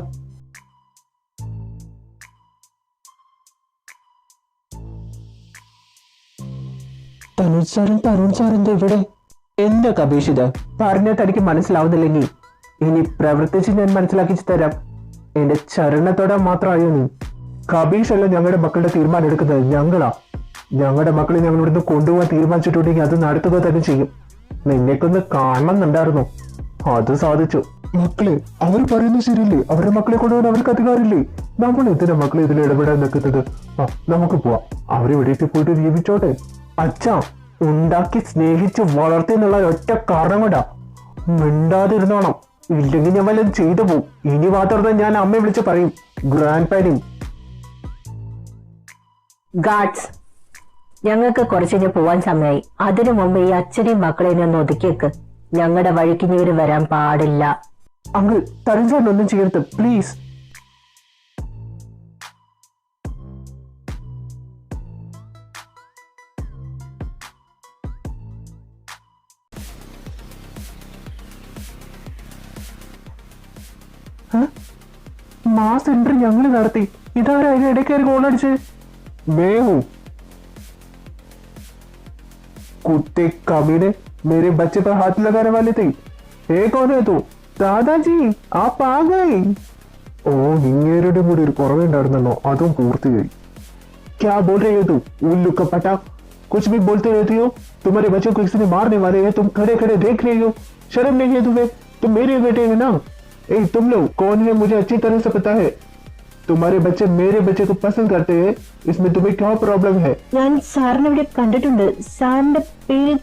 തരുൺ സാർ എന്താ ഇവിടെ? എന്താ കബീഷ് ഇത്? പറഞ്ഞാൽ തനിക്ക് മനസ്സിലാവുന്നില്ലെങ്കിൽ ഇനി പ്രവർത്തിച്ച് ഞാൻ മനസ്സിലാക്കിച്ചു തരാം. എന്റെ ചരണത്തോടെ മാത്രമായോ നീ? കബീഷ് അല്ല ഞങ്ങളുടെ മക്കളുടെ തീരുമാനം എടുക്കുന്നത്, ഞങ്ങളാ. ഞങ്ങളുടെ മക്കളെ ഞങ്ങൾ ഇവിടുന്ന് കൊണ്ടുപോകാൻ തീരുമാനിച്ചിട്ടുണ്ടെങ്കിൽ അത് നടത്തുക തന്നെ ചെയ്യും. നിന്നെക്കൊന്ന് കാണണമെന്നുണ്ടായിരുന്നു, അത് സാധിച്ചു. മക്കളെ, അവർ പറയുന്നത് ശരിയല്ലേ? അവരുടെ മക്കളെ കൊണ്ടുപോകാൻ അവർക്ക് അധികാരമില്ലേ? നമ്മൾ എന്തിനാ മക്കളെ ഇതിൽ ഇടപെടാൻ നിൽക്കുന്നത്? നമുക്ക് പോവാം. അവരിവിടേക്ക് പോയിട്ട് ജീവിച്ചോട്ടെ. അച്ഛാ, ഉണ്ടാക്കി സ്നേഹിച്ച് വളർത്തി എന്നുള്ള ഒറ്റ കാരണം കൊണ്ടാ. മിണ്ടാതിരുന്നോണം, ഇല്ലെങ്കിൽ ഞാൻ വല്ലതും ചെയ്തു പോവും. ഇനി മാത്രം ഞാൻ അമ്മയെ വിളിച്ച് പറയും. ഗ്രാൻഡ് പാരന്റ് ഗാഡ്സ്, ഞങ്ങൾക്ക് കുറച്ച് കഴിഞ്ഞ് പോവാൻ സമയമായി. അതിനു മുമ്പ് ഈ അച്ഛനെയും മക്കളെയും ഒന്ന് ഒതുക്കിയേക്ക്. ഞങ്ങളുടെ വഴിക്ക് ഇവര് വരാൻ പാടില്ല. അങ്കിൾ, തരുൺ സാറിനൊന്നും ചെയ്യരുത് പ്ലീസ്. മാസ് എൻട്രി ഞങ്ങൾ നടത്തി. ഇതാരാ അതിന് ഇടയ്ക്ക് ഗോളടിച്ച്? മേഹു कुत्ते कमीने, मेरे बच्चे पर हाथ लगाने वाले थे. कौन है तू? दादाजी, आप आ गए. ഓ, ഇങ്ങേരുടെ കൂടി ഒരു കുറവുണ്ടായിരുന്നല്ലോ, അതും പൂർത്തിയായി. क्या बोल रही हो तू? उल्लू का पटा, कुछ भी बोलते रहती हो. तुम्हारे बच्चों को किसी ने मारने वाले हैं, तुम खड़े खड़े देख रही हो. शर्म नहीं है तुम्हें? तुम मेरे बेटे हैं ना. तुम लोग कौन है मुझे अच्छी तरह से पता है. तुम्हारे बच्चे मेरे बच्चे को पसंद करते हैं, इसमें तुम्हें क्या प्रॉब्लम है? ഞാൻ സാറിനെ ഇവിടെ കണ്ടിട്ടുണ്ട്. സാറിന്റെ പേര്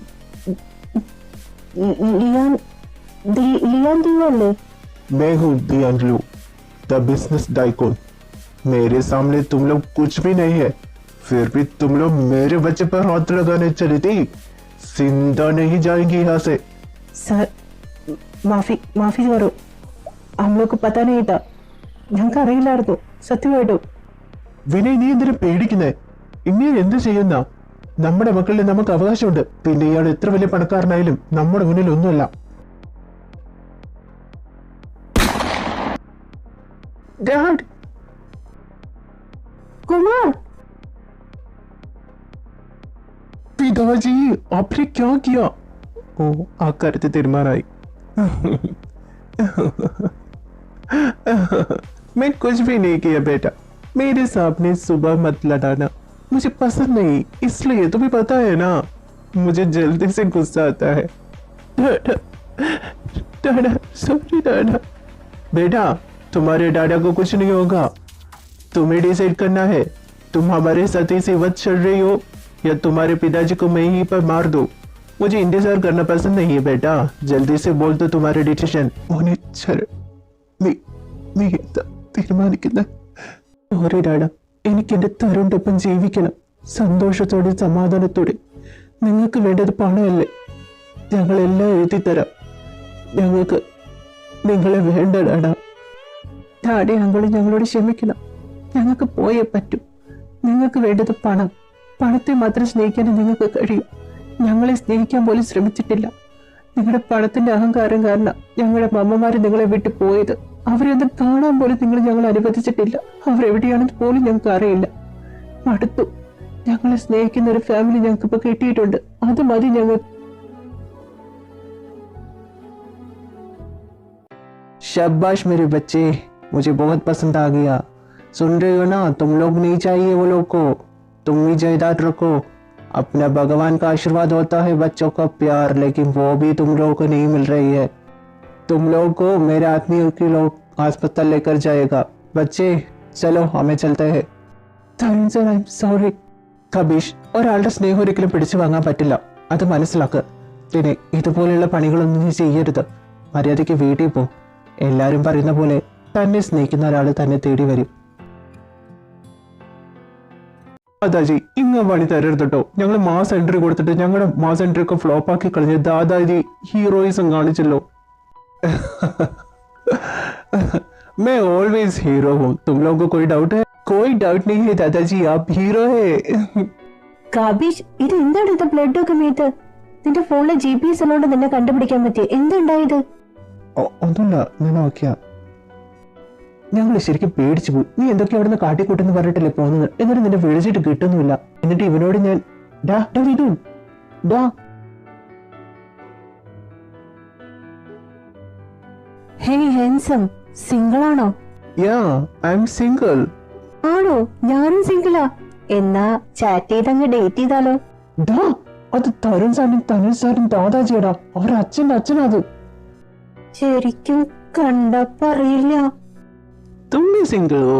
ലിയാൻ അല്ലേ? मैं हूँ दियांजलू, द बिजनेस डाइकोन. मेरे सामने तुम लोग कुछ भी नहीं है, फिर भी तुम लोग मेरे बच्चे पर हाथ लगाने चली थी. जिंदा नहीं जाएंगी यहाँ से. सर, माफी करो, हम लोग को पता नहीं था. ഞങ്ങൾക്ക് അറിയില്ലായിരുന്നു സത്യമായിട്ടും. വിനയ്, നീ എന്തിനും പേടിക്കുന്നേ? ഇങ്ങനെ എന്ത് ചെയ്യുന്ന? നമ്മുടെ മക്കളിൽ നമുക്ക് അവകാശമുണ്ട്. പിന്നെ ഇയാൾ എത്ര വലിയ പണക്കാരനായാലും നമ്മുടെ മുന്നിൽ ഒന്നുമല്ല. ഡാഡ്, കുമാർ, പിതാജി, आपने क्या किया? ഓ, ആ കാര്യത്തിൽ തീരുമാനമായി. मैं कुछ भी नहीं किया बेटा. मेरे सामने सुबह मत लड़ाना, मुझे पसंद नहीं, इसलिए तुम्हें पता है ना, मुझे जल्दी से गुस्सा आता है. डाडा, सॉरी डाडा. बेटा, तुम्हारे डाडा को कुछ नहीं होगा. तुम्हें डिसाइड करना है, तुम हमारे साथ ही वक्त चल रही हो या तुम्हारे पिताजी को मैं ही पर मार दो. मुझे इंतजार करना पसंद नहीं है बेटा, जल्दी से बोल दो तुम्हारे डिसीजन. നീ എന്താ തീരുമാനിക്കുന്നത്? ഓരേ ഡാഡ, എനിക്ക് എന്റെ തരുണിന്റെ ഒപ്പം ജീവിക്കണം, സന്തോഷത്തോടെ സമാധാനത്തോടെ. നിങ്ങൾക്ക് വേണ്ടത് പണമല്ലേ? ഞങ്ങളെല്ലാം എഴുതി തരാം. ഞങ്ങൾക്ക് നിങ്ങളെ വേണ്ട ഡാഡ. ഡാഡി അങ്കിൾ ഞങ്ങളോട് ക്ഷമിക്കണം. ഞങ്ങൾക്ക് പോയേ പറ്റൂ. നിങ്ങൾക്ക് വേണ്ടത് പണം. പണത്തെ മാത്രം സ്നേഹിക്കാൻ നിങ്ങൾക്ക് കഴിയും. ഞങ്ങളെ സ്നേഹിക്കാൻ പോലും ശ്രമിച്ചിട്ടില്ല. നിങ്ങളുടെ പണത്തിന്റെ അഹങ്കാരം കാരണം ഞങ്ങളുടെ അമ്മമാര് നിങ്ങളെ വിട്ടു പോയത്. അവരെയൊന്നും കാണാൻ പോലും നിങ്ങൾ ഞങ്ങൾ അനുവദിച്ചിട്ടില്ല. അവരെവിടെയാണെന്ന് പോലും ഞങ്ങൾക്ക് അറിയില്ല. അടുത്തു. ഞങ്ങളെ സ്നേഹിക്കുന്ന ഒരു ഫാമിലി ഞങ്ങൾക്ക് ഇപ്പൊ കിട്ടിയിട്ടുണ്ട്. അത് മതി ഞങ്ങൾ. शाबाश मेरे बच्चे, मुझे बहुत पसंद आ गया. सुन रहे हो ना, तुम लोग नहीं चाहिए वो लोग को. तुम ही जायदाद रखो. अपना भगवान का आशीर्वाद होता है बच्चों का प्यार, लेकिन वो भी तुम लोगों को नहीं मिल रही है. तुम लोग को मेरे आदमी के लोग अस्पताल लेकर जाएगा. बच्चे चलो, हमें चलते हैं. Tarun sir, I am sorry. Kabeesh, ഒരാളുടെ സ്നേഹം ഒരിക്കലും പിടിച്ചു വാങ്ങാൻ പറ്റില്ല. അത് മനസ്സിലാക്കുക. പിന്നെ ഇതുപോലെയുള്ള പണികളൊന്നും നീ ചെയ്യരുത്. മര്യാദയ്ക്ക് വീട്ടിൽ പോ. എല്ലാരും പറയുന്ന പോലെ തന്നെ സ്നേഹിക്കുന്ന ഒരാൾ തന്നെ തേടി വരും. ദാദാജി, ഇങ്ങ പണി തരരുത് കേട്ടോ. ഞങ്ങൾ മാസ് എൻട്രി കൊടുത്തിട്ട് ഞങ്ങളുടെ മാസ് എൻട്രി ഒക്കെ ഫ്ലോപ്പ് ആക്കി കളഞ്ഞ് ദാദാജി ഹീറോയിസം കാണിച്ചല്ലോ. मैं ऑलवेज हीरो हूँ. तुम लोगों को कोई डाउट है? कोई डाउट नहीं है दादाजी, आप हीरो है. കാബീഷ്, ഇത് എന്താണ് ഇത്? ബ്ലഡ് ഒക്കെ മീത്ത്. നിന്റെ ഫോണിലെ GPS ഉള്ളതുകൊണ്ട് നിന്നെ കണ്ടുപിടിക്കാൻ പറ്റി. എന്തുണ്ടായത്? ഒന്നുമില്ല, ഞാൻ നോക്കിയാ. ഞങ്ങൾ ശരിക്കും പേടിച്ചു പോയി. നീ എന്തൊക്കെ അവിടെ നിന്ന് കാട്ടിക്കൂട്ടെന്ന് പറഞ്ഞിട്ടല്ലേ പോകുന്നത്. എന്നിട്ട് നിന്നെ വിളിച്ചിട്ട് കിട്ടുന്നുമില്ല. എന്നിട്ട് ഇവനോട് ഞാൻ ഹേയ് ഹാൻസം, സിംഗിൾ ആണോ? I M single. ആണോ? ഞാനും സിംഗിളാ. എന്നാ ചാറ്റ് ചെയ്തങ്ങ് ഡേറ്റ് ചെയ്താലോ? അത് തരുൺ സാറിനും ദാദാജിയടാ. അവരുടെ അച്ഛൻ്റെ അച്ഛനാ അത്. ശരിക്കും കണ്ടപ്പറിയില്ല. तुम भी सिंगल हो?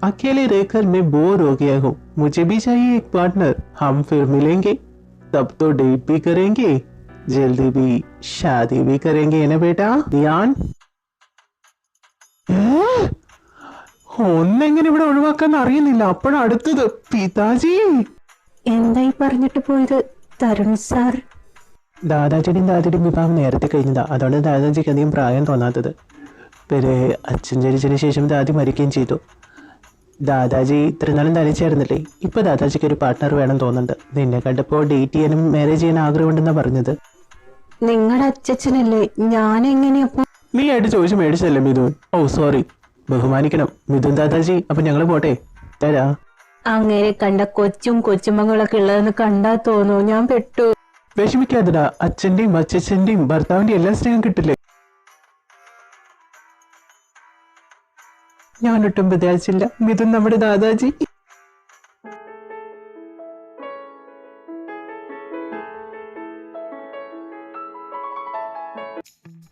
अकेले रहकर मैं बोर हो गया हूँ. मुझे भी चाहिए एक पार्टनर. हम फिर मिलेंगे, तब तो डेट भी करेंगे, जल्दी भी शादी भी करेंगे ना बेटा ध्यान. ഒന്നെങ്ങനെ ഇവിടെ ഒഴിവാക്കാൻ അറിയുന്നില്ല. അപ്പോഴടുത്തത് പിതാജി. എന്തായി പറഞ്ഞിട്ട് പോയത് തരുൺ സാർ? ദാദാജിയുടെയും ദാദിയുടെയും വിവാഹം നേരത്തെ കഴിഞ്ഞതാ. അതുകൊണ്ട് ദാദാജിക്ക് അധികം പ്രായം തോന്നാത്തത്. പിന്നെ അച്ഛൻ ജനിച്ചതിന് ശേഷം ദാദി മരിക്കുകയും ചെയ്തു. ദാദാജി ഇത്രനാളും തനിച്ചായിരുന്നില്ലേ. ഇപ്പൊ ദാദാജിക്ക് ഒരു പാർട്ട്ണർ വേണം തോന്നുന്നുണ്ട്. നിന്നെ കണ്ടപ്പോൾ ഡേറ്റ് ചെയ്യാനും മാരേജ് ചെയ്യാൻ ആഗ്രഹമുണ്ടെന്നാ പറഞ്ഞത്. നിങ്ങളുടെ അച്ഛനല്ലേ? ഞാൻ എങ്ങനെയപ്പോ? നീ ആയിട്ട് ചോദിച്ചു മേടിച്ചല്ലേ മിഥുൻ? ഓ സോറി, ബഹുമാനിക്കണം മിഥുൻ ദാദാജി. അപ്പൊ ഞങ്ങള് പോട്ടെ. തരാ. അങ്ങനെ കണ്ട കൊച്ചുമകളൊക്കെ ഉള്ളതെന്ന് കണ്ടാ തോന്നൂ ഞാൻ പെട്ടു. വിഷമിക്കാതെടാ. അച്ഛന്റെയും അച്ഛന്റെയും ഭർത്താവിന്റെയും എല്ലാ സ്നേഹം കിട്ടില്ലേ. ഞാനൊട്ടും വിചാരിച്ചില്ല മിഥുൻ നമ്മുടെ ദാദാജി.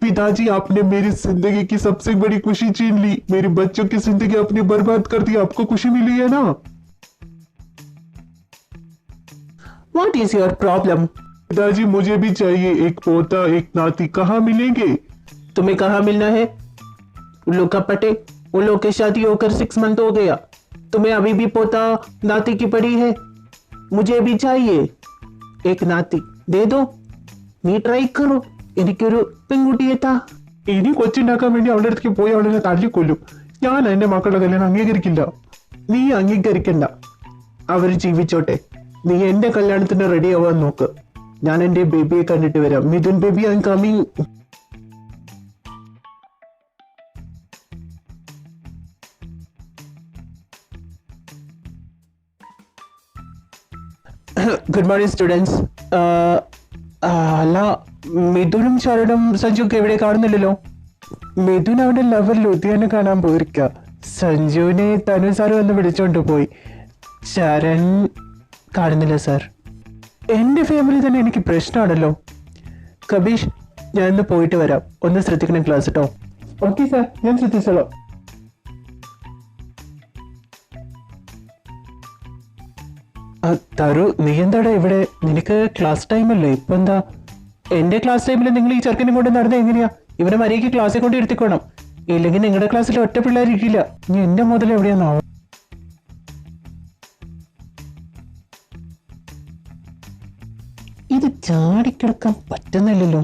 पिताजी, आपने मेरी जिंदगी की सबसे बड़ी खुशी छीन ली. मेरे बच्चों की जिंदगी आपने बर्बाद कर दी. आपको खुशी मिली है ना? What is your problem? पिताजी, मुझे भी चाहिए एक पोता एक नाती. कहाँ मिलेंगे? तुम्हें कहाँ मिलना है? उन लोग का पटे. उन लोग की शादी होकर 6 मंथ हो गया. तुम्हें अभी भी पोता नाती की पड़ी है. मुझे भी चाहिए एक नाती. दे दो. നീ ട്രൈ കറോ. എനിക്കൊരു പെൺകുട്ടിയെ താ. ഇനി കൊച്ചുണ്ടാക്കാൻ വേണ്ടി അവളുടെ അടുത്തേക്ക് പോയി അവളെ തല്ലിക്കൊല്ലും. ഞാൻ എന്റെ മക്കളുടെ കല്യാണം അംഗീകരിക്കില്ല. നീ അംഗീകരിക്കണ്ട. അവര് ജീവിച്ചോട്ടെ. നീ എന്റെ കല്യാണത്തിന് റെഡി ആവാൻ നോക്ക്. ഞാൻ എന്റെ ബേബിയെ കണ്ടിട്ട് വരാം. Mithun baby, I am coming. Good morning students. അല്ല, മിഥുനും ശരണും സഞ്ജുക്ക് എവിടെ കാണുന്നില്ലല്ലോ. മിഥുൻ അവന്റെ ലവർ ലുധിയാനെ കാണാൻ പോയിരിക്ക. സഞ്ജുവിനെ തനു സാറ് വന്ന് വിളിച്ചോണ്ട് പോയി. ശരൺ കാണുന്നില്ല സാർ. എന്റെ ഫാമിലി തന്നെ എനിക്ക് പ്രശ്നമാണല്ലോ. കബീഷ്, ഞാൻ ഇന്ന് പോയിട്ട് വരാം. ഒന്ന് ശ്രദ്ധിക്കണം ക്ലാസ് കേട്ടോ. ഓക്കെ സാർ, ഞാൻ ശ്രദ്ധിച്ചോളാം. തരു, നീ എന്താടാ ഇവിടെ? നിനക്ക് ക്ലാസ് ടൈം അല്ലേ ഇപ്പൊ? എന്താ എന്റെ ക്ലാസ് ടൈമിൽ നിങ്ങൾ ഈ ചെറുക്കനെ കൊണ്ട് നടന്നത് എങ്ങനെയാ? ഇവനെ മര്യാദയ്ക്ക് ക്ലാസ്സിൽ കൊണ്ട് ഇരുത്തിക്കോണം. ഇല്ലെങ്കിൽ നിങ്ങളുടെ ക്ലാസ്സിൽ ഒറ്റ പിള്ളേരിക്കില്ല. നീ എന്റെ മുതൽ എവിടെയാണോ? ഇത് ഇത് ചാടിക്കിടക്കാൻ പറ്റുന്നില്ലല്ലോ.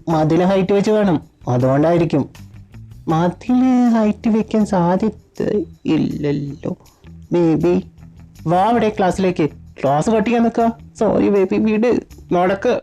മതിൽ ഹൈറ്റ് വെച്ച് വേണം, അതുകൊണ്ടായിരിക്കും. മതില് ഹൈറ്റ് വെക്കാൻ സാധ്യത ഇല്ലല്ലോ. ബേബി വാ അവിടെ ക്ലാസ്സിലേക്ക്. ക്ലാസ് കട്ട് ചെയ്യാൻ നിൽക്കുക. സോറി ബേബി, വീട് നടക്ക്.